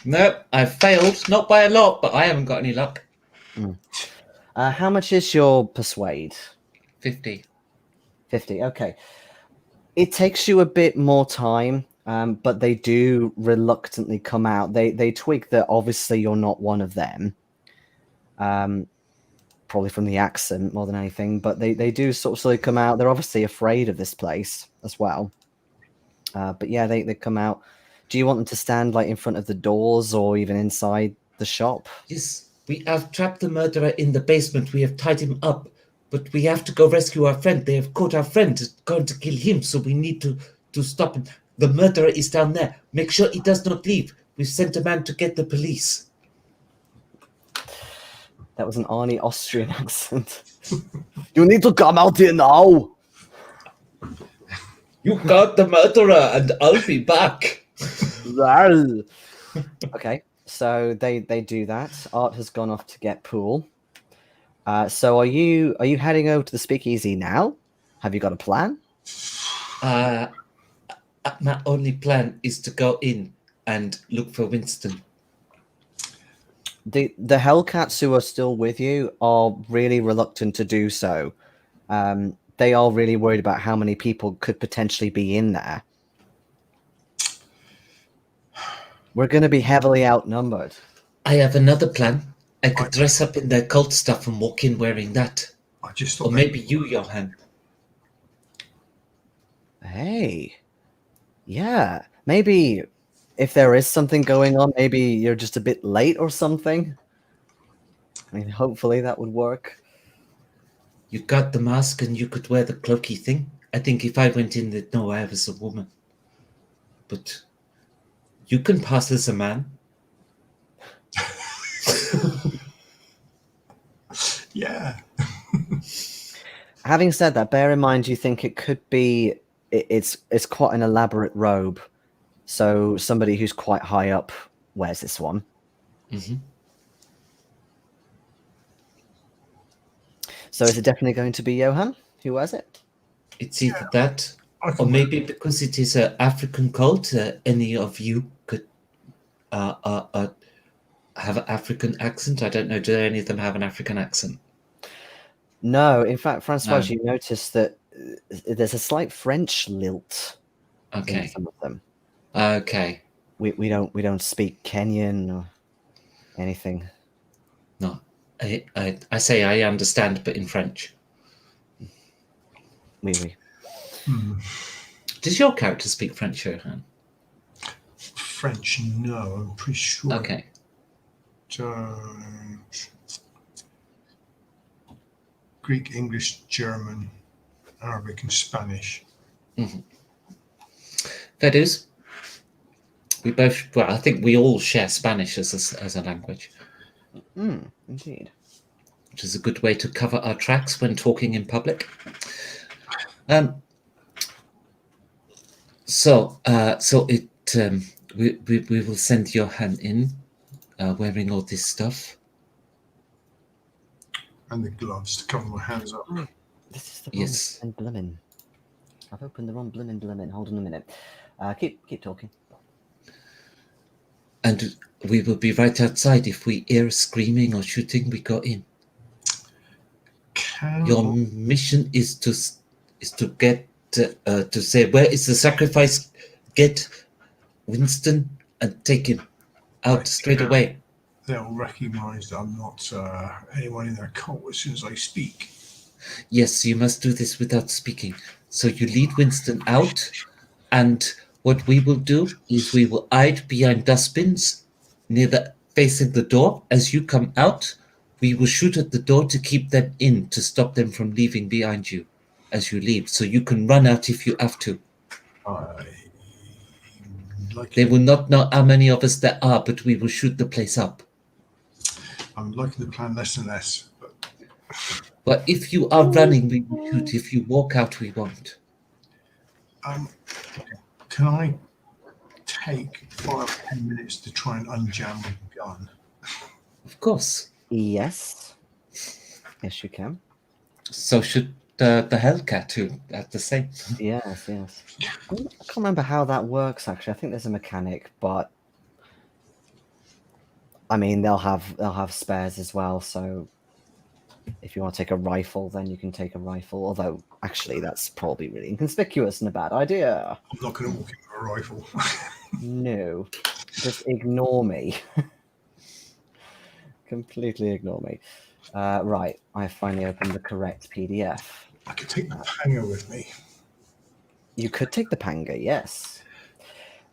Nope, I failed. Not by a lot, but I haven't got any luck. How much is your persuade? 50. 50, okay. It takes you a bit more time, but they do reluctantly come out. They twig that obviously you're not one of them, probably from the accent more than anything, but they do sort of slowly come out. They're obviously afraid of this place as well. But yeah, they come out. Do you want them to stand like in front of the doors or even inside the shop? Yes, we have trapped the murderer in the basement. We have tied him up. But we have to go rescue our friend. They have caught our friend, going to kill him, so we need to stop him. The murderer is down there. Make sure he does not leave. We've sent a man to get the police. That was an Arnie Austrian accent. You need to come out here now. You got the murderer, and I'll be back. Okay, so they do that. Art has gone off to get Pool. So are you heading over to the speakeasy now? Have you got a plan? My only plan is to go in and look for Winston. The Hellcats who are still with you are really reluctant to do so. They are really worried about how many people could potentially be in there. We're going to be heavily outnumbered. I have another plan. I could dress up in their cult stuff and walk in wearing that. I just thought, or maybe you, Johan. Hey, yeah, maybe if there is something going on, maybe you're just a bit late or something. I mean, hopefully that would work. You got the mask and you could wear the cloaky thing. I think if I went in, they'd know I was a woman. But you can pass as a man. yeah. Having said that, bear in mind you think it could be it's quite an elaborate robe, so somebody who's quite high up wears this one. Mm-hmm. So is it definitely going to be Johan who wears it? It's either that, or maybe because it is an African cult, any of you could have an African accent. I don't know. Do any of them have an African accent? No. In fact, Francoise, No. you notice that there's a slight French lilt in some of them. Okay. We don't speak Kenyan or anything. No. I say I understand, but in French. Oui. Does your character speak French, Johan? French, no. I'm pretty sure. Okay. Greek, English, German, Arabic, and Spanish. That is. We both. Well, I think we all share Spanish as a language, Indeed. which is a good way to cover our tracks when talking in public. So we will send Johan in, wearing all this stuff. And the gloves to cover my hands up. This is the Yes. wrong blimmin'. I've opened the wrong blimmin'. Hold on a minute. Keep talking. And we will be right outside. If we hear screaming or shooting, we go in. Your mission is to get to say, where is the sacrifice? Get Winston and take him out straight away. They'll recognise that I'm not anyone in their cult as soon as I speak. Yes, you must do this without speaking. So you lead Winston out, and what we will do is we will hide behind dustbins facing the door. As you come out, we will shoot at the door to keep them in, to stop them from leaving behind you as you leave. So you can run out if you have to. They will not know how many of us there are, but we will shoot the place up. I'm liking the plan less and less. But if you are running, we will shoot. If you walk out, we won't. Can I take 5 or 10 minutes to try and unjam the gun? Of course. Yes. Yes, you can. So should the Hellcat who at the same. Yes. I can't remember how that works, actually. I think there's a mechanic, but I mean, they'll have spares as well, so if you want to take a rifle, then you can take a rifle. Although, actually, that's probably really inconspicuous and a bad idea. I'm not going to walk in with a rifle. No, just ignore me. Completely ignore me. Right, I finally opened the correct PDF. I could take the Panga with me. You could take the Panga, yes.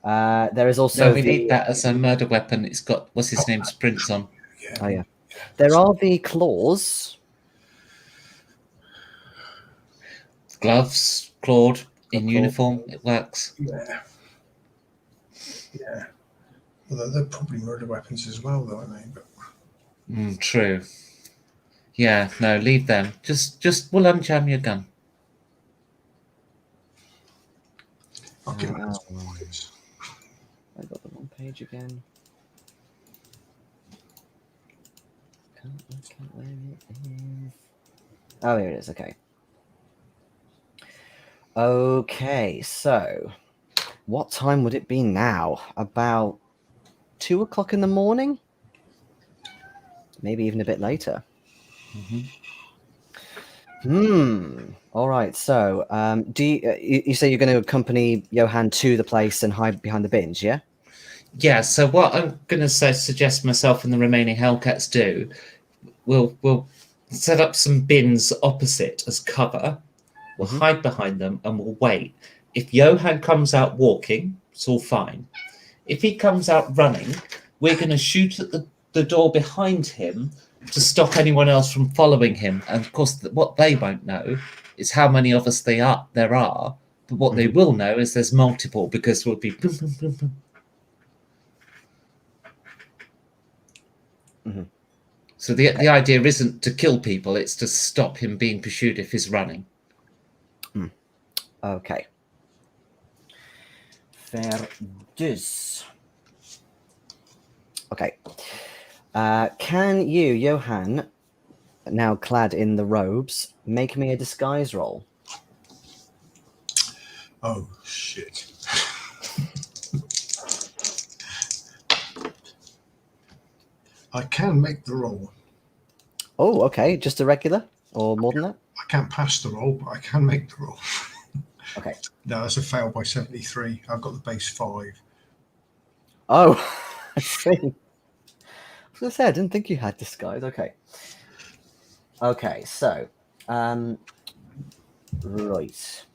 There is also No, we need that as a murder weapon. It's got, what's his name, sprints on. Yeah. Oh, yeah. There are the claws. Gloves, clawed, in uniform, it works. Yeah. Although they're probably murder weapons as well, though, aren't they? But... True. Yeah, no, leave them. Just we'll unjam your gun. I'll give them some points. I got the wrong page again. Can't look at where it is. Oh, here it is. Okay. Okay, so what time would it be now? About 2 o'clock in the morning? Maybe even a bit later. All right. So, do you say you're going to accompany Johan to the place and hide behind the bins? Yeah. Yeah. So what I'm going to suggest myself and the remaining Hellcats do, we'll set up some bins opposite as cover. We'll hide behind them and we'll wait. If Johan comes out walking, it's all fine. If he comes out running, we're going to shoot at the door behind him to stop anyone else from following him. And of course, what they won't know is how many of us there are. But what they will know is there's multiple, because we'll be boom, boom, boom, boom. So the idea isn't to kill people; it's to stop him being pursued if he's running. Okay. Fair dues. Okay. Can you, Johan, now clad in the robes, make me a disguise roll? Oh, shit. I can make the roll. Oh, okay. Just a regular or more than that? I can't pass the roll, but I can make the roll. Okay. No, that's a fail by 73. I've got the base 5. Oh, I see. I was going to say, I didn't think you had disguise. Okay. Okay, so, right.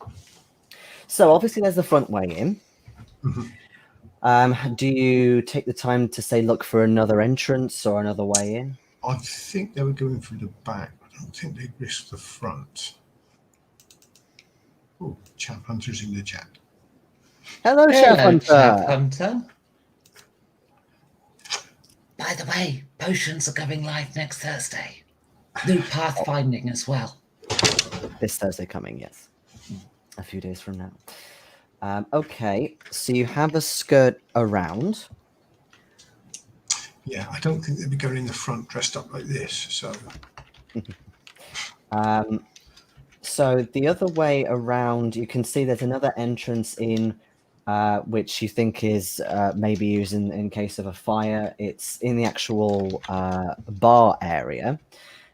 So, obviously, there's the front way in. Do you take the time to say, look for another entrance or another way in? I think they were going through the back. I don't think they'd risk the front. Oh, Chap Hunter's in the chat. Hello, Chef Hello, Hunter. Chap Hunter. By the way, potions are going live next Thursday. New pathfinding as well. This Thursday coming, yes. A few days from now. Okay, so you have a skirt around. Yeah, I don't think they'd be going in the front dressed up like this. So, So the other way around, you can see there's another entrance in, which you think is maybe used in case of a fire. It's in the actual bar area.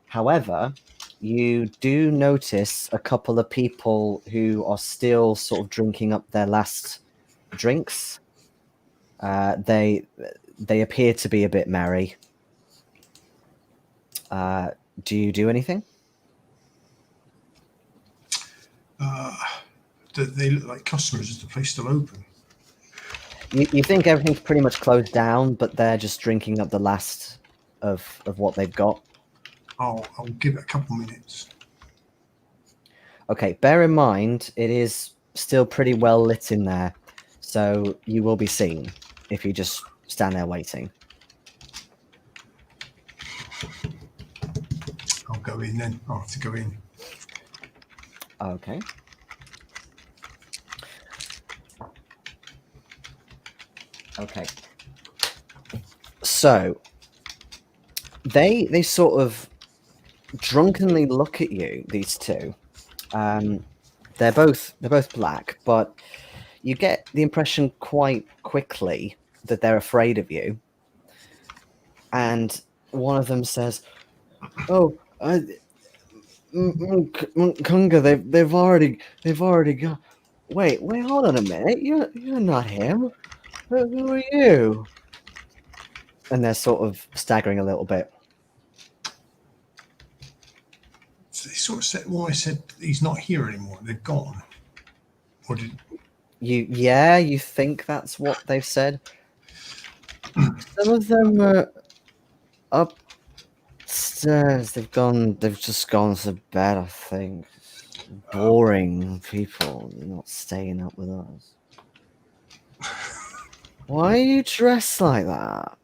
However, you do notice a couple of people who are still sort of drinking up their last drinks. They appear to be a bit merry. Do you do anything? they look like customers. Is the place still open? You think everything's pretty much closed down, but they're just drinking up the last of what they've got. I'll give it a couple minutes. Okay, bear in mind, it is still pretty well lit in there, so you will be seen if you just stand there waiting. I'll go in then. I'll have to go in. Okay. Okay. So they sort of drunkenly look at you, these two. They're both black, but you get the impression quite quickly that they're afraid of you. And one of them says, "Oh, Kunga, they've already got. Wait, hold on a minute. You're not him. Who are you?" And they're sort of staggering a little bit. So they sort of said, well, I said he's not here anymore. They're gone. Or did you think that's what they've said? Some of them are upstairs. They've just gone to bed, I think. Boring people not staying up with us. Why are you dressed like that?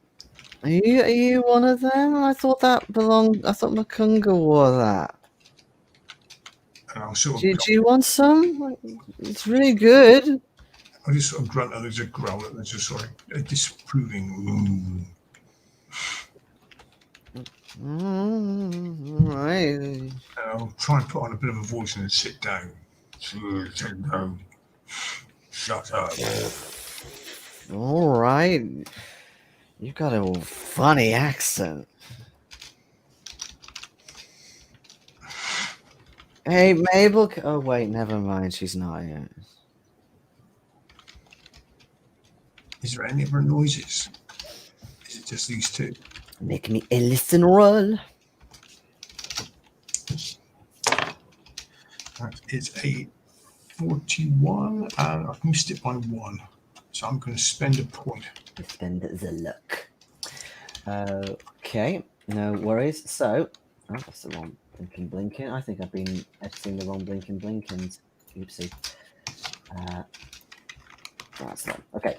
Are you one of them? I thought Makunga wore that. and I'll sort of Do you want some? It's really good. I just sort of grunt and there's a growl and there's just sort of a disapproving. Right. And I'll try and put on a bit of a voice and then sit down. Sit down. Shut up. All right. You've got a funny accent. Hey, Mabel. Oh, wait, never mind. She's not here. Is there any other noises? Is it just these two? Make me a listen roll. That is a 41, and I've missed it by 1. So I'm going to spend a point. Spend the luck. Okay, no worries. So, oh, that's the wrong blinking. I think I've been editing the wrong blinkins. Oopsie. That's that. Okay.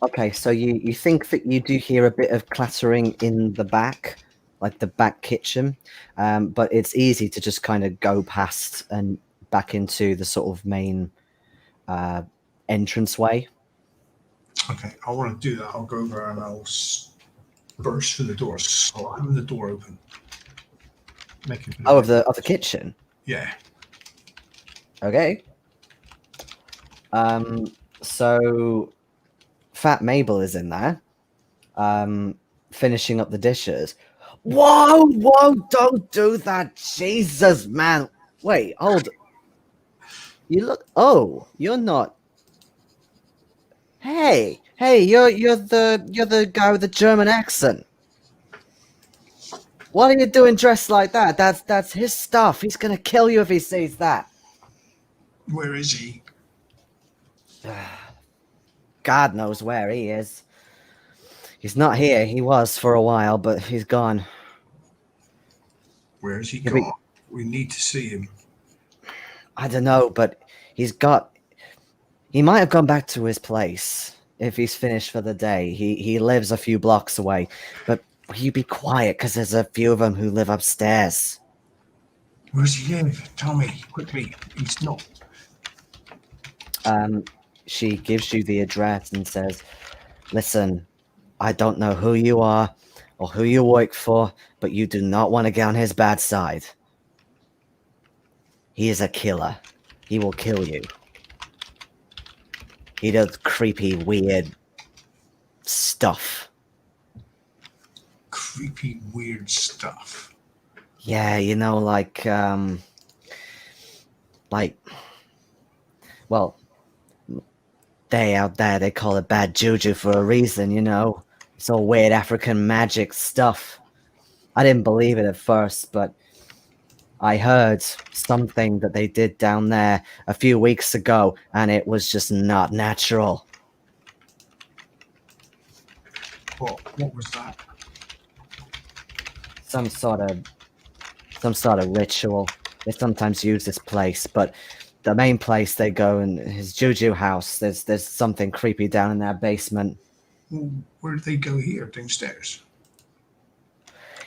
Okay, so you think that you do hear a bit of clattering in the back, like the back kitchen, but it's easy to just kind of go past and back into the sort of main entranceway. Okay, I want to do that. I'll go over and I'll burst through the door. So I'll have the door open. Make it of the kitchen. Yeah. Okay. So Fat Mabel is in there, finishing up the dishes. Whoa, don't do that. Jesus, man. Wait, hold. You look, you're not. Hey, you're the guy with the German accent. What are you doing dressed like that? That's his stuff. He's gonna kill you if he sees that. Where is he? God knows where he is. He's not here. He was for a while, but he's gone. Where has he He'll be- gone? We need to see him. I don't know, but he might have gone back to his place if he's finished for the day. He lives a few blocks away, but will you be quiet because there's a few of them who live upstairs. Where does he live? Tell me quickly. He's not. She gives you the address and says, "Listen, I don't know who you are or who you work for, but you do not want to get on his bad side. He is a killer. He will kill you. He does creepy, weird stuff." Creepy, weird stuff. Yeah, well, they out there, they call it bad juju for a reason, It's all weird African magic stuff. I didn't believe it at first, but I heard something that they did down there a few weeks ago, and it was just not natural. What was that? Some sort of ritual. They sometimes use this place, but the main place they go in his juju house, there's something creepy down in their basement. Where do they go here? Downstairs?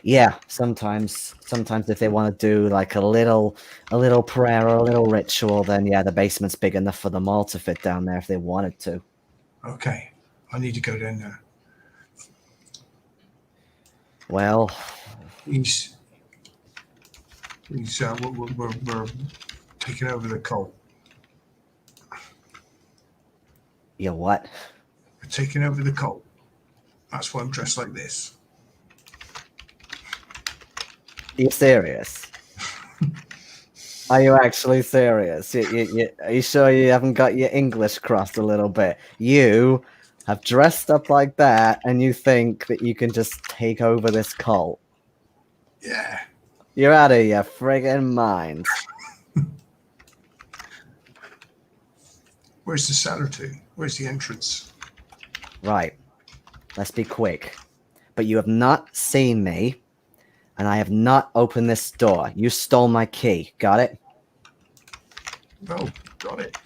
Yeah, sometimes if they want to do like a little prayer or a little ritual, then yeah, the basement's big enough for them all to fit down there if they wanted to. Okay, I need to go down there. Well, we're taking over the cult. you what? We're taking over the cult. That's why I'm dressed like this. Are you serious? Are you actually serious? Are you sure you haven't got your English crossed a little bit? You have dressed up like that, and you think that you can just take over this cult? Yeah. You're out of your friggin' mind. Where's the cellar to? Where's the entrance? Right. Let's be quick. But you have not seen me, and I have not opened this door. You stole my key. Got it? Oh, got it.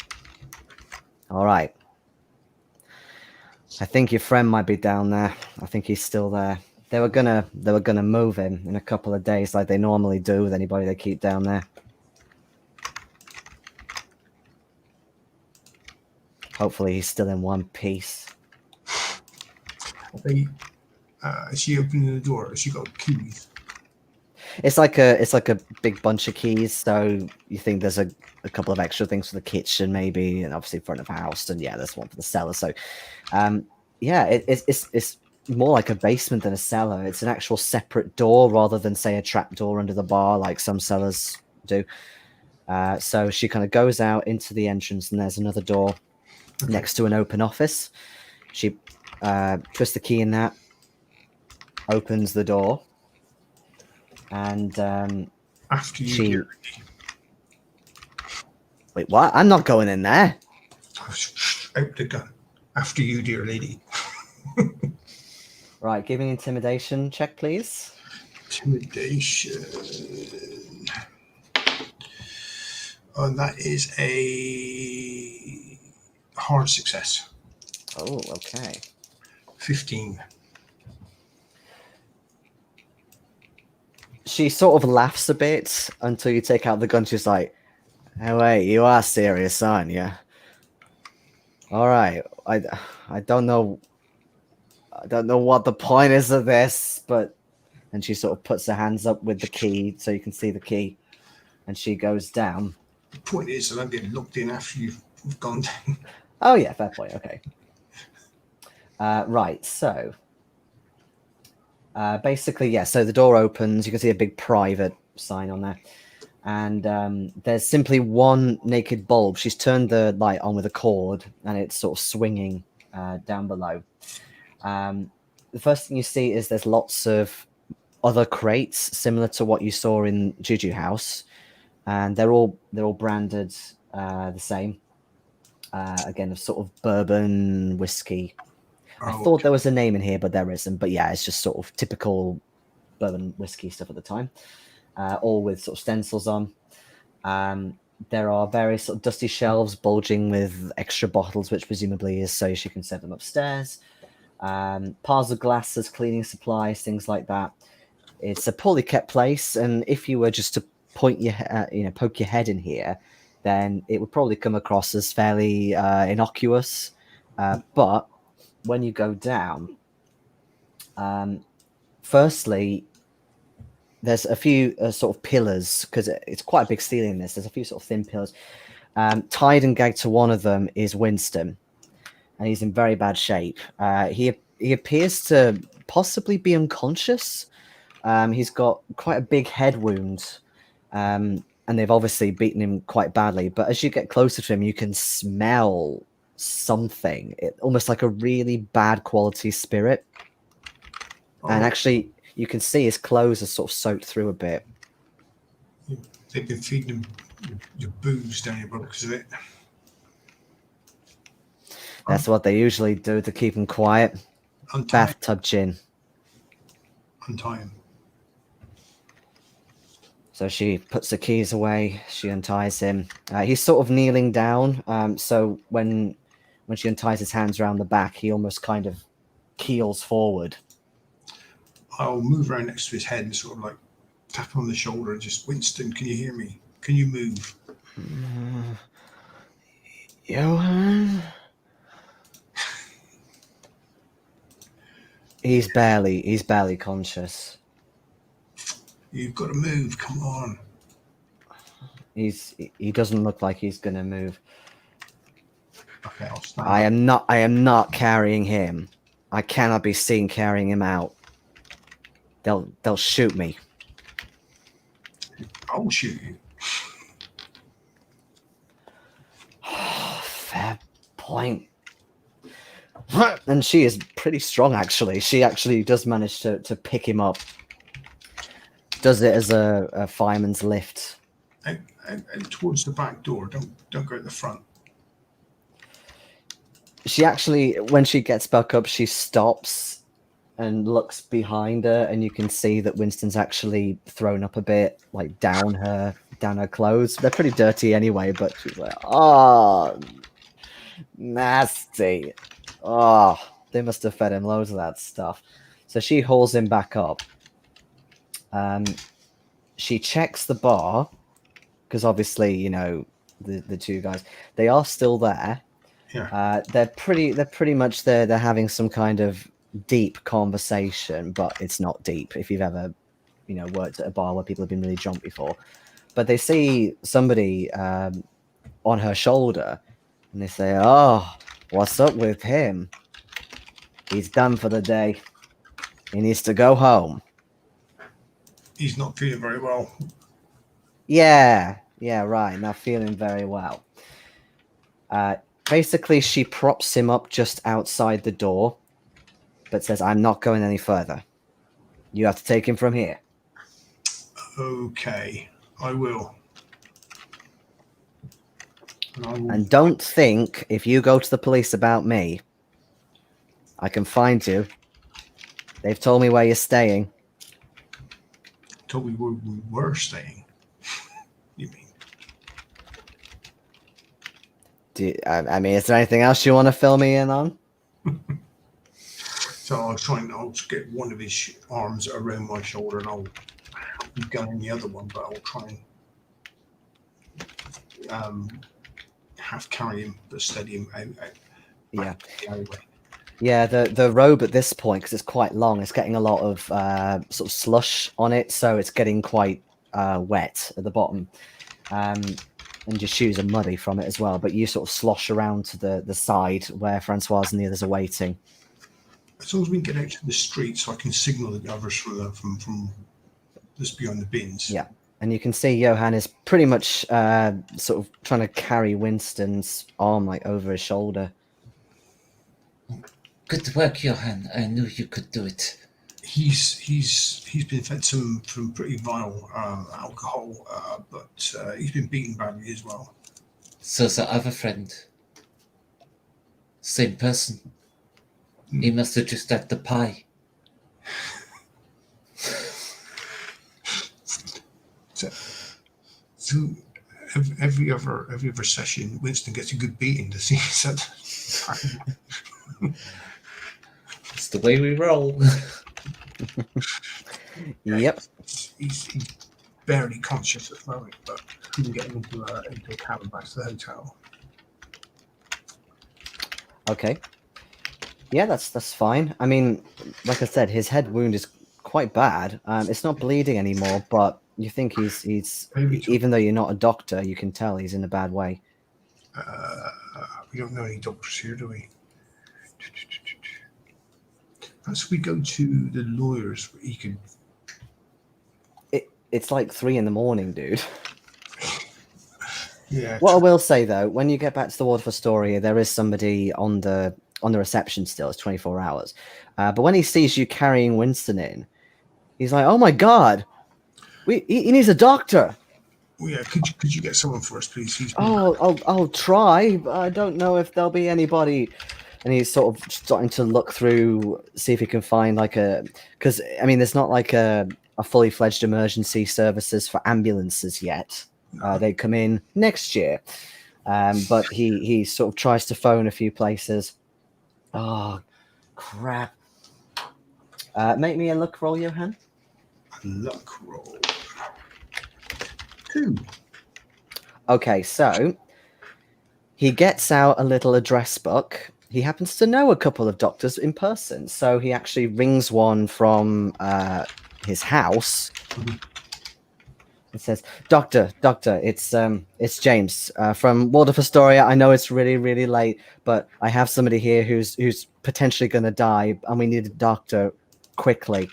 All right. I think your friend might be down there. I think he's still there. They were gonna move him in a couple of days, like they normally do with anybody they keep down there. Hopefully, he's still in one piece. Is she opening the door? Has she got keys? It's like a big bunch of keys. So you think there's a couple of extra things for the kitchen, maybe, and obviously front of house, and yeah, there's one for the cellar. So, yeah, it's more like a basement than a cellar. It's an actual separate door rather than say a trap door under the bar like some cellars do. So she kind of goes out into the entrance, and there's another door next to an open office. She twists the key in that, opens the door, and after you. Wait, what? I'm not going in there. Out the gun. After you, dear lady. Right, give me an intimidation check, please. Intimidation. And that is a hard success. Oh, okay. 15. She sort of laughs a bit until you take out the gun. She's like, "Hey, wait, you are serious, aren't you? All right, I don't know. I don't know what the point is of this, but..." And she sort of puts her hands up with the key so you can see the key, and she goes down. The point is that I'm getting locked in after you've gone down. Oh yeah, fair point. Okay. Right, so basically, yeah. So the door opens. You can see a big private sign on there, and there's simply one naked bulb. She's turned the light on with a cord, and it's sort of swinging down below. The first thing you see is there's lots of other crates similar to what you saw in Juju House, and they're all branded the same. again, of sort of bourbon whiskey. I Oh, thought there was a name in here, but there isn't. But yeah, it's just sort of typical bourbon whiskey stuff at the time, all with sort of stencils on. There are various sort of dusty shelves bulging with extra bottles, which presumably is so she can set them upstairs. Piles of glasses, cleaning supplies, things like that. It's a poorly kept place, and if you were just to poke your head in here, then it would probably come across as fairly innocuous. But when you go down, firstly, there's a few sort of pillars, because it's quite a big ceiling. There's a few sort of thin pillars. Tied and gagged to one of them is Winston, and he's in very bad shape. He appears to possibly be unconscious. He's got quite a big head wound, and they've obviously beaten him quite badly. But as you get closer to him, you can smell something, almost like a really bad quality spirit. And actually, you can see his clothes are sort of soaked through a bit. They've been feeding him your booze down your because of it. That's what they usually do to keep him quiet. Bathtub gin. Untie him. So she puts the keys away. She unties him. He's sort of kneeling down. So when she unties his hands around the back, he almost kind of keels forward. I'll move around next to his head and sort of like tap him on the shoulder and just, Winston, can you hear me? Can you move? Johan? He's barely conscious. You've got to move. Come on. He doesn't look like he's gonna move. Okay, I'll stand. I am not carrying him. I cannot be seen carrying him out. They'll shoot me. I'll shoot you. Fair point. And she is pretty strong, actually. She actually does manage to pick him up. Does it as a fireman's lift. And towards the back door. Don't go at the front. She actually, when she gets back up, she stops and looks behind her, and you can see that Winston's actually thrown up a bit, like down her clothes. They're pretty dirty anyway, but she's like, oh, nasty. Oh, they must have fed him loads of that stuff. So she hauls him back up. She checks the bar, because obviously, you know, the two guys, they are still there. Yeah. They're pretty much there. They're having some kind of deep conversation, but it's not deep if you've ever, you know, worked at a bar where people have been really drunk before. But they see somebody on her shoulder, and they say, "Oh, what's up with him? He's done for the day. He needs to go home." He's not feeling very well. Yeah, right. Not feeling very well. Basically, she props him up just outside the door, but says, "I'm not going any further. You have to take him from here." Okay, I will. And don't think if you go to the police about me, I can find you. They've told me where you're staying. Told me where we were staying. You mean? I mean, is there anything else you want to fill me in on? So I'll just get one of his arms around my shoulder and I'll be gunning the other one, but I'll try and half carry him, but steady him out Yeah. the alleyway. Yeah, the robe at this point, because it's quite long, it's getting a lot of sort of slush on it, so it's getting quite wet at the bottom. And your shoes are muddy from it as well, but you sort of slosh around to the side where Francoise and the others are waiting. As long as we can get out to the street so I can signal the others from just beyond the bins. Yeah, and you can see Johan is pretty much sort of trying to carry Winston's arm like over his shoulder. Good work, Johan. I knew you could do it. He's been fed some pretty vile alcohol, but he's been beaten badly as well. So the other friend. Same person. He must have just had the pie. So every other session, Winston gets a good beating. Does he? It's the way we roll. Yep. He's barely conscious at the moment, but we can get him into a cabin back to the hotel. Okay. Yeah, that's fine. I mean, like I said, his head wound is quite bad. It's not bleeding anymore, but you think he's even though you're not a doctor, you can tell he's in a bad way. We don't know any doctors here, do we? Perhaps we go to the lawyers. He could. It's like 3 a.m, dude. Yeah. What I will say though, when you get back to the Ward of Astoria, there is somebody on the reception still. It's 24 hours. But when he sees you carrying Winston in, he's like, "Oh my God, he needs a doctor." Well, yeah. Could you get someone for us, please? I'll try, but I don't know if there'll be anybody. And he's sort of starting to look through, see if he can find because I mean, there's not like a fully fledged emergency services for ambulances yet. They come in next year, but he sort of tries to phone a few places. Oh, crap! Make me a luck roll, Johan. Luck roll. 2. Okay, so he gets out a little address book. He happens to know a couple of doctors in person, so he actually rings one from his house. It says, Doctor, it's James from Ward of Astoria. I know it's really, really late, but I have somebody here who's potentially going to die, and we need a doctor quickly."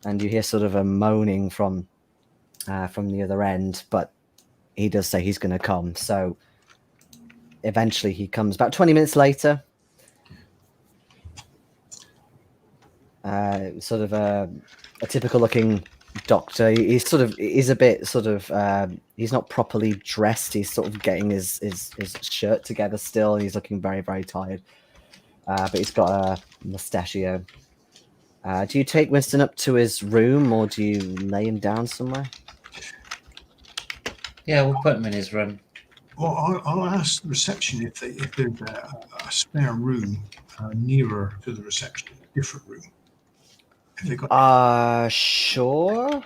And you hear sort of a moaning from the other end, but he does say he's going to come. So eventually he comes. About 20 minutes later, sort of a typical looking doctor. He's a bit he's not properly dressed. He's sort of getting his shirt together still, and he's looking very, very tired. But he's got a mustachio. Do you take Winston up to his room, or do you lay him down somewhere? Yeah, we'll put him in his room. Well, I'll ask the reception if there's a spare room nearer to the reception, a different room. Have they got? Sure.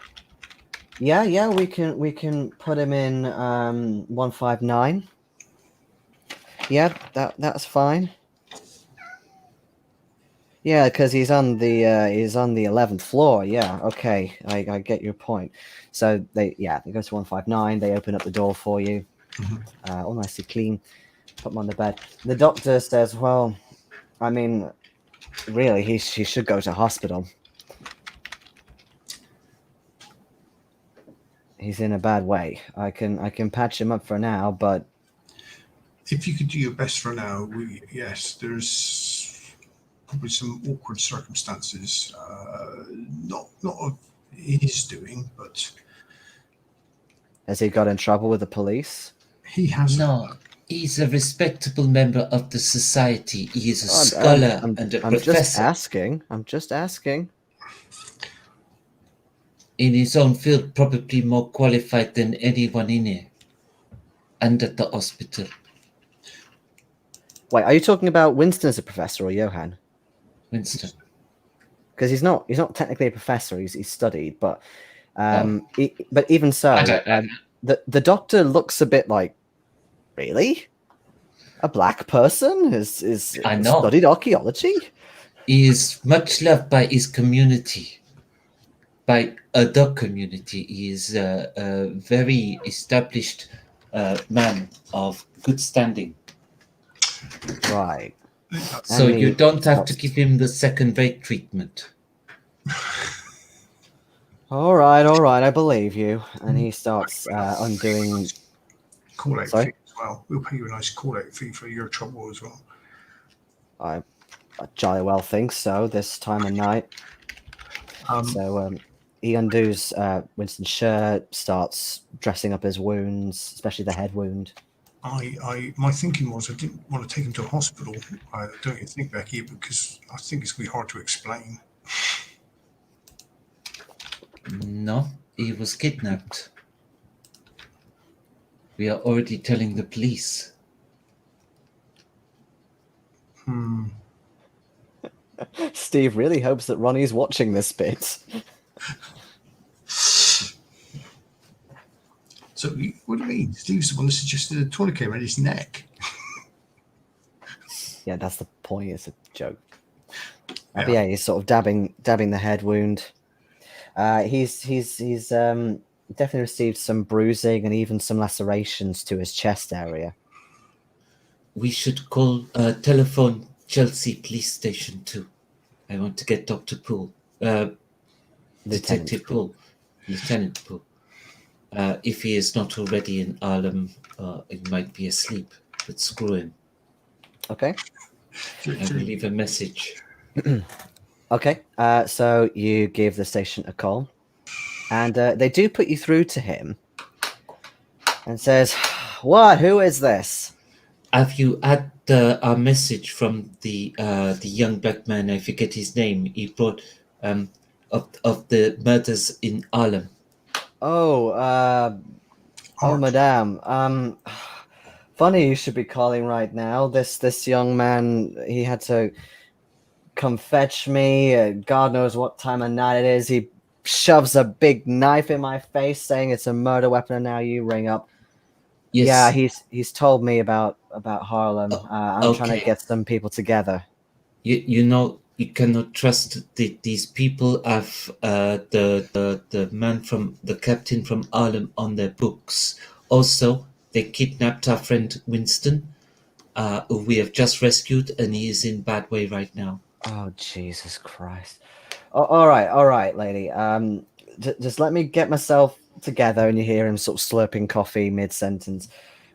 Yeah, we can put him in 159. Yeah, that's fine. Yeah, because he's on the 11th floor. Yeah, okay, I get your point. So they go to 159. They open up the door for you, all nicely clean. Put him on the bed. The doctor says, "Well, I mean, really, he should go to hospital. He's in a bad way. I can patch him up for now, but if you could do your best for now, yes, there's probably some awkward circumstances, not of his doing, but has he got in trouble with the police?" He has. No, he's a respectable member of the society. He is a scholar and a professor. I'm just asking. In his own field, probably more qualified than anyone in here. And at the hospital. Wait, are you talking about Winston as a professor or Johan? Winston. Because he's not technically a professor. He's studied, but but even so, the doctor looks a bit like, really, a black person is studied archaeology. He is much loved by his community, by the community. He is a very established man of good standing. Right. So you don't have to give him the second-rate treatment. All right, I believe you. And he starts undoing. Call-out fee as well. We'll pay you a nice call-out fee for your trouble as well. I jolly well think so. This time of night. So he undoes Winston's shirt, starts dressing up his wounds, especially the head wound. my thinking was I didn't want to take him to a hospital. Don't you think, Becky? Because I think it's going to be hard to explain. No, he was kidnapped. We are already telling the police. Steve really hopes that Ronnie's watching this bit. So what do you mean? Steve's the one that suggested a tourniquet around his neck. Yeah, that's the point. It's a joke. Yeah. But yeah, he's sort of dabbing the head wound. He's definitely received some bruising and even some lacerations to his chest area. We should call telephone Chelsea police station too. I want to get Dr. Poole. Detective Poole. Lieutenant Poole. If he is not already in Harlem, it might be asleep. But screw him. Okay. I will leave a message. Okay. So you give the station a call, and they do put you through to him, and says, "What? Who is this?" Have you had a message from the young black man? I forget his name. He brought of the murders in Harlem. Oh, madame. Funny you should be calling right now. This young man, he had to come fetch me. God knows what time of night it is. He shoves a big knife in my face, saying it's a murder weapon, and now you ring up. Yes. Yeah, he's told me about Harlem. I'm trying to get some people together. You know, you cannot trust these people. Have the man from the captain from Harlem on their books. Also, they kidnapped our friend Winston, who we have just rescued, and he is in bad way right now. Oh, Jesus Christ! All right, lady. Just let me get myself together. And you hear him sort of slurping coffee mid-sentence.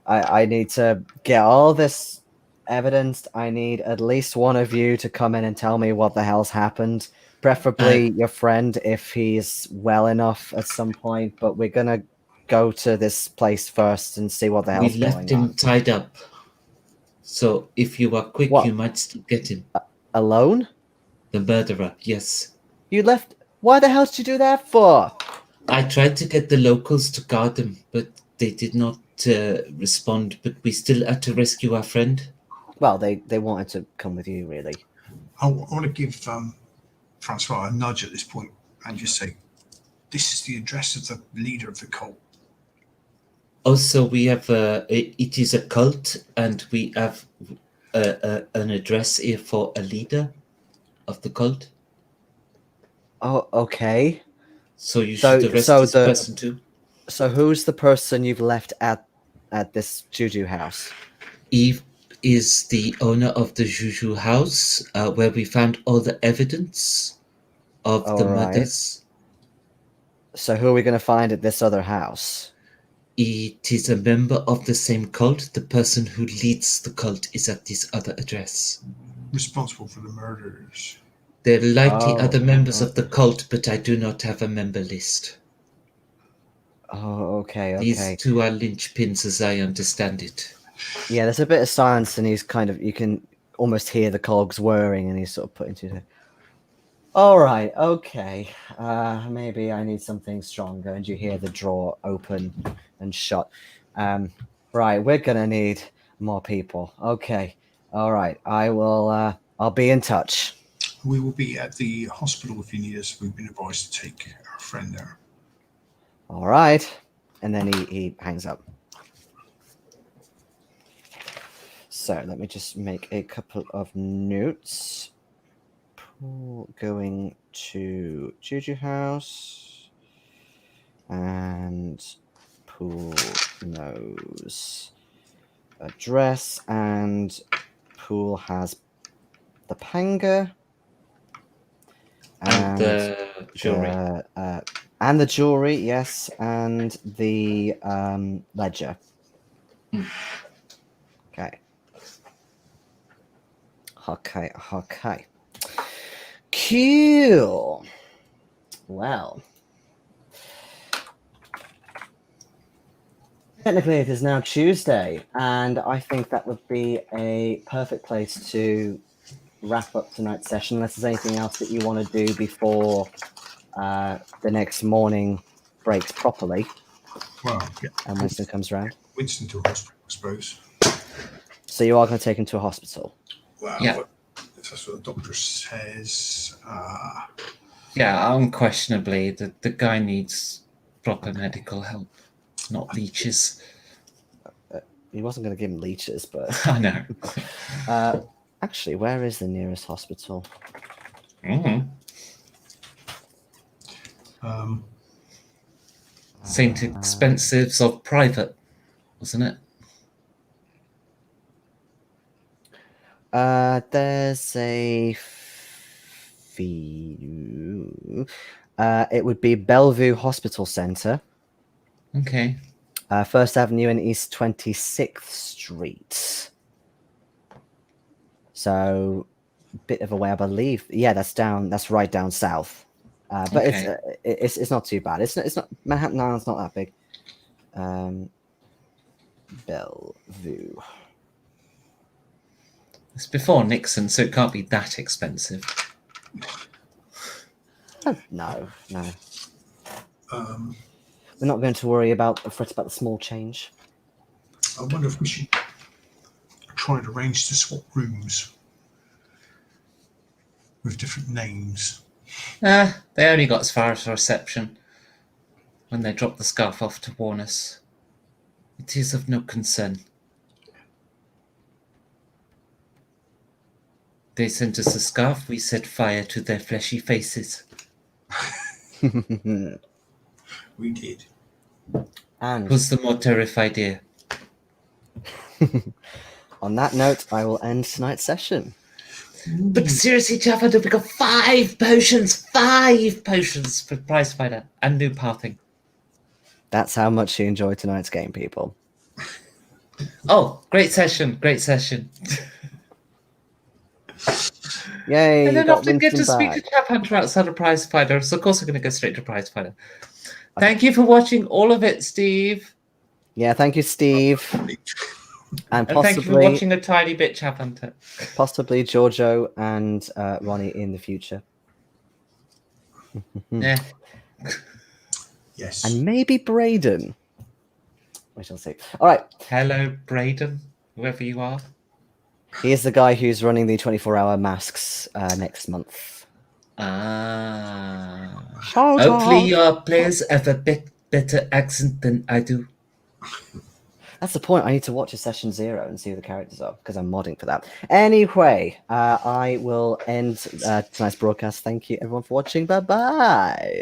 I need to get all this evidence. I need at least one of you to come in and tell me what the hell's happened. Preferably your friend, if he's well enough at some point. But we're gonna go to this place first and see what the hell's We going left him on. tied up. So if you are quick, What? you might still get him. Alone? The murderer, yes. You left. Why the hell did you do that for? I tried to get the locals to guard him, but they did not respond. But we still had to rescue our friend. Well, they wanted to come with you, really. I want to give Francoise a nudge at this point and just say, this is the address of the leader of the cult. Also, we have it is a cult, and we have an address here for a leader of the cult. Oh, okay. So you should arrest this person too. So who's the person you've left at this juju house? Eve is the owner of the Juju house, where we found all the evidence of the murders. So who are we going to find at this other house? It is a member of the same cult. The person who leads the cult is at this other address. Responsible for the murders. There are likely other members of the cult, but I do not have a member list. Oh, okay. These two are linchpins, as I understand it. Yeah, there's a bit of silence, and he's kind of, you can almost hear the cogs whirring, and he's sort of putting to. All right, okay. Maybe I need something stronger, and you hear the drawer open and shut. Right, we're gonna need more people. Okay, all right. I will. I'll be in touch. We will be at the hospital if you need us. We've been advised to take our friend there. All right, and then he hangs up. So let me just make a couple of notes. Going to Juju house, and Poole knows address, and Poole has the panga and the jewelry, and the jewelry, yes, and the ledger. Okay. Cool. Well, Technically, it is now Tuesday, and I think that would be a perfect place to wrap up tonight's session, unless there's anything else that you want to do before the next morning breaks properly Well, yeah. and Winston comes around. Winston to hospital, I suppose. So you are going to take him to a hospital? Well, Yeah. That's what the doctor says. Yeah, unquestionably, the guy needs proper medical help, not leeches. He wasn't going to give him leeches, but I know. actually, where is the nearest hospital? Mm-hmm. St. Expensives of private, wasn't it? There's a few. It would be Bellevue Hospital Center, Okay. First Avenue and East 26th Street. So, bit of a way, I believe. Yeah, that's right down south. But Okay. it's not too bad. It's not Manhattan Island's not that big. Bellevue. It's before Nixon, so it can't be that expensive. No. Um, We're not going to worry about the small change. I wonder if we should try and arrange to swap rooms with different names. They only got as far as reception when they dropped the scarf off to warn us. It is of no concern. They sent us a scarf, we set fire to their fleshy faces. We did. And Who's the more terrified ear? on that note, I will end tonight's session. But seriously, Jeff, I we got 5 potions for prize fighter and new pathing. That's how much you enjoyed tonight's game, people. Oh, great session. Yay! And you then got often get to Winston speak back. to Chap Hunter outside of prize fighter, so of course I'm going to go straight to prize fighter. Thank you for watching all of it, Steve. Yeah, thank you, Steve. And And thank you for watching a tiny bit, Chap Hunter. possibly Giorgio and Ronnie in the future. Yeah. Yes. And maybe Braden. We shall see. All right. Hello, Braden, whoever you are. He is the guy who's running the 24-hour masks next month. Hopefully your players have a bit better accent than I do. That's the point. I need to watch a session 0 and see who the characters are because I'm modding for that. Anyway, I will end tonight's broadcast. Thank you, everyone, for watching. Bye-bye.